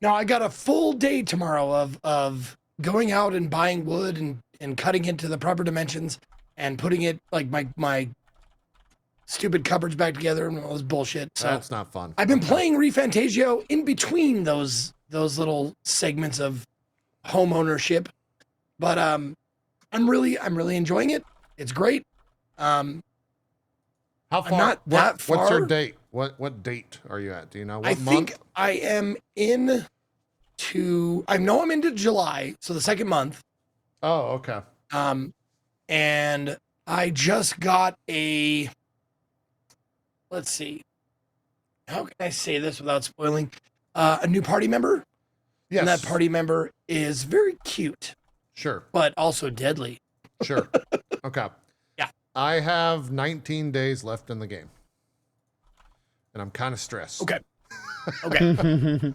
No, I got a full day tomorrow of going out and buying wood and cutting it to the proper dimensions and putting it like my stupid cupboards back together and all this bullshit. So That's not fun. I've been playing ReFantagio in between those those little segments of home ownership. But I'm really enjoying it. It's great. How far? I'm not that far. What's your date? What date are you at? Do you know? What I month? think I am I know I'm into July, so the second month. Oh, okay. And I just got let's see. How can I say this without spoiling? A new party member. Yes. And that party member is very cute. Sure. But also deadly. Sure. Okay. Yeah. I have 19 days left in the game. And I'm kind of stressed. Okay. Okay.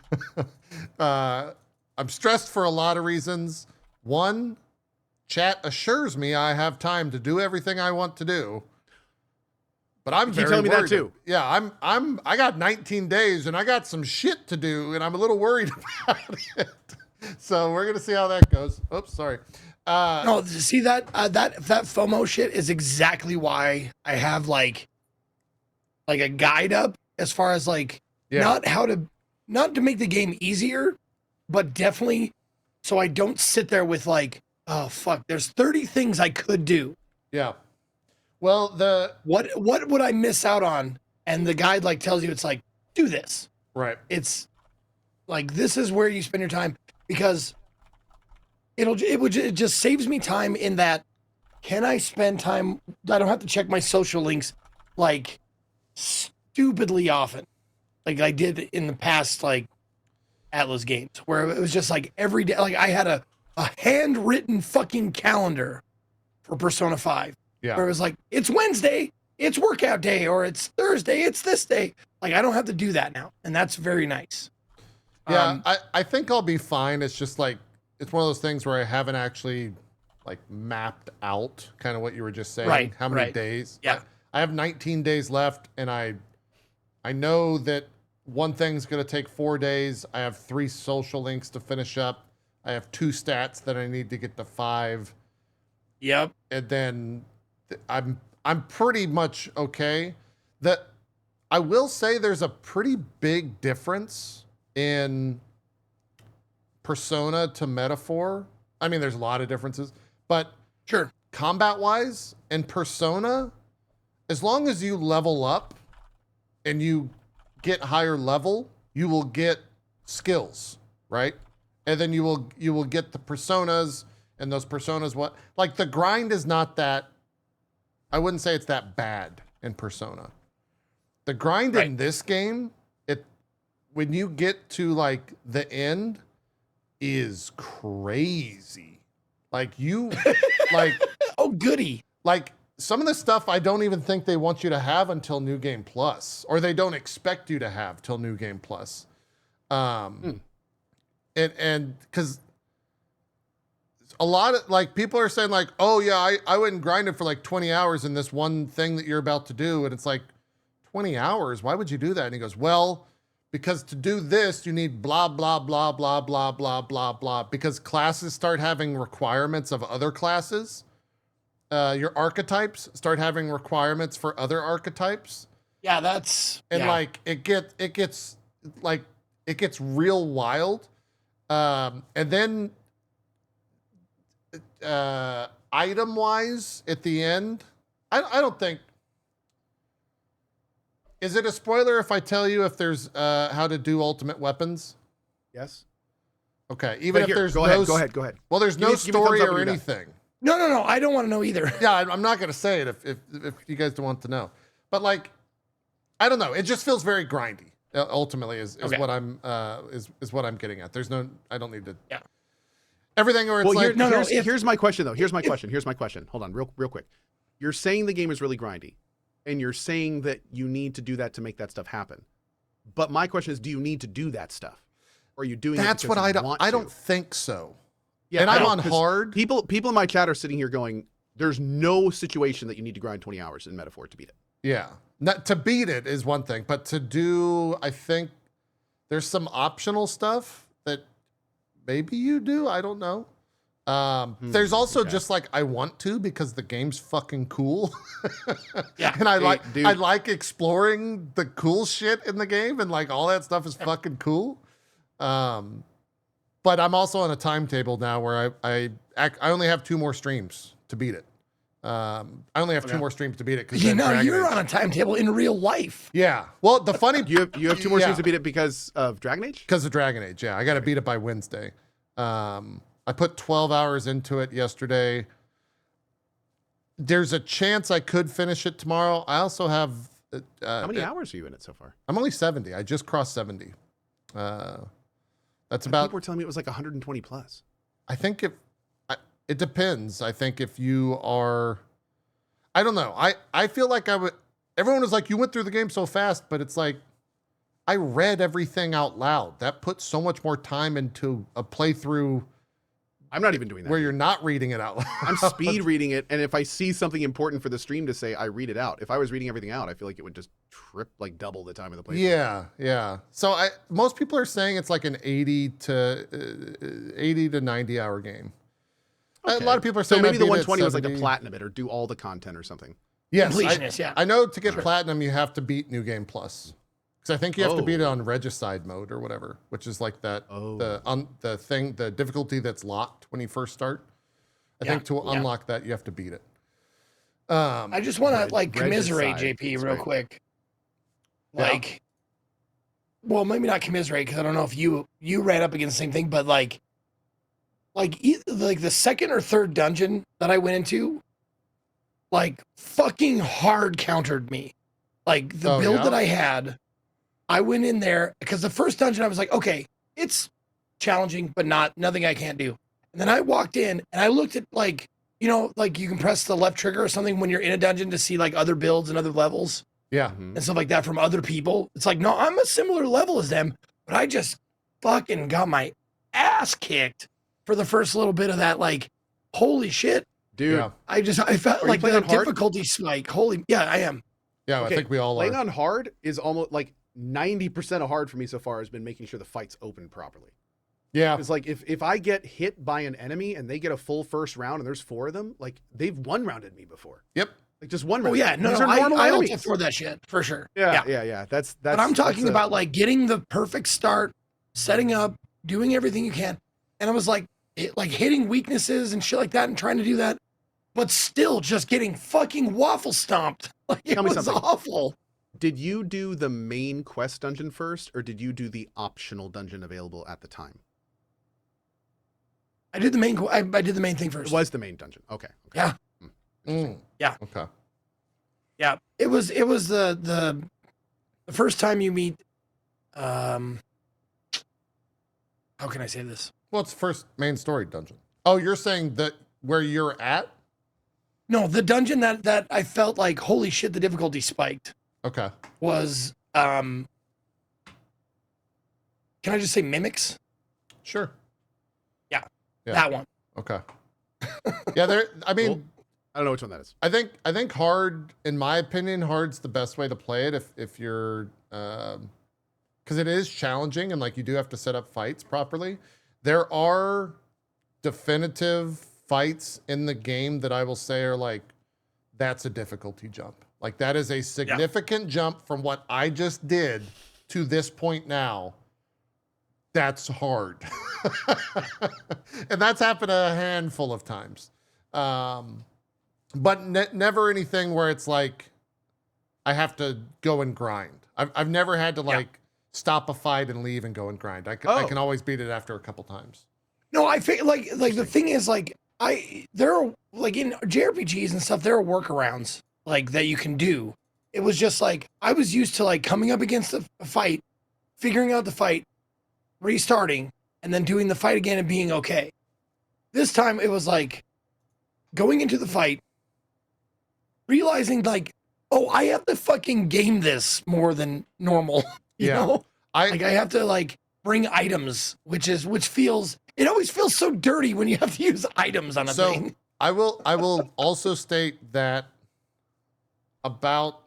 I'm stressed for a lot of reasons. One, chat assures me I have time to do everything I want to do. But I'm very telling me that worried. too. Yeah, I got 19 days and I got some shit to do and I'm a little worried about it. So we're gonna see how that goes. Oops, sorry. No, see that FOMO shit is exactly why I have like a guide up as far as like not to make the game easier, but definitely so I don't sit there with like, oh fuck, there's 30 things I could do. Yeah. Well, what would I miss out on? And the guide like tells you it's like, do this. Right. It's like this is where you spend your time because it just saves me time in that can I spend time I don't have to check my social links like stupidly often like I did in the past like Atlas games where it was just like every day like I had a handwritten fucking calendar for Persona 5 where it was like it's Wednesday, it's workout day, or it's Thursday, it's this day. Like I don't have to do that now, and that's very nice. Yeah, I think I'll be fine. It's just like it's one of those things where I haven't actually like mapped out kind of what you were just saying. Right, how many right. days? Yeah. I have 19 days left, and I know that one thing's going to take 4 days. I have 3 social links to finish up. I have 2 stats that I need to get to 5. Yep. And then I'm pretty much okay. That I will say there's a pretty big difference in Persona to Metaphor. I mean, there's a lot of differences, but Sure. combat-wise, in Persona, as long as you level up and you get higher level, you will get skills, right? And then you will get the personas, and those personas like the grind is not that. I wouldn't say it's that bad in Persona. The grind in this game, when you get to like the end, is crazy. Like you, like oh goody. Like some of the stuff I don't even think they want you to have until New Game Plus, or they don't expect you to have till New Game Plus. And because a lot of like people are saying like, oh yeah, I went and grinded for like 20 hours in this one thing that you're about to do. And it's like 20 hours. Why would you do that? And he goes, well, because to do this, you need blah, blah, blah, blah, blah, blah, blah, blah, because classes start having requirements of other classes. Your archetypes start having requirements for other archetypes. Yeah, like it gets real wild. And then item wise at the end, I don't think. Is it a spoiler if I tell you if there's how to do ultimate weapons? Yes. Okay. Even if there's go ahead. Well, there's no story or anything. No. I don't want to know either. Yeah, I'm not going to say it if you guys don't want to know. But like, I don't know. It just feels very grindy. Ultimately, is what I'm is what I'm getting at. There's no. I don't need to. Yeah. Everything or it's here's my question though. Here's my question. Hold on, real quick. You're saying the game is really grindy, and you're saying that you need to do that to make that stuff happen. But my question is, do you need to do that stuff? Or are you doing That's it what I don't. want I to? don't think so. Yeah, and I'm on hard. People in my chat are sitting here going, "There's no situation that you need to grind 20 hours in Metaphor to beat it." Yeah, not to beat it is one thing, but to do, I think there's some optional stuff that maybe you do. I don't know. There's also just like I want to because the game's fucking cool. Yeah, and I like exploring the cool shit in the game, and like all that stuff is fucking cool. But I'm also on a timetable now where I only have 2 more streams to beat it. I only have 2 more streams to beat it because you're on a timetable in real life. Yeah. Well, the funny you have 2 more streams to beat it because of Dragon Age. Because of Dragon Age, yeah. I got to beat it by Wednesday. I put 12 hours into it yesterday. There's a chance I could finish it tomorrow. I also have. How many hours are you in it so far? I'm only 70. I just crossed 70. That's about. People were telling me it was like 120 plus. I think it depends. I think if you are, I don't know. I feel like I would. Everyone was like, you went through the game so fast, but it's like, I read everything out loud. That puts so much more time into a playthrough. I'm not even doing that. Where you're not reading it out loud. I'm speed reading it, and if I see something important for the stream to say, I read it out. If I was reading everything out, I feel like it would just like double the time of the playthrough. Yeah. So most people are saying it's like an 80 to 90 hour game. Okay. A lot of people are saying so maybe the 120 was like to platinum it or do all the content or something. Yes, I know to get platinum you have to beat New Game Plus. Because I think you have to beat it on Regicide mode or whatever, which is like that the difficulty that's locked when you first start. I think to unlock that you have to beat it. I just want to commiserate JP real quick. Well, maybe not commiserate because I don't know if you ran up against the same thing, but like the second or third dungeon that I went into, fucking hard countered me. Like the build that I had. I went in there because the first dungeon I was like, okay, it's challenging, but nothing I can't do. And then I walked in and I looked at you can press the left trigger or something when you're in a dungeon to see other builds and other levels. Yeah. And stuff like that from other people. It's like, no, I'm a similar level as them, but I just fucking got my ass kicked for the first little bit of that. Holy shit. Dude. Yeah. I felt like the difficulty spike. I am. Yeah, okay. I think we all playing are. on hard is almost 90% of hard for me so far has been making sure the fight's open properly. Yeah. It's like if I get hit by an enemy and they get a full first round and there's 4 of them, they've one-rounded me before. Yep. Just one round. Oh yeah, no, I ulted for that shit for sure. Yeah. That's but I'm talking about getting the perfect start, setting up, doing everything you can. And I was hitting weaknesses and shit like that and trying to do that, but still just getting fucking waffle stomped. It was awful. Did you do the main quest dungeon first, or did you do the optional dungeon available at the time? I did the main. I did the main thing first. It was the main dungeon. Okay. Yeah. Yeah. Okay. Yeah. It was the first time you meet. How can I say this? Well, it's the first main story dungeon. Oh, you're saying that where you're at? No, the dungeon that I felt like holy shit, the difficulty spiked. Okay. Was can I just say mimics? Sure. Yeah. That one. Okay. Yeah, I mean, cool. I don't know which one that is. I think hard, in my opinion, hard's the best way to play it if you're because it is challenging and you do have to set up fights properly. There are definitive fights in the game that I will say are that's a difficulty jump. That is a significant jump from what I just did to this point now. That's hard. And that's happened a handful of times. But never anything where it's I have to go and grind. I've never had to stop a fight and leave and go and grind. I can always beat it after a couple times. No, I feel like the thing is there are in JRPGs and stuff, there are workarounds that you can do. It was just I was used to coming up against a fight, figuring out the fight, restarting, and then doing the fight again and being okay. This time it was going into the fight, realizing oh, I have to fucking game this more than normal. You know? I have to bring items, which feels, it always feels so dirty when you have to use items on a thing. I will also state that about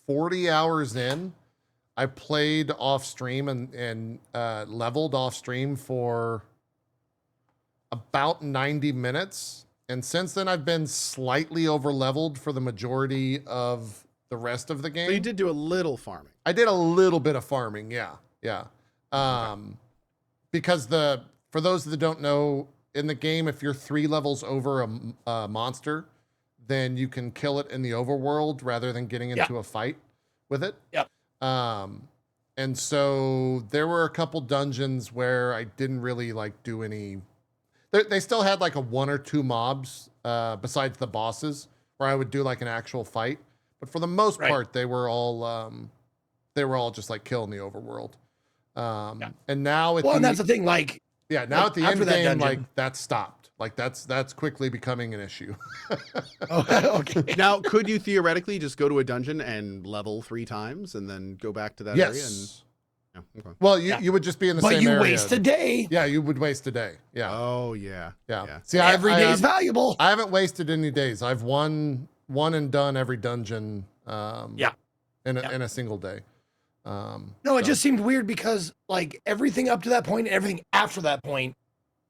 40 hours in, I played off stream and leveled off stream for about 90 minutes. And since then, I've been slightly over leveled for the majority of the rest of the game. So you did do a little farming. I did a little bit of farming. Yeah. Okay. because for those that don't know, in the game, if you're 3 levels over a monster, then you can kill it in the overworld rather than getting into a fight with it. Yep. And so there were a couple dungeons where I didn't really like do any. They still had like a 1 or 2 mobs besides the bosses where I would do like an actual fight, but for the most part they were all just like killing the overworld. And now and that's the thing, like now at the end game, like that's stopped. Like that's quickly becoming an issue. Okay. Now, could you theoretically just go to a dungeon and level 3 times and then go back to that area? And okay. Well, you would just be in the same area. But you waste a day. Yeah, you would waste a day. Yeah. Oh, yeah. See, every day is valuable. I haven't wasted any days. I've won and done every dungeon. In a single day. It just seemed weird because like everything up to that point and everything after that point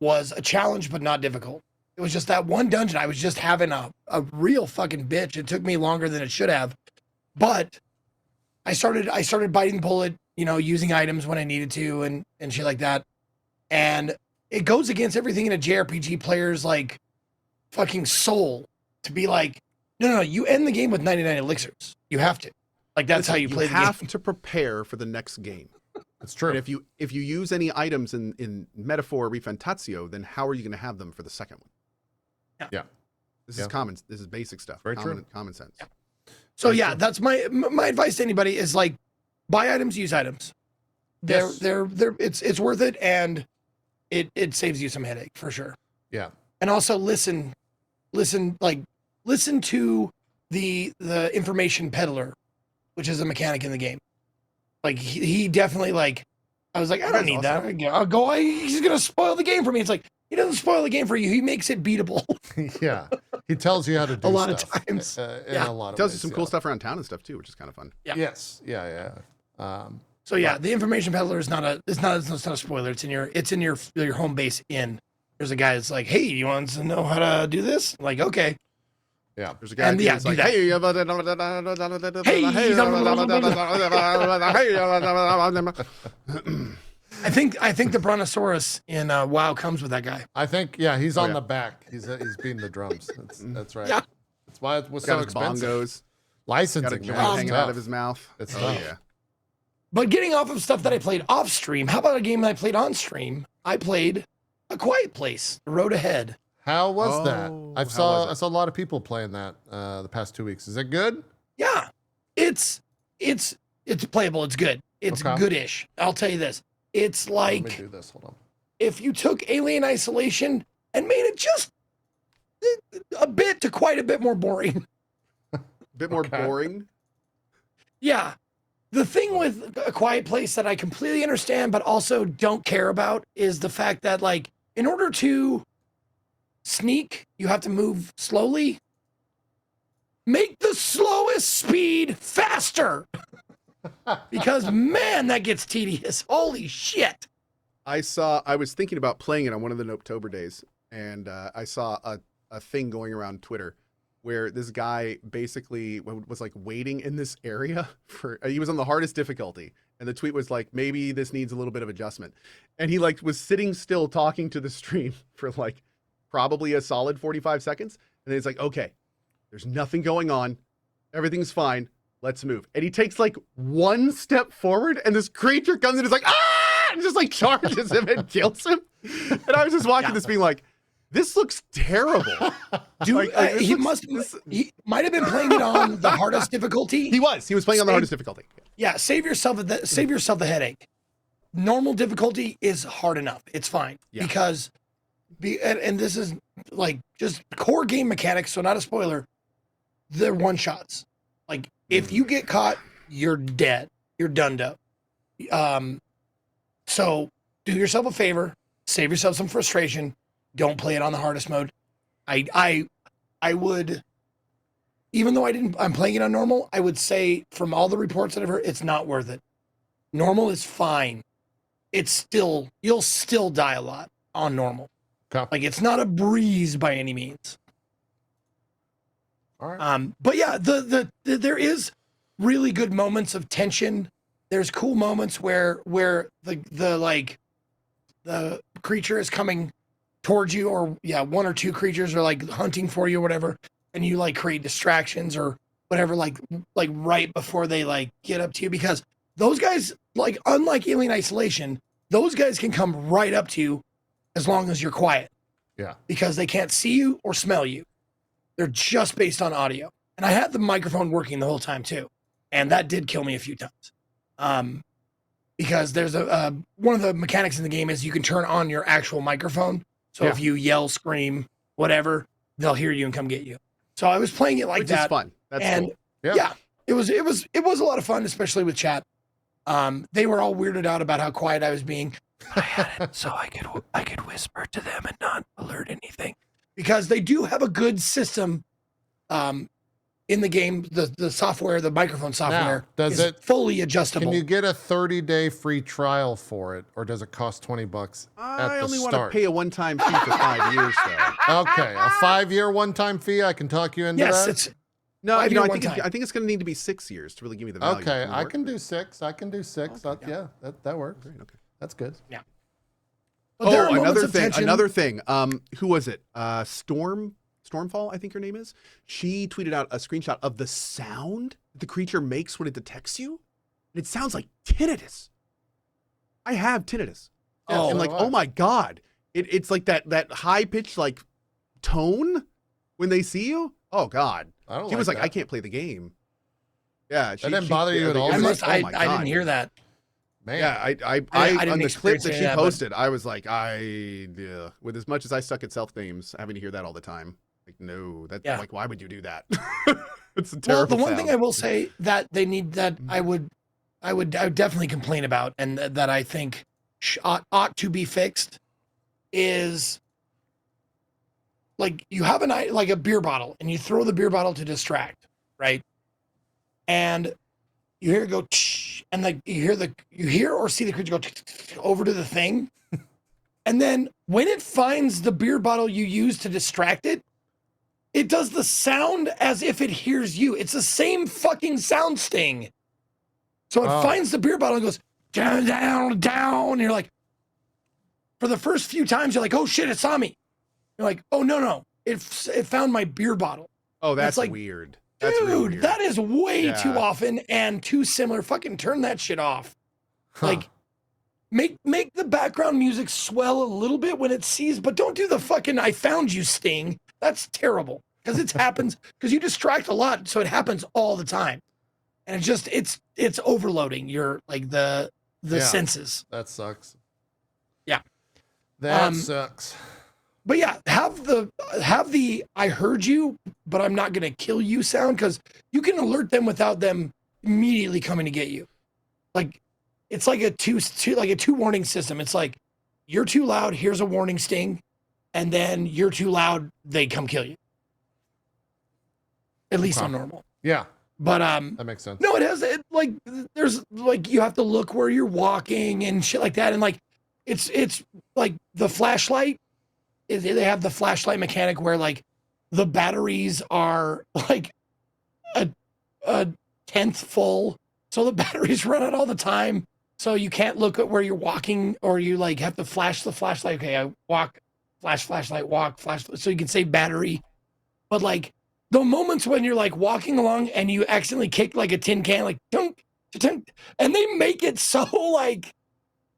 was a challenge, but not difficult. It was just that one dungeon. I was just having a real fucking bitch. It took me longer than it should have, but I started biting the bullet, using items when I needed to and shit like that. And it goes against everything in a JRPG player's like fucking soul to be like, no, you end the game with 99 elixirs. You have to. Like that's how you play the game. You have to prepare for the next game. That's true. And if you use any items in Metaphor Refantatio, then how are you going to have them for the second one? Yeah. This is common. This is basic stuff. Very true. Common sense. Yeah. So that's my advice to anybody is like buy items, use items. It's worth it, and it saves you some headache for sure. Yeah. And also listen to the information peddler, which is a mechanic in the game. Like he definitely like, I was like, I don't need that. I'll go. He's gonna spoil the game for me. It's like he doesn't spoil the game for you. He makes it beatable. Yeah, he tells you how to do a lot stuff, of times. A lot of tells ways, you some cool stuff around town and stuff too, which is kind of fun. Yeah. Yes. Yeah. So the information peddler is not a spoiler. It's in your home base inn. There's a guy that's like, hey, you want to know how to do this? I'm like, okay. Yeah, there's a guy that's like, hey, I think the Brontosaurus in WoW comes with that guy. I think he's on the back. He's beating the drums. That's right. Yeah, that's why it was so expensive. Bongos, licensing, got a joint hanging out of his mouth. It's tough. Yeah. But getting off of stuff that I played off stream, how about a game that I played on stream? I played A Quiet Place: The Road Ahead. How was that? I saw a lot of people playing that the past 2 weeks. Is it good? Yeah, it's playable. It's good. It's goodish. I'll tell you this. It's like, let me do this. Hold on. If you took Alien Isolation and made it just a bit to quite a bit more boring. Boring? Yeah. The thing with A Quiet Place that I completely understand but also don't care about is the fact that, like, in order to sneak, you have to move slowly. Make the slowest speed faster. Because, man, that gets tedious. Holy shit. I was thinking about playing it on one of the Nopetober days, and I saw a thing going around Twitter where this guy basically was like waiting in this area for, he was on the hardest difficulty. And the tweet was like, maybe this needs a little bit of adjustment. And he like was sitting still talking to the stream for like probably a solid 45 seconds. And then he's like, okay, there's nothing going on. Everything's fine. Let's move. And he takes like one step forward and this creature comes in and is like, ah, and just like charges him and kills him. And I was just watching this being like, this looks terrible. Dude, he might have been playing it on the hardest difficulty. He was playing on the hardest difficulty. Yeah, save yourself the headache. Normal difficulty is hard enough. It's fine. Yeah. Because and this is like just core game mechanics, so not a spoiler. They're one shots. Like if you get caught, you're dead. You're done. So do yourself a favor, save yourself some frustration. Don't play it on the hardest mode. I would, even though I'm playing it on normal, I would say from all the reports that I've heard, it's not worth it. Normal is fine. You'll still die a lot on normal. Okay. Like it's not a breeze by any means. All right. But yeah, there is really good moments of tension. There's cool moments where the the creature is coming towards you, or one or two creatures are like hunting for you or whatever, and you like create distractions or whatever, like right before they like get up to you, because those guys, like unlike Alien Isolation, those guys can come right up to you as long as you're quiet. Yeah. Because they can't see you or smell you. They're just based on audio. And I had the microphone working the whole time too. And that did kill me a few times. Because there's one of the mechanics in the game is you can turn on your actual microphone. So if you yell, scream, whatever, they'll hear you and come get you. So I was playing it like Which that. Is fun. That's and cool. Yeah, it was a lot of fun, especially with chat. They were all weirded out about how quiet I was being. I had it so I could whisper to them and not alert anything, because they do have a good system in the game. The software, the microphone software, is fully adjustable. Can you get a 30-day free trial for it, or does it cost $20 I only want to pay a one-time fee for 5 years, though. Okay, a 5-year one-time fee. I can talk you into that. Yes, it's I think it's going to need to be 6 years to really give me the value. Okay, I can do 6. I can do 6. Okay, that works. Great, okay. That's good. Yeah. Oh, another thing. Who was it? Stormfall, I think her name is. She tweeted out a screenshot of the sound the creature makes when it detects you. And it sounds like tinnitus. I have tinnitus. Oh, and oh my God. It's like that high pitched like tone when they see you. Oh God. She was like, I can't play the game. Yeah. That didn't bother you at all? I didn't hear that. Man. Yeah, I on the clip that she posted, I was like, with as much as I suck at self names, having to hear that all the time, like, no, like, why would you do that? It's a terrible. Well, the one thing I will say that they need, that I would definitely complain about, and that I think ought to be fixed, is like you have like a beer bottle, and you throw the beer bottle to distract, right? And you hear it go, and like you hear or see the creature go over to the thing, and then when it finds the beer bottle you use to distract it, it does the sound as if it hears you. It's the same fucking sound sting. So it finds the beer bottle and goes down, down, down. And you're like, for the first few times, you're like, oh shit, it saw me. You're like, oh no, it found my beer bottle. Oh, that's like, weird. Dude, that's real weird. That is way too often and too similar. Fucking turn that shit off. Like, make the background music swell a little bit when it sees, but don't do the fucking "I found you" sting. That's terrible, because it happens because you distract a lot, so it happens all the time, and it's overloading your like the senses. That sucks. Yeah, that sucks. But yeah, have the "I heard you, but I'm not gonna kill you" sound, because you can alert them without them immediately coming to get you. Like, it's like a two warning system. It's like, you're too loud, here's a warning sting, and then you're too loud, they come kill you. At least on normal. Yeah. But that makes sense. No, like there's like, you have to look where you're walking and shit like that, and like it's like the flashlight. They have the flashlight mechanic where like the batteries are like a tenth full, so the batteries run out all the time. So you can't look at where you're walking, or you like have to flash the flashlight. Okay, I walk, flashlight, walk, flash, so you can save battery. But like the moments when you're like walking along and you accidentally kick like a tin can, like tunk, tunk, and they make it so like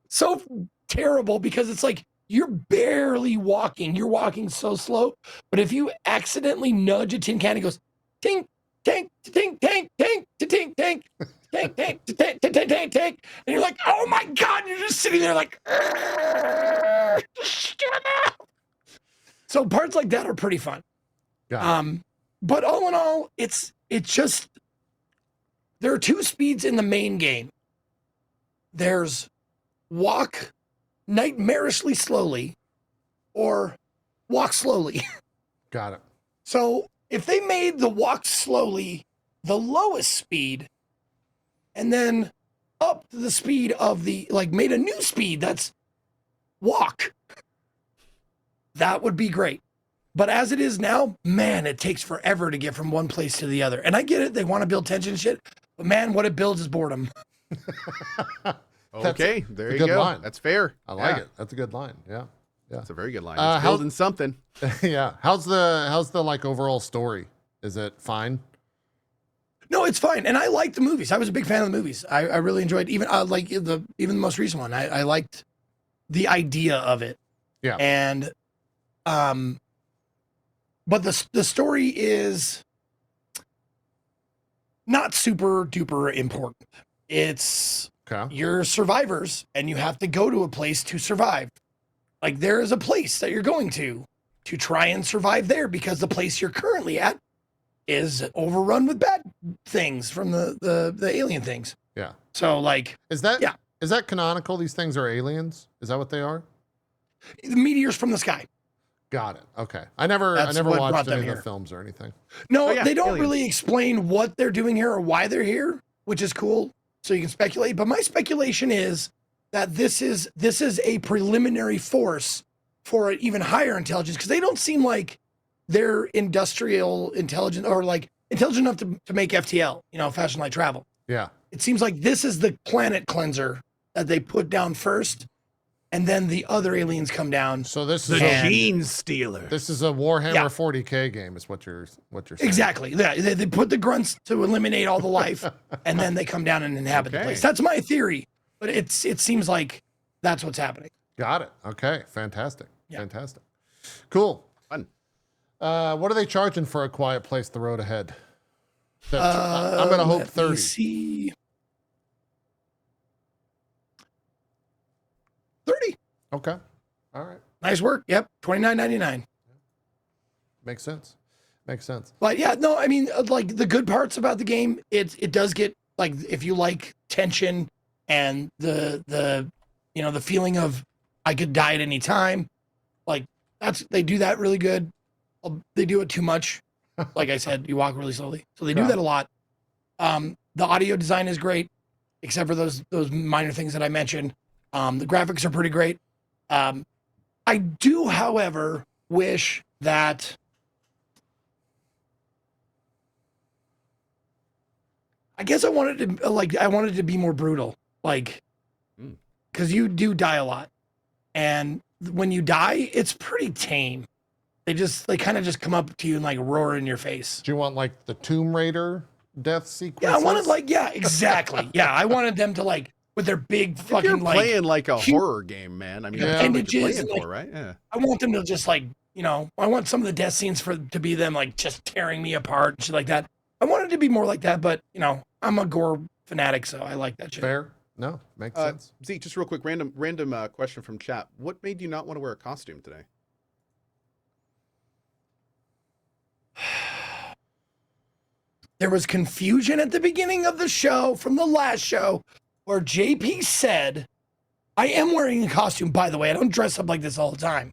so terrible, because it's like, you're barely walking. You're walking so slow. But if you accidentally nudge a tin can, it goes tink, tank, tink, tank, tank, tink, tank, tank, tank, tank, tank, tank, tank. And you're like, oh my God, you're just sitting there like, so parts like that are pretty fun. But all in all, it's just, there are two speeds in the main game. There's walk nightmarishly slowly, or walk slowly. Got it. So if they made the walk slowly the lowest speed, and then up the speed of the, like, made a new speed that's walk, that would be great. But as it is now, man, it takes forever to get from one place to the other. And I get it, they want to build tension and shit, but man, what it builds is boredom. Okay, there a you good go. line. That's fair. I like it. That's a good line. Yeah. That's a very good line. It's building something. Yeah. How's the like overall story? Is it fine? No, it's fine. And I liked the movies. I was a big fan of the movies. I really enjoyed even the most recent one. I liked the idea of it. Yeah. And but the story is not super duper important. It's you're survivors and you have to go to a place to survive. Like there is a place that you're going to try and survive there because the place you're currently at is overrun with bad things from the alien things. Yeah. So like is that canonical? These things are aliens? Is that what they are? The meteors from the sky. Got it. Okay. I never watched any of the films or anything. No, they don't really explain what they're doing here or why they're here, which is cool. So you can speculate. But my speculation is that this is a preliminary force for an even higher intelligence because they don't seem like they're industrial intelligent or like intelligent enough to make FTL, fashion light travel. Yeah. It seems like this is the planet cleanser that they put down first. And then the other aliens come down. So this is the Gene Stealer. This is a Warhammer 40K game, is what you're saying. Exactly. Yeah, they put the grunts to eliminate all the life, and then they come down and inhabit the place. That's my theory, but it seems like that's what's happening. Got it. Okay. Fantastic. Yeah. Fantastic. Cool. Fun. What are they charging for A Quiet Place: The Road Ahead? I'm gonna hope 30. See. 30. Okay. All right. Nice work. Yep. $29.99. Makes sense. Makes sense. But yeah, no, I mean, like the good parts about the game, it does get like if you like tension and the feeling of I could die at any time, like they do that really good. They do it too much. Like I said, you walk really slowly, so they do that a lot. The audio design is great, except for those minor things that I mentioned. The graphics are pretty great. I do, however, wish that I guess I wanted to be more brutal, like, because you do die a lot, and when you die, it's pretty tame. They kind of just come up to you and like roar in your face. Do you want like the Tomb Raider death sequence? Yeah, I wanted exactly. Yeah, I wanted them to like with their big fucking you're playing like a horror game, man. I mean, that's what you're playing for, right? Yeah. I want them to just like I want some of the death scenes to be them like just tearing me apart and shit like that. I wanted it to be more like that, but I'm a gore fanatic, so I like that shit. Fair. No, makes sense. Zeke, just real quick, random question from chat. What made you not want to wear a costume today? There was confusion at the beginning of the show from the last show where JP said, I am wearing a costume, by the way. I don't dress up like this all the time.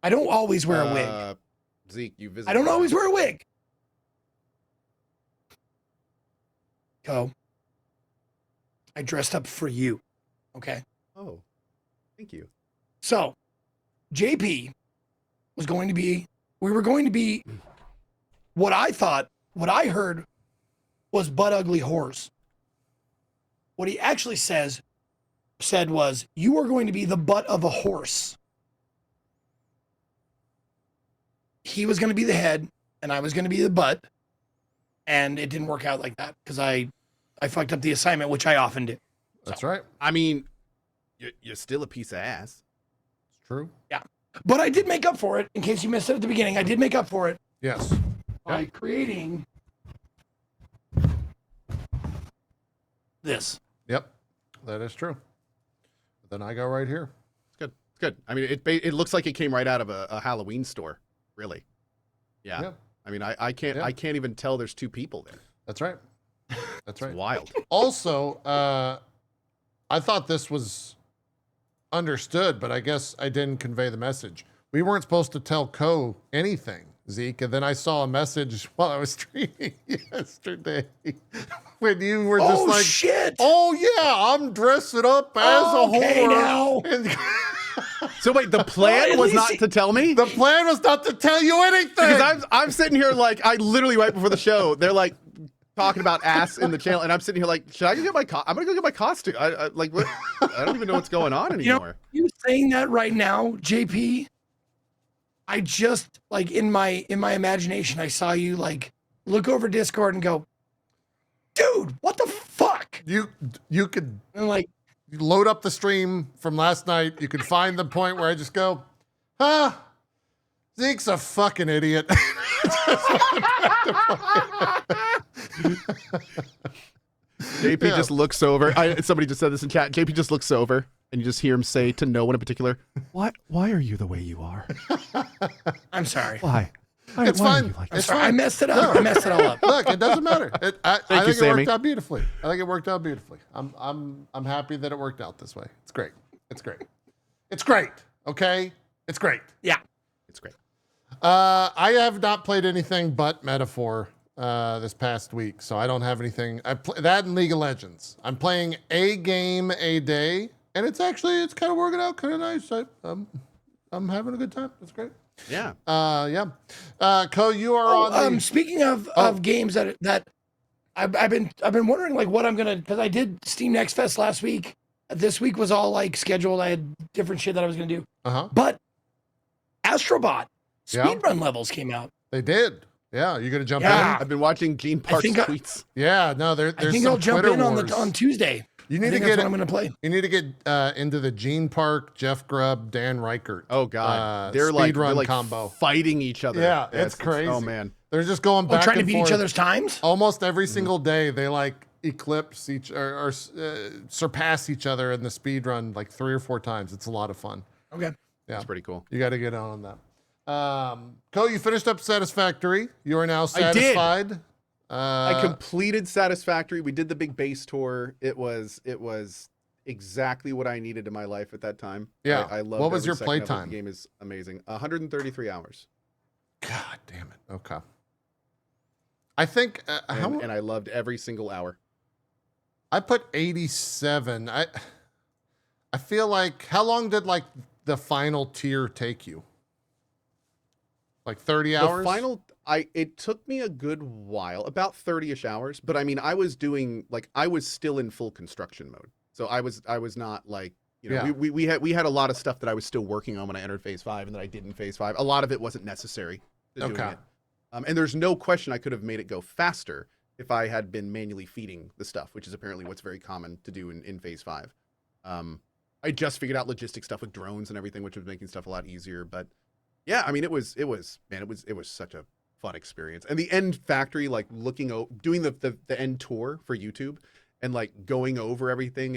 I don't always wear a wig. Zeke, you visited. I don't always wear a wig. Cohh. I dressed up for you. Okay. Oh, thank you. So, JP was going to be, we were going to be what I heard was butt ugly whores. What he actually said was, you are going to be the butt of a horse. He was going to be the head, and I was going to be the butt, and it didn't work out like that because I fucked up the assignment, which I often do. That's right. I mean, you're still a piece of ass. It's true. Yeah. But I did make up for it, in case you missed it at the beginning. I did make up for it. Yes. By creating this. Yep. That is true. Then I go right here. It's good. It's good. I mean, it looks like it came right out of a Halloween store. Really. Yeah. I mean, I can't even tell there's two people there. That's right. That's right. It's wild. Also, I thought this was understood, but I guess I didn't convey the message. We weren't supposed to tell Cohh anything, Zeke, and then I saw a message while I was streaming yesterday when you were just like, shit. "Oh yeah, I'm dressing up as a whore." Now. So wait, the plan was not to tell me? The plan was not to tell you anything. Because I'm sitting here like, I literally right before the show, they're like, talking about ass in the channel, and I'm sitting here like, should I go get my? I'm gonna go get my costume. I like, what? I don't even know what's going on anymore. You saying that right now, JP? I just like in my imagination, I saw you like look over Discord and go, dude, what the fuck? You could and like load up the stream from last night. You could find the point where I just go, Zeke's a fucking idiot. JP just looks over. Somebody just said this in chat. JP just looks over, and you just hear him say to no one in particular, "Why are you the way you are?" I'm sorry. Why? It's fine. It's fine. I messed it up. I messed it all up. Look, it doesn't matter. I think it Sammy. worked out beautifully. I think it worked out beautifully. I'm happy that it worked out this way. It's great. It's great. It's great. Okay? It's great. Yeah. It's great. I have not played anything but Metaphor this past week, so I don't have anything. That and League of Legends. I'm playing a game a day, and it's kind of working out kind of nice. I'm having a good time. It's great. Yeah. Yeah. Cohh, you are on. Speaking of games that I've been wondering like what I'm gonna, because I did Steam Next Fest last week. This week was all like scheduled. I had different shit that I was gonna do. But Astrobot speedrun levels came out. They did. Yeah, you gonna jump in? I've been watching Gene Park's tweets. Yeah, no, there's I think some I'll jump Twitter in wars. on Tuesday. You need to that's get. what I'm gonna play. You need to get into the Gene Park, Jeff Grubb, Dan Reichert. Oh god, they're like combo fighting each other. Yeah, it's crazy. Oh man, they're just going back trying and to beat forth. each other's times. Almost every single day, they like eclipse each or surpass each other in the speed run like 3 or 4 times. It's a lot of fun. Okay, yeah, that's pretty cool. You got to get on that. Cohh, you finished up Satisfactory. You are now satisfied. I completed Satisfactory. We did the big base tour. It was exactly what I needed in my life at that time. Yeah. I loved. What was every your second play of it. time? The game is amazing. 133 hours. God damn it. Okay. I think and I loved every single hour. I put 87. I feel like, how long did like the final tier take you? Like 30 hours? The final, it took me a good while, about 30-ish hours. But I mean, I was still in full construction mode. So I was not like, you know, Yeah. we had a lot of stuff that I was still working on when I entered phase 5 and that I did in phase 5. A lot of it wasn't necessary to doing it. And there's no question I could have made it go faster if I had been manually feeding the stuff, which is apparently what's very common to do in phase 5. I just figured out logistic stuff with drones and everything, which was making stuff a lot easier. But yeah, I mean, it was such a fun experience. And the end factory, like doing the end tour for YouTube and like going over everything.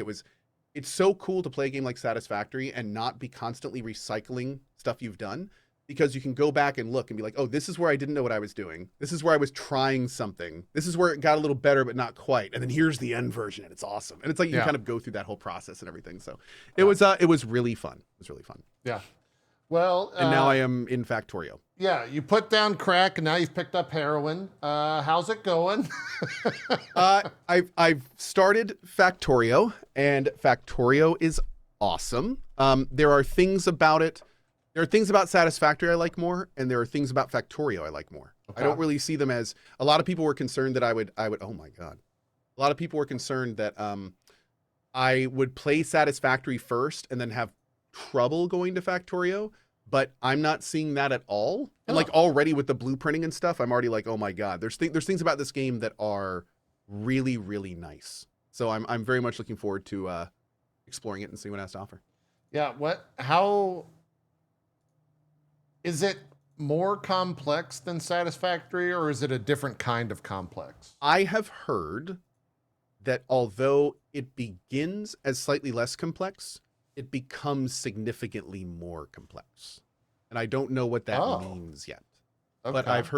It's so cool to play a game like Satisfactory and not be constantly recycling stuff you've done, because you can go back and look and be like, oh, this is where I didn't know what I was doing. This is where I was trying something. This is where it got a little better, but not quite. And then here's the end version, and it's awesome. And it's like you kind of go through that whole process and everything. So it was really fun. It was really fun. Yeah. Well, and now I am in Factorio. Yeah, you put down crack, and now you've picked up heroin. How's it going? I've started Factorio, and Factorio is awesome. There are things about it. There are things about Satisfactory I like more, and there are things about Factorio I like more. Okay. I don't really see them as, a lot of people were concerned that I would, oh my God. A lot of people were concerned that I would play Satisfactory first and then have trouble going to Factorio, but I'm not seeing that at all. And like already with the blueprinting and stuff, I'm already like, oh my God, there's things about this game that are really, really nice. So I'm very much looking forward to exploring it and seeing what it has to offer. Yeah, how is it more complex than Satisfactory, or is it a different kind of complex? I have heard that although it begins as slightly less complex, it becomes significantly more complex. And I don't know what that means yet. Okay. But I've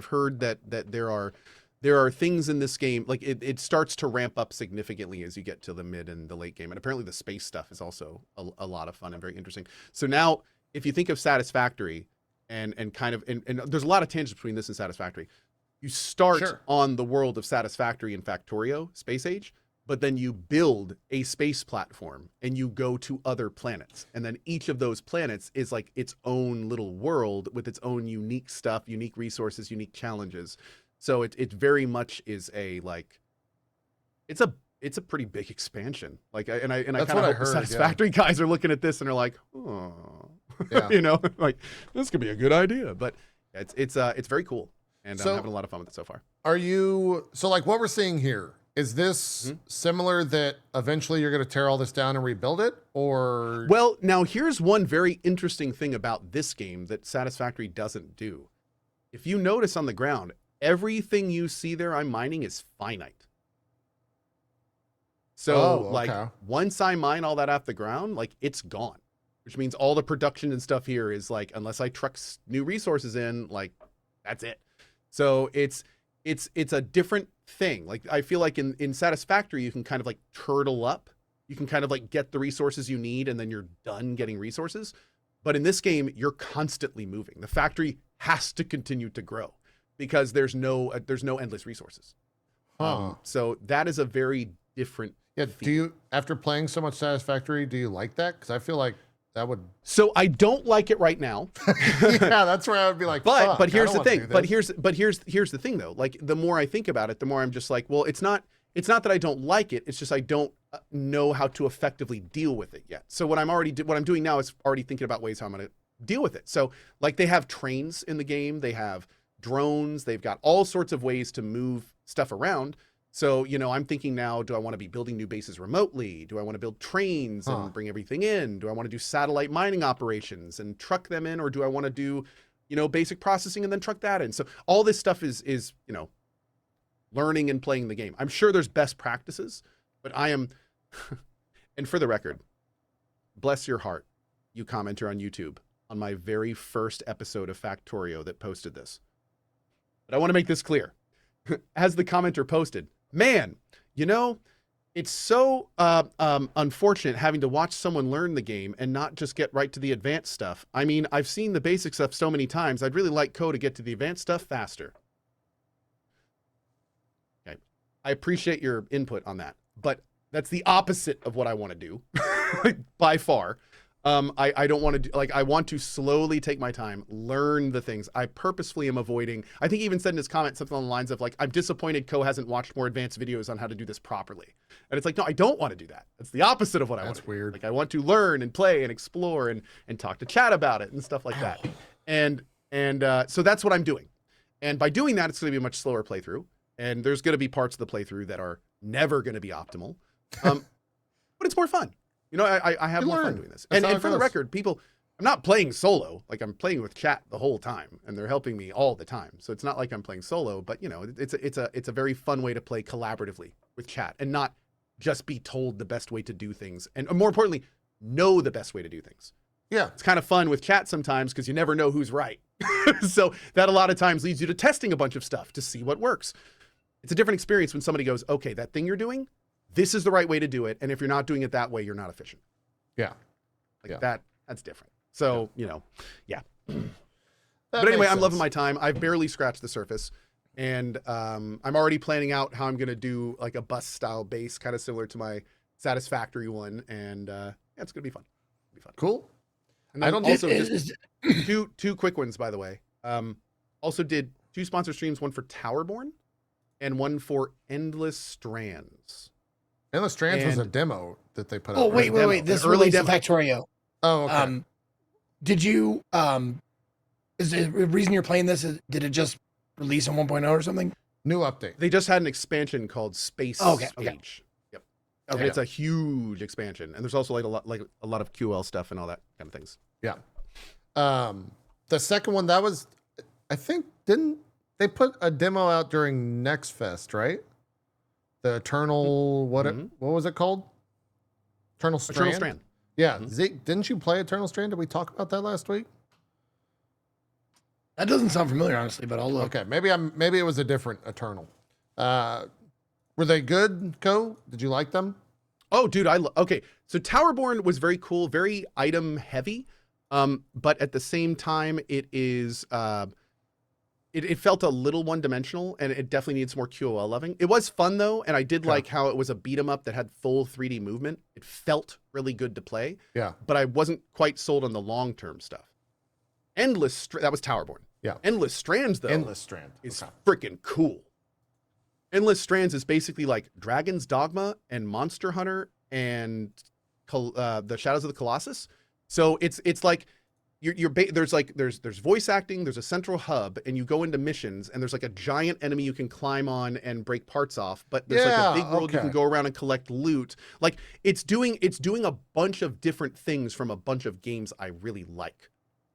heard that there are things in this game, like it starts to ramp up significantly as you get to the mid and the late game. And apparently the space stuff is also a lot of fun and very interesting. So now if you think of Satisfactory and there's a lot of tangents between this and Satisfactory. You start on the world of Satisfactory and Factorio, Space Age, but then you build a space platform and you go to other planets. And then each of those planets is like its own little world with its own unique stuff, unique resources, unique challenges. So it very much is a like, it's a pretty big expansion. Like, I kind of hope the Satisfactory guys are looking at this and are like, oh, Yeah. you know, like this could be a good idea. But it's very cool, and I'm having a lot of fun with it so far. So like what we're seeing here, is this similar that eventually you're going to tear all this down and rebuild it, or? Well, now here's one very interesting thing about this game that Satisfactory doesn't do. If you notice on the ground, everything you see there I'm mining is finite. So like once I mine all that off the ground, like it's gone, which means all the production and stuff here is like, unless I truck new resources in, like that's it. So it's a different thing. Like I feel like in Satisfactory, you can kind of like turtle up. You can kind of like get the resources you need and then you're done getting resources. But in this game, you're constantly moving. The factory has to continue to grow because there's no endless resources. So that is a very different. Yeah. Do you, after playing so much Satisfactory, do you like that? Because I feel like that would. So I don't like it right now. Yeah, that's where I would be like. But here's the thing. But here's the thing though. Like the more I think about it, the more I'm just like, well, it's not that I don't like it. It's just I don't know how to effectively deal with it yet. So what I'm doing now is already thinking about ways how I'm going to deal with it. So like they have trains in the game, they have drones, they've got all sorts of ways to move stuff around. So, you know, I'm thinking now, do I want to be building new bases remotely? Do I want to build trains and bring everything in? Do I want to do satellite mining operations and truck them in? Or do I want to do, you know, basic processing and then truck that in? So all this stuff is, you know, learning and playing the game. I'm sure there's best practices, but I am, and for the record, bless your heart, you commenter on YouTube on my very first episode of Factorio that posted this. But I want to make this clear. As the commenter posted, man, you know, it's so unfortunate having to watch someone learn the game and not just get right to the advanced stuff. I mean, I've seen the basic stuff so many times. I'd really like Cohh to get to the advanced stuff faster. Okay. I appreciate your input on that, but that's the opposite of what I want to do by far. I don't want to do, like, I want to slowly take my time, learn the things. I purposefully am avoiding, I think he even said in his comment something on the lines of like, I'm disappointed Cohh hasn't watched more advanced videos on how to do this properly. And it's like, no, I don't want to do that. That's the opposite of what I want to do. That's weird. Like I want to learn and play and explore and talk to chat about it and stuff like that. And so that's what I'm doing. And by doing that, it's going to be a much slower playthrough. And there's going to be parts of the playthrough that are never going to be optimal. But it's more fun. You know, I have more fun doing this. And for the record, people, I'm not playing solo. Like I'm playing with chat the whole time and they're helping me all the time. So it's not like I'm playing solo, but you know, it's a very fun way to play collaboratively with chat and not just be told the best way to do things. And more importantly, know the best way to do things. Yeah. It's kind of fun with chat sometimes because you never know who's right. So that a lot of times leads you to testing a bunch of stuff to see what works. It's a different experience when somebody goes, okay, that thing you're doing, this is the right way to do it. And if you're not doing it that way, you're not efficient. Yeah. Like that's different. So, you know, yeah. But anyway, I'm loving my time. I've barely scratched the surface. And I'm already planning out how I'm going to do like a bus style base, kind of similar to my Satisfactory one. And yeah, it's going to be fun. It'll be fun. Cool. And I don't also just two quick ones, by the way. Also did 2 sponsor streams, one for Towerborne and one for Endless Strands. Endless Strands was a demo that they put out. Oh, wait. This relates to Factorio. Oh, okay. Did you, is the reason you're playing this, did it just release on 1.0 or something? New update. They just had an expansion called Space Age. Yep. Okay. And it's a huge expansion. And there's also like a lot of QL stuff and all that kind of things. Yeah. The second one, that was, I think, didn't they put a demo out during Next Fest, right? The Eternal, what was it called? Eternal Strand? Eternal Strand. Yeah. Zeke, didn't you play Eternal Strand? Did we talk about that last week? That doesn't sound familiar, honestly, but I'll look. Okay, maybe it was a different Eternal. Were they good, Cohh? Did you like them? Oh, dude, okay. So Towerborne was very cool, very item heavy, but at the same time, it is it felt a little one-dimensional, and it definitely needs more QOL loving. It was fun though, and I did like how it was a beat 'em up that had full 3D movement. It felt really good to play. Yeah, but I wasn't quite sold on the long-term stuff. That was Towerborne. Yeah. Endless Strands, though, Endless Strand. is Okay. freaking cool. Endless Strands is basically like Dragon's Dogma and Monster Hunter and the Shadows of the Colossus. So it's like there's voice acting, there's a central hub, and you go into missions, and there's like a giant enemy you can climb on and break parts off. But there's like a big world you can go around and collect loot. Like it's doing a bunch of different things from a bunch of games I really like.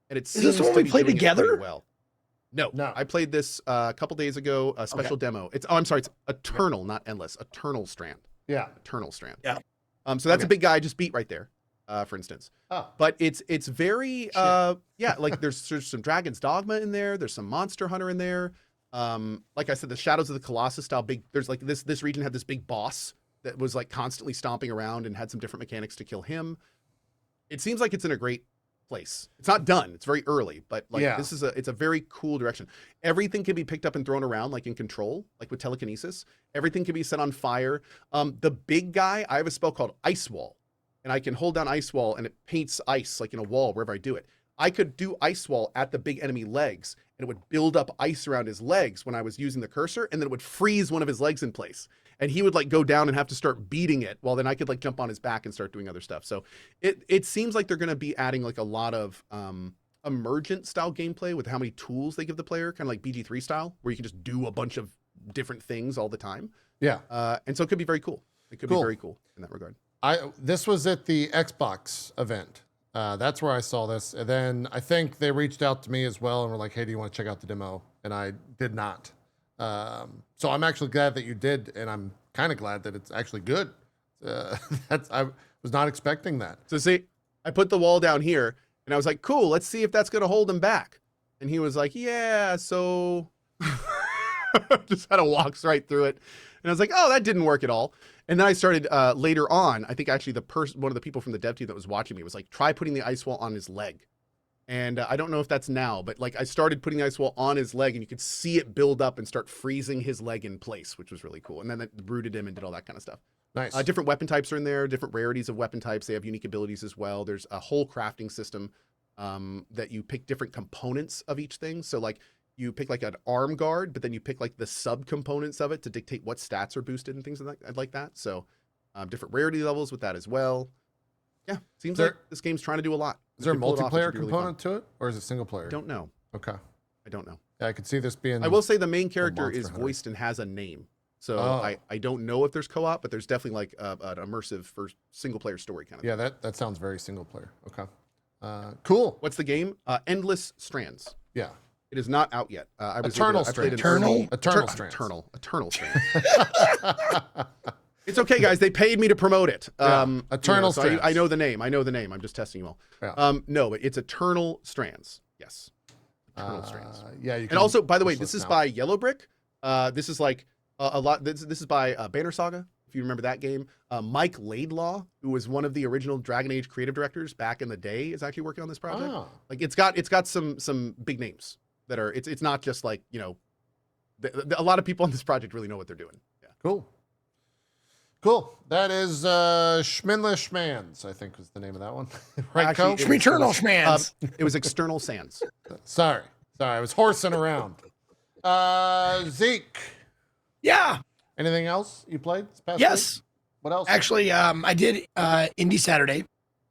And it seems is this one we play together? Well. No, No. I played this a couple days ago, a special demo. It's it's Eternal, not Endless. Eternal Strand. Yeah. Eternal Strand. Yeah. So that's a big guy I just beat right there, for instance. Oh. But it's very like there's some Dragon's Dogma in there. There's some Monster Hunter in there. Like I said, the Shadows of the Colossus style big. There's like this region had this big boss that was like constantly stomping around and had some different mechanics to kill him. It seems like it's in a great place. It's not done. It's very early, but like it's a very cool direction. Everything can be picked up and thrown around like in Control, like with telekinesis. Everything can be set on fire. The big guy, I have a spell called Ice Wall, and I can hold down Ice Wall and it paints ice like in a wall wherever I do it. I could do Ice Wall at the big enemy legs, and it would build up ice around his legs when I was using the cursor, and then it would freeze one of his legs in place. And he would like go down and have to start beating it, while then I could like jump on his back and start doing other stuff. So it seems like they're going to be adding like a lot of emergent style gameplay with how many tools they give the player, kind of like BG3 style, where you can just do a bunch of different things all the time. Yeah. And so it could be very cool. It could be very cool in that regard. This was at the Xbox event. That's where I saw this. And then I think they reached out to me as well and were like, hey, do you want to check out the demo? And I did not. So I'm actually glad that you did. And I'm kind of glad that it's actually good. I was not expecting that. So see, I put the wall down here and I was like, cool, let's see if that's going to hold him back. And he was like, yeah, so just had to walk right through it. And I was like, oh, that didn't work at all. And then I started later on, I think actually one of the people from the dev team that was watching me was like, try putting the ice wall on his leg. And I don't know if that's now, but like I started putting the ice wall on his leg and you could see it build up and start freezing his leg in place, which was really cool. And then it rooted him and did all that kind of stuff. Nice. Different weapon types are in there, different rarities of weapon types. They have unique abilities as well. There's a whole crafting system that you pick different components of each thing. So like you pick like an arm guard, but then you pick like the sub-components of it to dictate what stats are boosted and things like that. So different rarity levels with that as well. Yeah, seems like this game's trying to do a lot. Is there a multiplayer component to it, or is it single player? I don't know. Okay. I don't know. Yeah, I could see this being... I will say the main character is voiced and has a name. So I don't know if there's co-op, but there's definitely like an immersive first single-player story kind of thing. Yeah, that sounds very single-player. Okay. Cool. What's the game? Endless Strands. Yeah. It is not out yet. Eternal Strands. Eternal Strands. Eternal Strands. It's okay, guys. They paid me to promote it. Eternal Strands. I know the name. I'm just testing you all. Yeah. No, it's Eternal Strands. Yes. Eternal Strands. Yeah. You can and also, by the way, this is by Yellow Brick. This is like a lot. This is by Banner Saga. If you remember that game, Mike Laidlaw, who was one of the original Dragon Age creative directors back in the day, is actually working on this project. Oh. Like it's got some big names that are. It's not just like a lot of people on this project really know what they're doing. Yeah. Cool. That is Schminla Schmans, I think was the name of that one. Right, Cohh? Eternal Schmans. It was External Sands. Sorry, I was horsing around. Zeke. Yeah. Anything else you played this past Yes. week? What else? Actually, I did Indie Saturday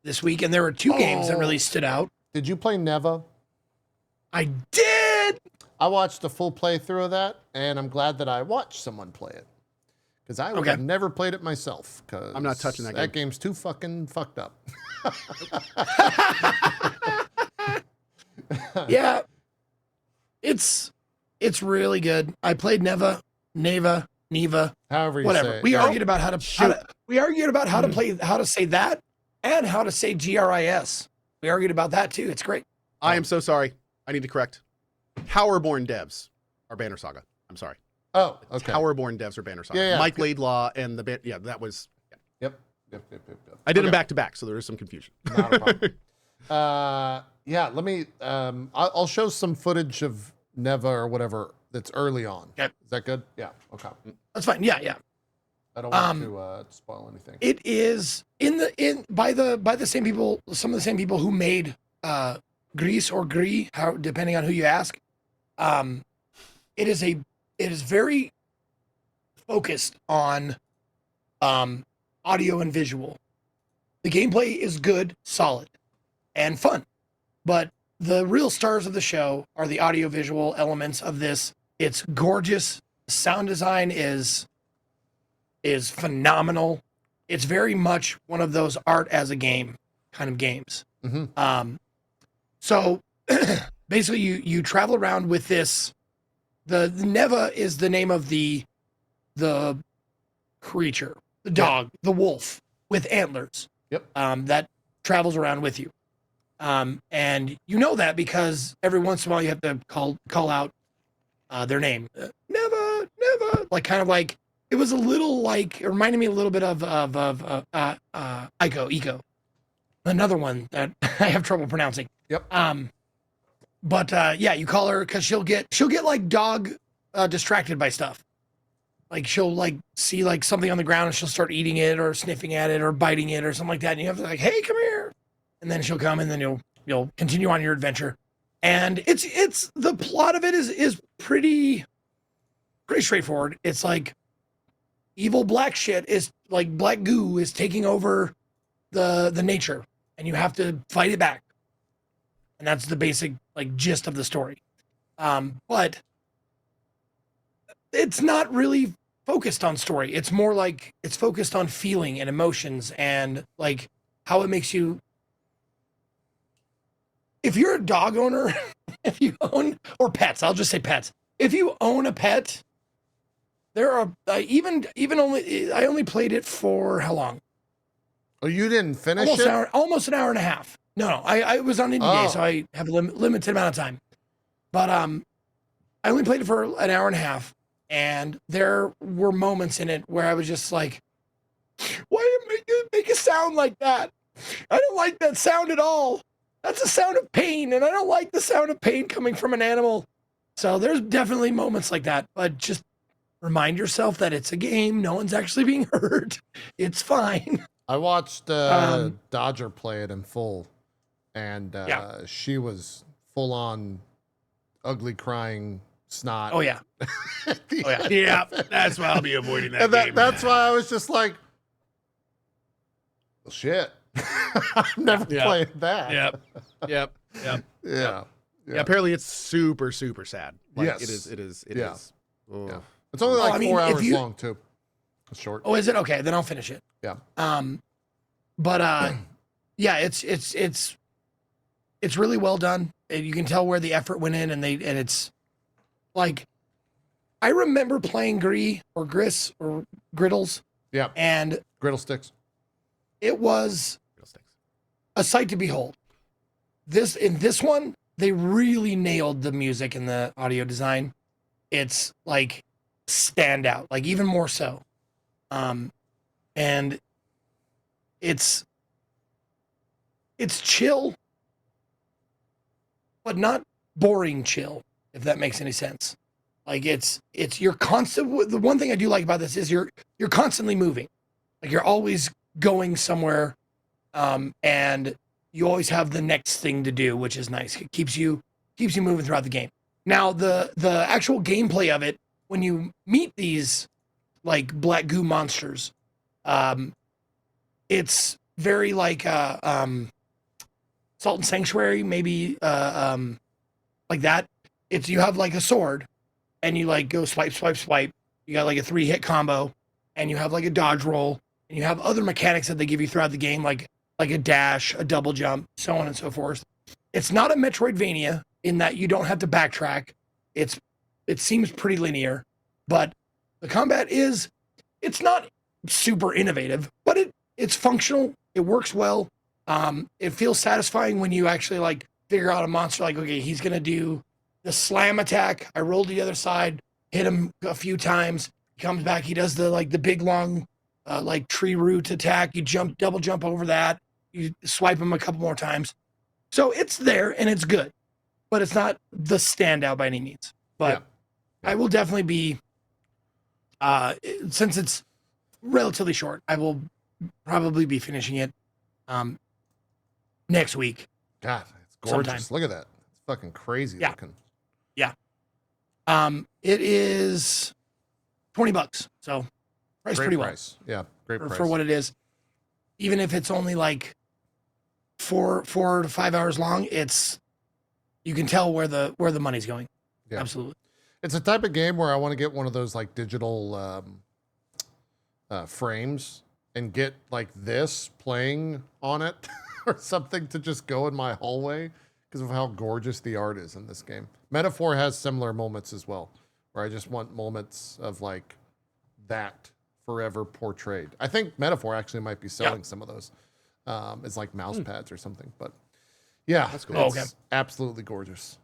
this week, and there were two games that really stood out. Did you play Neva? I did. I watched a full playthrough of that, and I'm glad that I watched someone play it. Because I would have never played it myself. Because I'm not touching that game. That game's too fucking fucked up. Yeah. It's really good. I played Neva. However you whatever. say it. We argued about how to play, how to say that, and how to say GRIS. We argued about that too. It's great. I am so sorry. I need to correct. Towerborne devs are Banner Saga. I'm sorry. Oh, okay. Towerborne devs are Banner Saga. Yeah. Mike Laidlaw and that was. Yeah. Yep. I did them back to back, so there is some confusion. Not a problem. Yeah. Let me. I'll show some footage of Neva or whatever that's early on. Okay. Is that good? Yeah. Okay. That's fine. Yeah. I don't want to spoil anything. It is by the same people, some of the same people who made Gris or Gris, depending on who you ask. It is very focused on audio and visual. The gameplay is good, solid, and fun, but the real stars of the show are the audio visual elements of this. It's gorgeous. Sound design is phenomenal. It's very much one of those art as a game kind of games. Mm-hmm. So basically you travel around with this. The Neva is the name of the creature, the dog, the wolf with antlers. Yep. That travels around with you. And you know that because every once in a while you have to call out their name. Neva, like kind of like it was a little like it reminded me a little bit of Eco, another one that I have trouble pronouncing. Yep. But yeah, you call her because she'll get like dog distracted by stuff. Like she'll like see like something on the ground and she'll start eating it or sniffing at it or biting it or something like that. And you have to like, hey, come here. And then she'll come and then you'll continue on your adventure. And it's the plot of it is pretty straightforward. It's like evil black shit is like black goo is taking over the nature and you have to fight it back. And that's the basic like gist of the story. But it's not really focused on story. It's more like it's focused on feeling and emotions and like how it makes you. If you're a dog owner, if you own or pets, I'll just say pets. If you own a pet, there are even only I only played it for how long? Oh, you didn't finish almost an hour and a half. No, I was on indie day, so I have a limited amount of time. But I only played it for an hour and a half, and there were moments in it where I was just like, "Why did you make a sound like that? I don't like that sound at all. That's a sound of pain, and I don't like the sound of pain coming from an animal." So there's definitely moments like that, but just remind yourself that it's a game. No one's actually being hurt. It's fine. I watched Dodger play it in full, and she was full on ugly crying snot. Oh yeah. Yeah, that's why I'll be avoiding that game. That's why I was just like, well, shit. I'm never playing that. Yep. Yeah. Apparently it's super, super sad. Like, yes. It is. Yeah. It's only like 4 hours long too. It's short. Oh, is it? Okay, then I'll finish it. Yeah. But yeah, it's really well done. You can tell where the effort went in, and it's like I remember playing Gris or Griddles. Yeah. And Griddle Sticks. It was a sight to behold. In this one, they really nailed the music and the audio design. It's like standout, like even more so. And it's chill, but not boring chill, if that makes any sense. Like it's you're constant. The one thing I do like about this is you're constantly moving. Like you're always going somewhere, and you always have the next thing to do, which is nice. It keeps you moving throughout the game. Now the actual gameplay of it, when you meet these like black goo monsters, it's very like Salt and Sanctuary, maybe like that. It's you have like a sword, and you like go swipe. You got like a 3-hit combo, and you have like a dodge roll, and you have other mechanics that they give you throughout the game, like a dash, a double jump, so on and so forth. It's not a Metroidvania in that you don't have to backtrack. It seems pretty linear, but the combat it's not super innovative, but it's functional. It works well. It feels satisfying when you actually like figure out a monster. Like, okay, he's gonna do the slam attack. I roll to the other side, hit him a few times. He comes back. He does the big long like tree root attack. You double jump over that. You swipe him a couple more times. So it's there and it's good, but it's not the standout by any means. But I will definitely be, since it's relatively short, I will probably be finishing it next week. God, it's gorgeous. Sometime. Look at that. It's fucking crazy looking. Yeah. It is $20, so priced Great pretty price. Yeah, great well price. for what it is. Even if it's only like 4 to 5 hours long, you can tell where the money's going. Yeah. Absolutely. It's a type of game where I want to get one of those like digital frames and get like this playing on it or something to just go in my hallway because of how gorgeous the art is in this game. Metaphor has similar moments as well, where I just want moments of like that forever portrayed. I think Metaphor actually might be selling some of those. It's like mouse pads or something, but yeah, That's cool. it's absolutely gorgeous.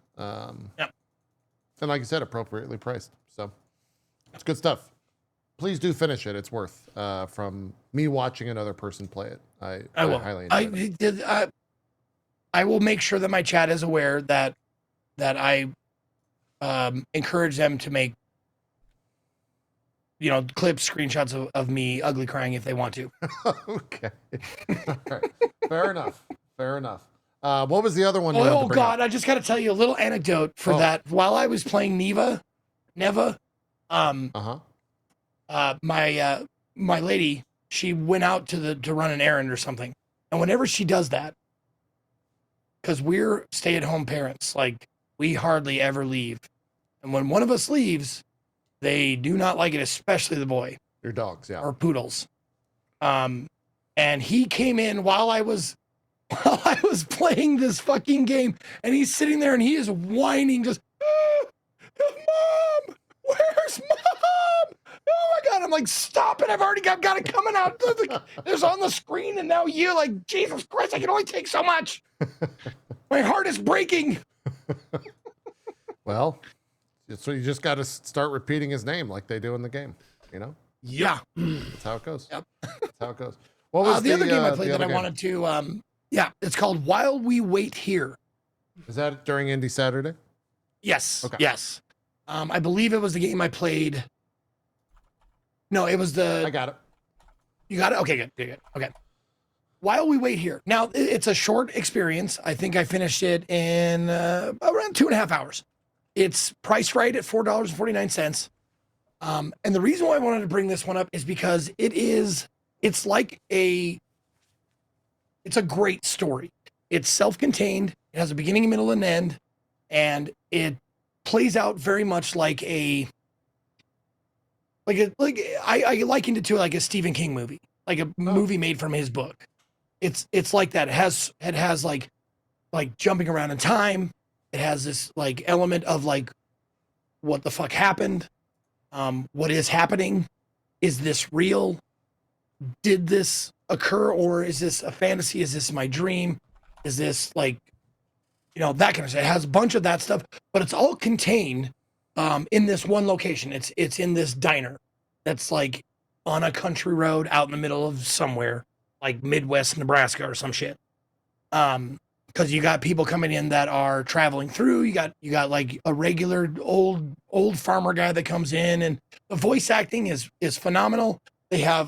And like I said, appropriately priced. So it's good stuff. Please do finish it. It's worth from me watching another person play it. I will. highly enjoy it. I will make sure that my chat is aware that I encourage them to make clips, screenshots of me ugly crying if they want to. Okay. All right. Fair enough. Fair enough. What was the other one? Oh God! I just got to tell you a little anecdote for that. While I was playing Neva, my lady, she went out to run an errand or something, and whenever she does that, because we're stay-at-home parents, like we hardly ever leave, and when one of us leaves, they do not like it, especially the boy. Your dogs, yeah, or poodles. And he came in while I was playing this fucking game, and he's sitting there and he is whining, just, Mom, where's Mom? Oh my God. I'm like, stop it. I've got it coming out. It's on the screen, and now you, like, Jesus Christ, I can only take so much. My heart is breaking. Well, so you just got to start repeating his name like they do in the game, you know? Yeah. That's how it goes. Yep. That's how it goes. What was the other game I played that I wanted to, it's called While We Wait Here. Is that during Indie Saturday? Yes. Okay. Yes. I believe it was the game I played. No, it was I got it. You got it? Okay, good. Okay. While We Wait Here. Now, it's a short experience. I think I finished it in around 2.5 hours. It's priced right at $4.49. And the reason why I wanted to bring this one up is because it's a great story. It's self-contained. It has a beginning, middle, and end, and it plays out very much like I likened it to like a Stephen King movie, like a movie made from his book. It's like that. It has like jumping around in time. It has this like element of like, what the fuck happened? What is happening? Is this real? Did this occur, or is this a fantasy? Is this my dream? Is this like, that kind of stuff? It has a bunch of that stuff, but it's all contained in this one location. It's in this diner that's like on a country road out in the middle of somewhere, like Midwest Nebraska or some shit. Because you got people coming in that are traveling through. You got like a regular old farmer guy that comes in, and the voice acting is phenomenal. They have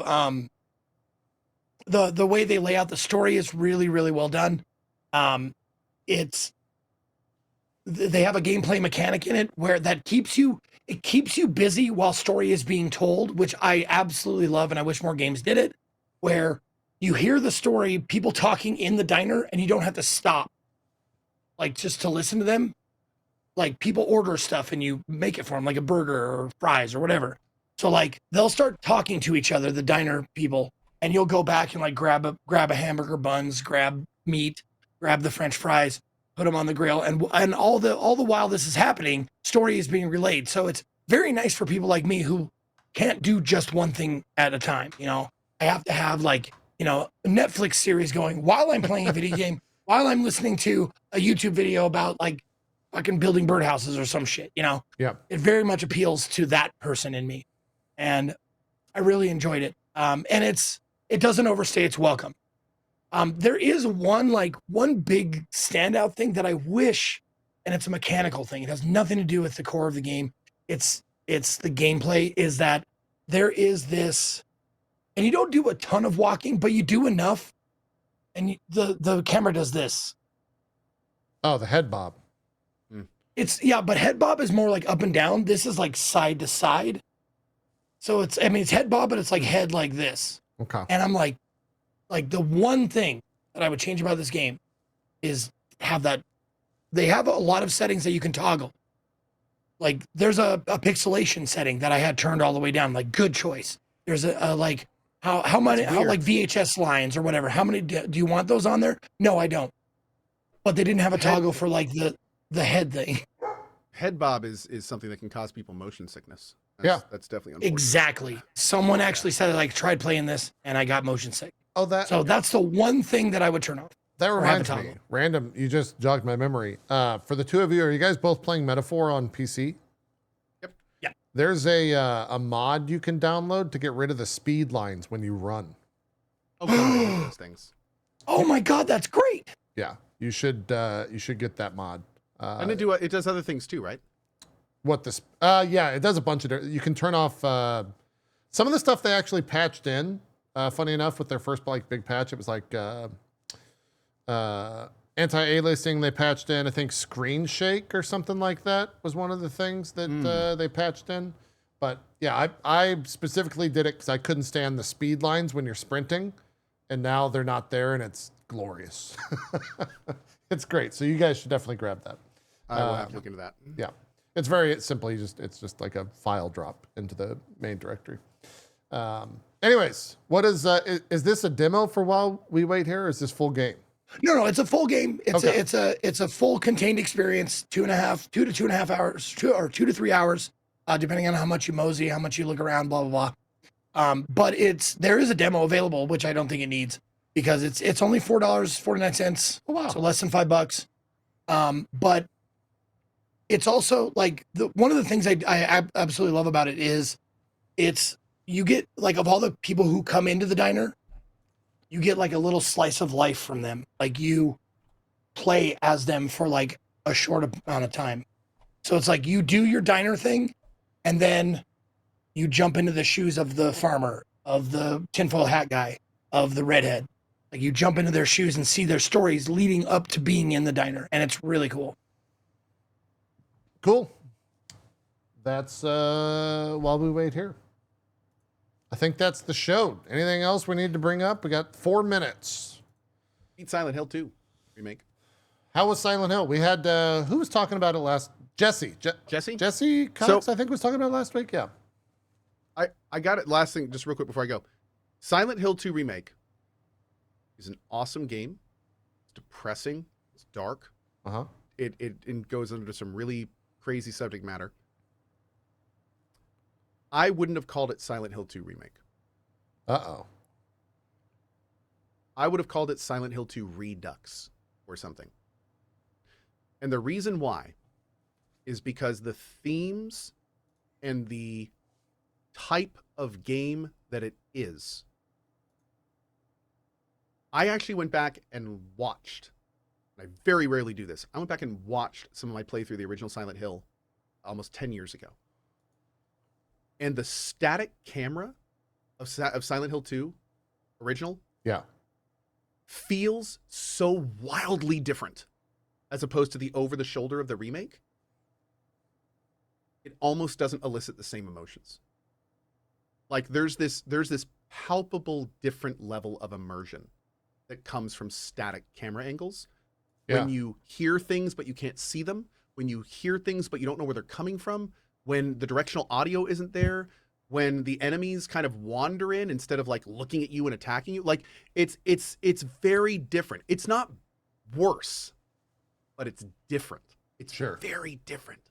the way they lay out the story is really, really well done. They have a gameplay mechanic in it where that keeps you busy while story is being told, which I absolutely love, and I wish more games did it, where you hear the story, people talking in the diner, and you don't have to stop, like, just to listen to them. Like, people order stuff and you make it for them, like a burger or fries or whatever. So, like, they'll start talking to each other, the diner people, and you'll go back and like grab a hamburger buns, grab meat, grab the French fries, put them on the grill, and all the while this is happening, story is being relayed. So it's very nice for people like me who can't do just one thing at a time. I have to have like, a Netflix series going while I'm playing a video game, while I'm listening to a YouTube video about like fucking building birdhouses or some shit. Yeah. It very much appeals to that person in me, and I really enjoyed it. And it doesn't overstay its welcome. There is one big standout thing that I wish, and it's a mechanical thing. It has nothing to do with the core of the game. It's the gameplay, is that there is this, and you don't do a ton of walking, but you do enough, and the camera does this. Oh, the head bob. but head bob is more like up and down. This is like side to side. So it's head bob, but it's like head like this. Okay. And I'm like the one thing that I would change about this game is they have a lot of settings that you can toggle. Like there's a pixelation setting that I had turned all the way down, like good choice. There's a like how like VHS lines or whatever. How many do you want those on there? No, I don't. But they didn't have a toggle for like the head thing. Head bob is something that can cause people motion sickness. That's definitely unfortunate. Exactly. Someone actually said I tried playing this and I got motion sick. Oh, that's the one thing that I would turn off. That reminds me, random. You just jogged my memory. For the two of you, are you guys both playing Metaphor on PC? Yep. Yeah. There's a mod you can download to get rid of the speed lines when you run. Oh, those things. Oh my God, that's great. Yeah, you should get that mod. And it does other things too, right? What this? Yeah, it does a bunch of. You can turn off some of the stuff they actually patched in. Funny enough, with their first big patch, it was like anti-aliasing they patched in. I think screen shake or something like that was one of the things that they patched in. But yeah, I specifically did it because I couldn't stand the speed lines when you're sprinting, and now they're not there, and it's glorious. It's great. So you guys should definitely grab that. I will have to look into that. Yeah, it's very simple. It's just like a file drop into the main directory. Anyways, what is this a demo for while we wait here, or is this full game? No, it's a full game. It's Okay. it's a full contained experience. 2 to 2.5 hours, 2 to 3 hours, depending on how much you mosey, how much you look around, blah blah blah. But there is a demo available, which I don't think it needs because it's only $4.49. Oh, wow. So less than $5. But it's also like one of the things I absolutely love about it is you get like of all the people who come into the diner, you get like a little slice of life from them. Like you play as them for like a short amount of time. So it's like you do your diner thing and then you jump into the shoes of the farmer, of the tinfoil hat guy, of the redhead. Like you jump into their shoes and see their stories leading up to being in the diner. And it's really cool. Cool. That's while we wait here. I think that's the show. Anything else we need to bring up? We got 4 minutes. Beat Silent Hill 2 remake. How was Silent Hill? We had who was talking about it last? Jesse. Jesse Cox, I think was talking about it last week. Yeah. I got it. Last thing, just real quick before I go. Silent Hill 2 remake is an awesome game. It's depressing. It's dark. Uh-huh. It goes into some really crazy subject matter. I wouldn't have called it Silent Hill 2 remake. Uh-oh. I would have called it Silent Hill 2 Redux or something. And the reason why is because the themes and the type of game that it is. I actually went back and watched, and I very rarely do this, I went back and watched some of my playthrough of the original Silent Hill almost 10 years ago. And the static camera of Silent Hill 2 original feels so wildly different as opposed to the over-the-shoulder of the remake. It almost doesn't elicit the same emotions. Like there's this palpable different level of immersion that comes from static camera angles. Yeah. When you hear things but you can't see them, when you hear things but you don't know where they're coming from, when the directional audio isn't there, when the enemies kind of wander in instead of like looking at you and attacking you, like it's very different. It's not worse, but it's different. It's very different.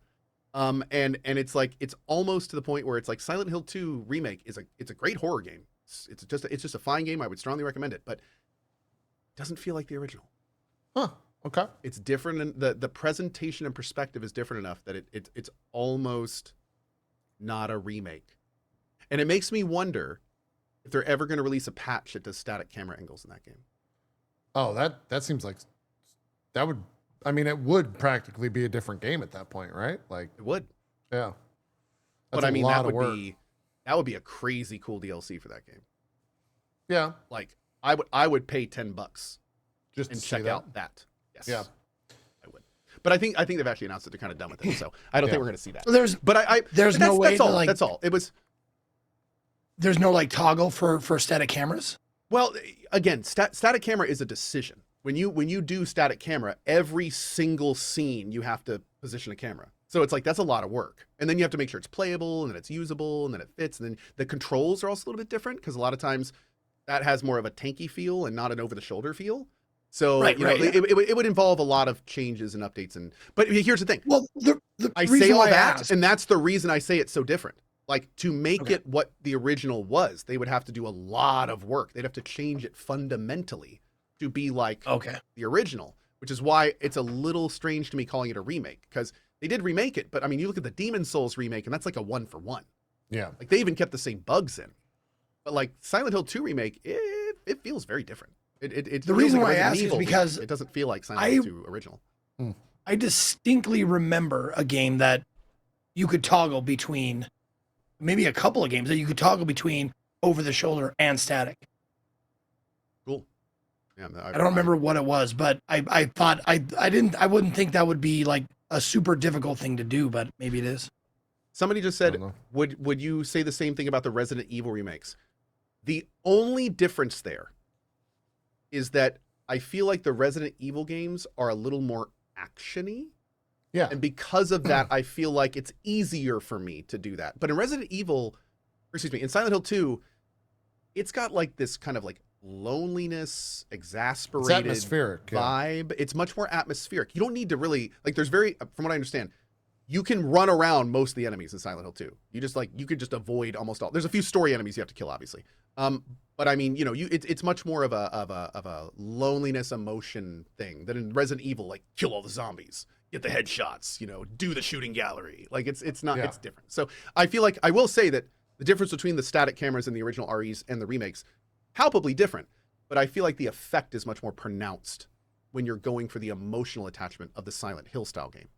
And it's like it's almost to the point where it's like Silent Hill 2 remake it's a great horror game. It's just a fine game. I would strongly recommend it, but it doesn't feel like the original. Huh. Okay. It's different, and the presentation and perspective is different enough that it's almost not a remake. And it makes me wonder if they're ever going to release a patch that does static camera angles in that game. Oh, that seems like that would. I mean, it would practically be a different game at that point, right? Like It would. yeah. But That's I a mean, lot that of work. would be a crazy cool DLC for that game. Yeah. Like I would pay $10 Just and to check see out that. Yes. Yeah. I would. But I think they've actually announced that they're kind of done with it. So I don't think we're going to see that. So there's but no way that's all. to, like, that's all. It was. There's no like toggle for static cameras. Well, again, static camera is a decision. When you do static camera, every single scene you have to position a camera. So it's like that's a lot of work. And then you have to make sure it's playable and that it's usable and that it fits. And then the controls are also a little bit different because a lot of times that has more of a tanky feel and not an over-the-shoulder feel. So it would involve a lot of changes and updates. But here's the thing. Well, I say all that, and that's the reason I say it's so different. Like, to make it what the original was, they would have to do a lot of work. They'd have to change it fundamentally to be like the original, which is why it's a little strange to me calling it a remake, because they did remake it, but I mean, you look at the Demon Souls remake, and that's like a 1-for-1. Yeah. Like, they even kept the same bugs in. But like Silent Hill 2 remake, it feels very different. It the reason like why I ask is because it doesn't feel like Silent Hill 2 original. I distinctly remember a game that you could toggle between, maybe a couple of games that you could toggle between over the shoulder and static. Cool. Yeah, I don't remember what it was, but I thought I wouldn't think that would be like a super difficult thing to do, but maybe it is. Somebody just said, would you say the same thing about the Resident Evil remakes? The only difference there is that I feel like the Resident Evil games are a little more action-y. Yeah. And because of that, I feel like it's easier for me to do that. But in in Silent Hill 2, it's got like this kind of like loneliness, exasperated atmospheric vibe. It's much more atmospheric. You don't need to really, like, from what I understand, you can run around most of the enemies in Silent Hill 2. You could just avoid almost all. There's a few story enemies you have to kill, obviously. But I mean, it's much more of a loneliness emotion thing than in Resident Evil, like kill all the zombies, get the headshots, do the shooting gallery. Like it's different. So I feel like I will say that the difference between the static cameras in the original REs and the remakes, palpably different. But I feel like the effect is much more pronounced when you're going for the emotional attachment of the Silent Hill style game.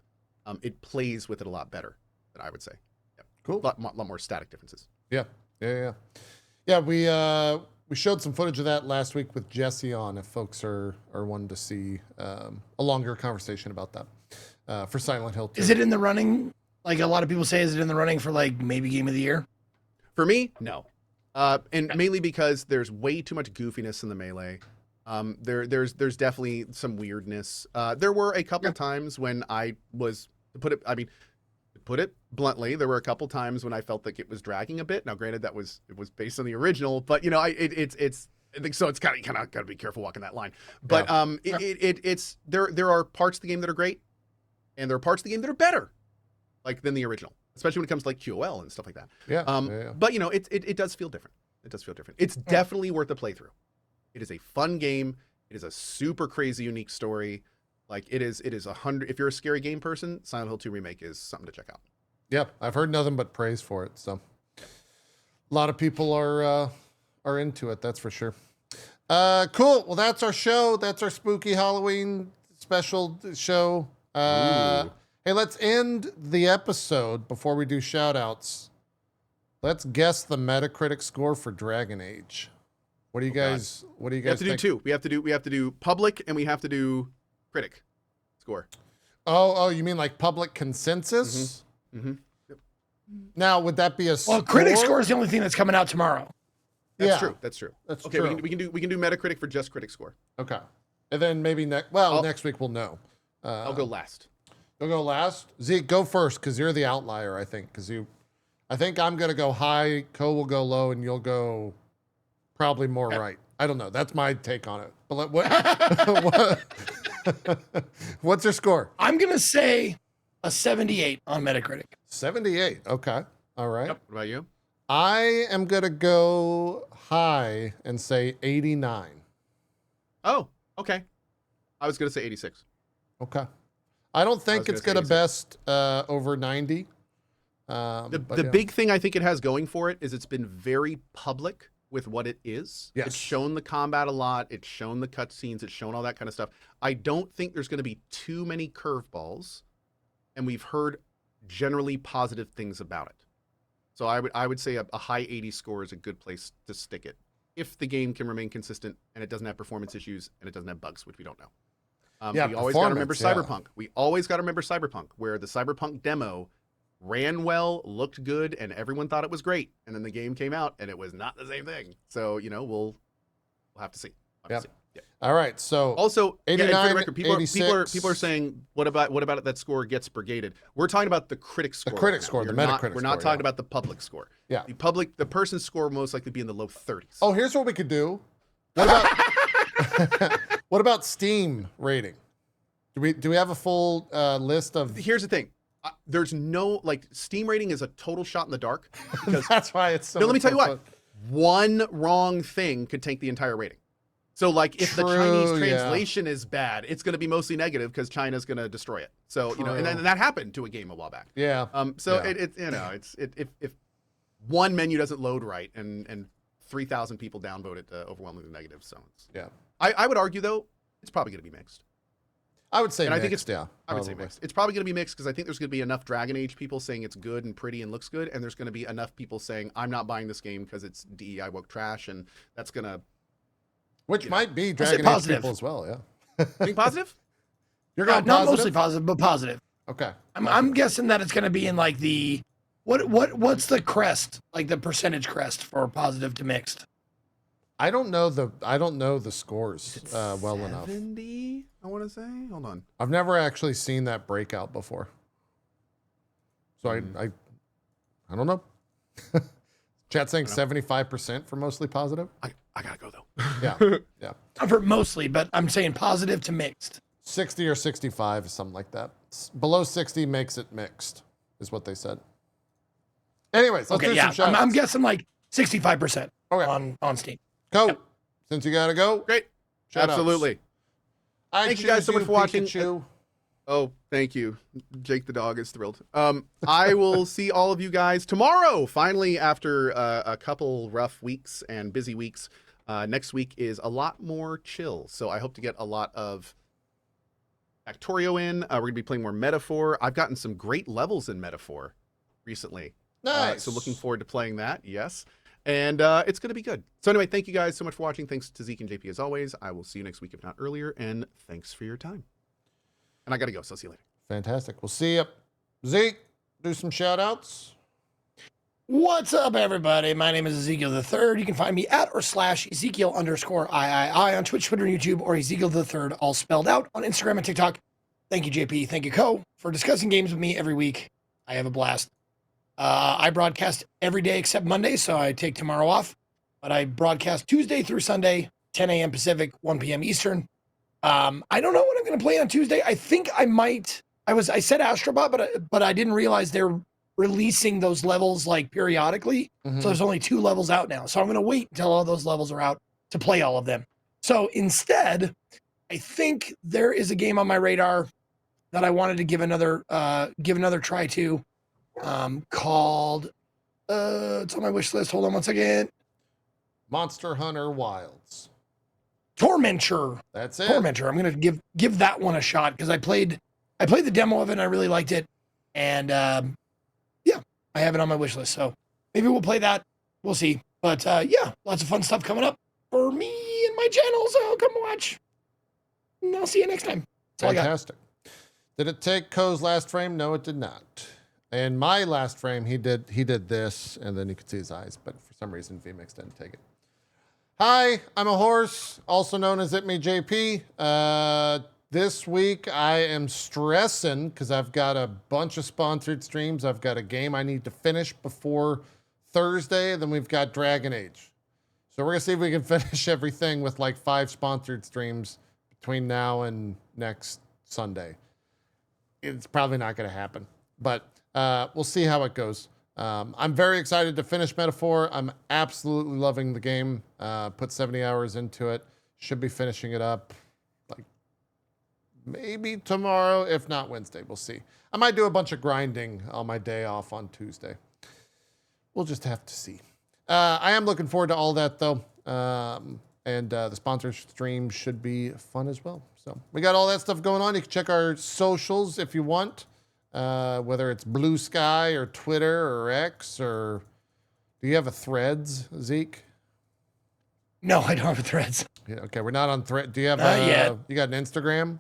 It plays with it a lot better than I would say. Yeah. Cool. A lot more static differences. Yeah. We showed some footage of that last week with Jesse on, if folks are wanting to see a longer conversation about that for Silent Hill 2. Is it in the running? Like a lot of people say, is it in the running for like maybe Game of the Year? For me, no. And mainly because there's way too much goofiness in the melee. There's definitely some weirdness. There were a couple of times when I was, to put it bluntly, there were a couple times when I felt like it was dragging a bit. Now, granted, it was based on the original, but I think so. It's kind of got to be careful walking that line. But there are parts of the game that are great, and there are parts of the game that are better, like than the original, especially when it comes to like QOL and stuff like that. But it does feel different. It does feel different. It's definitely worth a playthrough. It is a fun game. It is a super crazy, unique story. Like it is 100. If you're a scary game person, Silent Hill 2 remake is something to check out. Yeah, I've heard nothing but praise for it. So a lot of people are into it. That's for sure. Cool. Well, that's our show. That's our spooky Halloween special show. Hey, let's end the episode before we do shout outs. Let's guess the Metacritic score for Dragon Age. What do you guys We have to do two. We have to do public and we have to do critic score. Oh, you mean like public consensus? Mm-hmm. Yep. Now, would that be a score? Well, critic score is the only thing that's coming out tomorrow. That's true. That's true. That's okay. True. We can do Metacritic for just critic score. Okay, and then maybe next week we'll know. I'll go last. You'll go last. Zeke, go first because you're the outlier. I think I think I'm gonna go high. Cohh will go low, and you'll go probably more right. I don't know. That's my take on it. But what's your score? I'm gonna say a 78 on Metacritic. 78. Okay. All right. Yep. What about you? I am gonna go high and say 89. Oh, okay. I was gonna say 86. Okay. I don't think it's gonna best over 90. The big thing I think it has going for it is it's been very public with what it is. Yes. It's shown the combat a lot. It's shown the cutscenes. It's shown all that kind of stuff. I don't think there's going to be too many curveballs, and we've heard generally positive things about it. So I would say a high 80 score is a good place to stick it if the game can remain consistent and it doesn't have performance issues and it doesn't have bugs, which we don't know. We always got to remember performance, yeah. Cyberpunk. We always got to remember Cyberpunk, where the Cyberpunk demo ran well, looked good, and everyone thought it was great. And then the game came out, and it was not the same thing. So, we'll have to see. Yep. Yeah. All right. So also, 89, for the record, people are 86. saying, what about it that score gets brigaded? We're talking about the critic score. The critic right score, now. the Metacritic We're not score, talking about the public score. Yeah. The person's score will most likely be in the low 30s. Oh, here's what we could do. What about what about Steam rating? Do we have a full list of? Here's the thing. There's no Steam rating is a total shot in the dark. Because That's why it's so. No, let me tell you fun. why. One wrong thing could tank the entire rating. So if the Chinese translation is bad, it's going to be mostly negative because China's going to destroy it. So and that happened to a game a while back. Yeah. If one menu doesn't load right and 3,000 people downvote it overwhelmingly negative. So I would argue though it's probably going to be mixed. I would say and mixed. I think it's, yeah. I would say mixed. It's probably going to be mixed because I think there's going to be enough Dragon Age people saying it's good and pretty and looks good, and there's going to be enough people saying I'm not buying this game because it's DEI woke trash, and that's going to. Which might be Dragon Age people as well, yeah. Think positive? You're going not positive? mostly positive, but positive. Okay. I'm guessing that it's going to be in the what's the crest, like the percentage crest for positive to mixed? I don't know the scores well enough. 70, I want to say. Hold on. I've never actually seen that breakout before, so I don't know. Chat saying 75% for mostly positive. I gotta go though. Yeah. I'm for mostly, but I'm saying positive to mixed. 60 or 65, something like that. Below 60 makes it mixed, is what they said. Anyways, let's do some shout-outs. I'm guessing 65% Okay. on Steam. Go. Yep. Since you gotta go. Great. Shout-outs. Absolutely. Thank you guys so much for watching. Oh, thank you. Jake the dog is thrilled. I will see all of you guys tomorrow. Finally, after a couple rough weeks and busy weeks, next week is a lot more chill. So I hope to get a lot of Factorio in. We're gonna be playing more Metaphor. I've gotten some great levels in Metaphor recently. Nice. So looking forward to playing that. Yes. And it's going to be good. So anyway, thank you guys so much for watching. Thanks to Zeke and JP as always. I will see you next week, if not earlier. And thanks for your time. And I got to go, so I'll see you later. Fantastic. We'll see you. Zeke, do some shout outs. What's up, everybody? My name is Ezekiel the Third. You can find me at or / Ezekiel_III on Twitch, Twitter, and YouTube, or Ezekiel the Third, all spelled out, on Instagram and TikTok. Thank you, JP. Thank you, Cohh, for discussing games with me every week. I have a blast. I broadcast every day except Monday, so I take tomorrow off. But I broadcast Tuesday through Sunday, 10 a.m. Pacific, 1 p.m. Eastern. I don't know what I'm going to play on Tuesday. I think I might. I said Astrobot, but I didn't realize they're releasing those levels periodically. So there's only 2 levels out now. So I'm going to wait until all those levels are out to play all of them. So instead, I think there is a game on my radar that I wanted to give another try to. Called it's on my wish list. Hold on one second. Monster Hunter Wilds. Tormentor. That's it. Tormentor. I'm gonna give that one a shot because I played the demo of it and I really liked it. And I have it on my wish list. So maybe we'll play that. We'll see. But lots of fun stuff coming up for me and my channel. So come watch. And I'll see you next time. That's all I got. Fantastic. Did it take Cohh's last frame? No, it did not. And my last frame, he did this, and then you could see his eyes, but for some reason vMix didn't take it. Hi, I'm a horse, also known as itmeJP. This week I am stressing because I've got a bunch of sponsored streams. I've got a game I need to finish before Thursday, then we've got Dragon Age. So we're gonna see if we can finish everything with 5 sponsored streams between now and next Sunday. It's probably not gonna happen, but we'll see how it goes. I'm very excited to finish Metaphor. I'm absolutely loving the game. Put 70 hours into it. Should be finishing it up maybe tomorrow, if not Wednesday. We'll see. I might do a bunch of grinding on my day off on Tuesday. We'll just have to see. I am looking forward to all that, though. And the sponsor stream should be fun as well. So we got all that stuff going on. You can check our socials if you want. Whether it's Blue Sky or Twitter or X, or do you have a Threads, Zeke? No, I don't have a Threads. Yeah, okay, we're not on Thread. Do you have Not yet. You got an Instagram?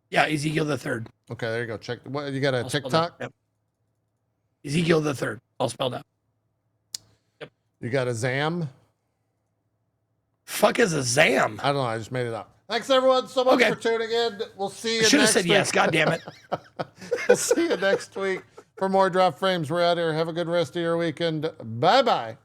Yeah, Ezekiel the third. Okay, there you go. Check. What you got a All spelled TikTok? out. Yep. Ezekiel the third. All spelled out. Yep. You got a Zam? Fuck is a Zam? I don't know. I just made it up. Thanks everyone so much Okay. for tuning in. We'll see you Should have next said week. yes. God damn it. We'll see you next week for more Drop Frames. We're out here. Have a good rest of your weekend. Bye bye.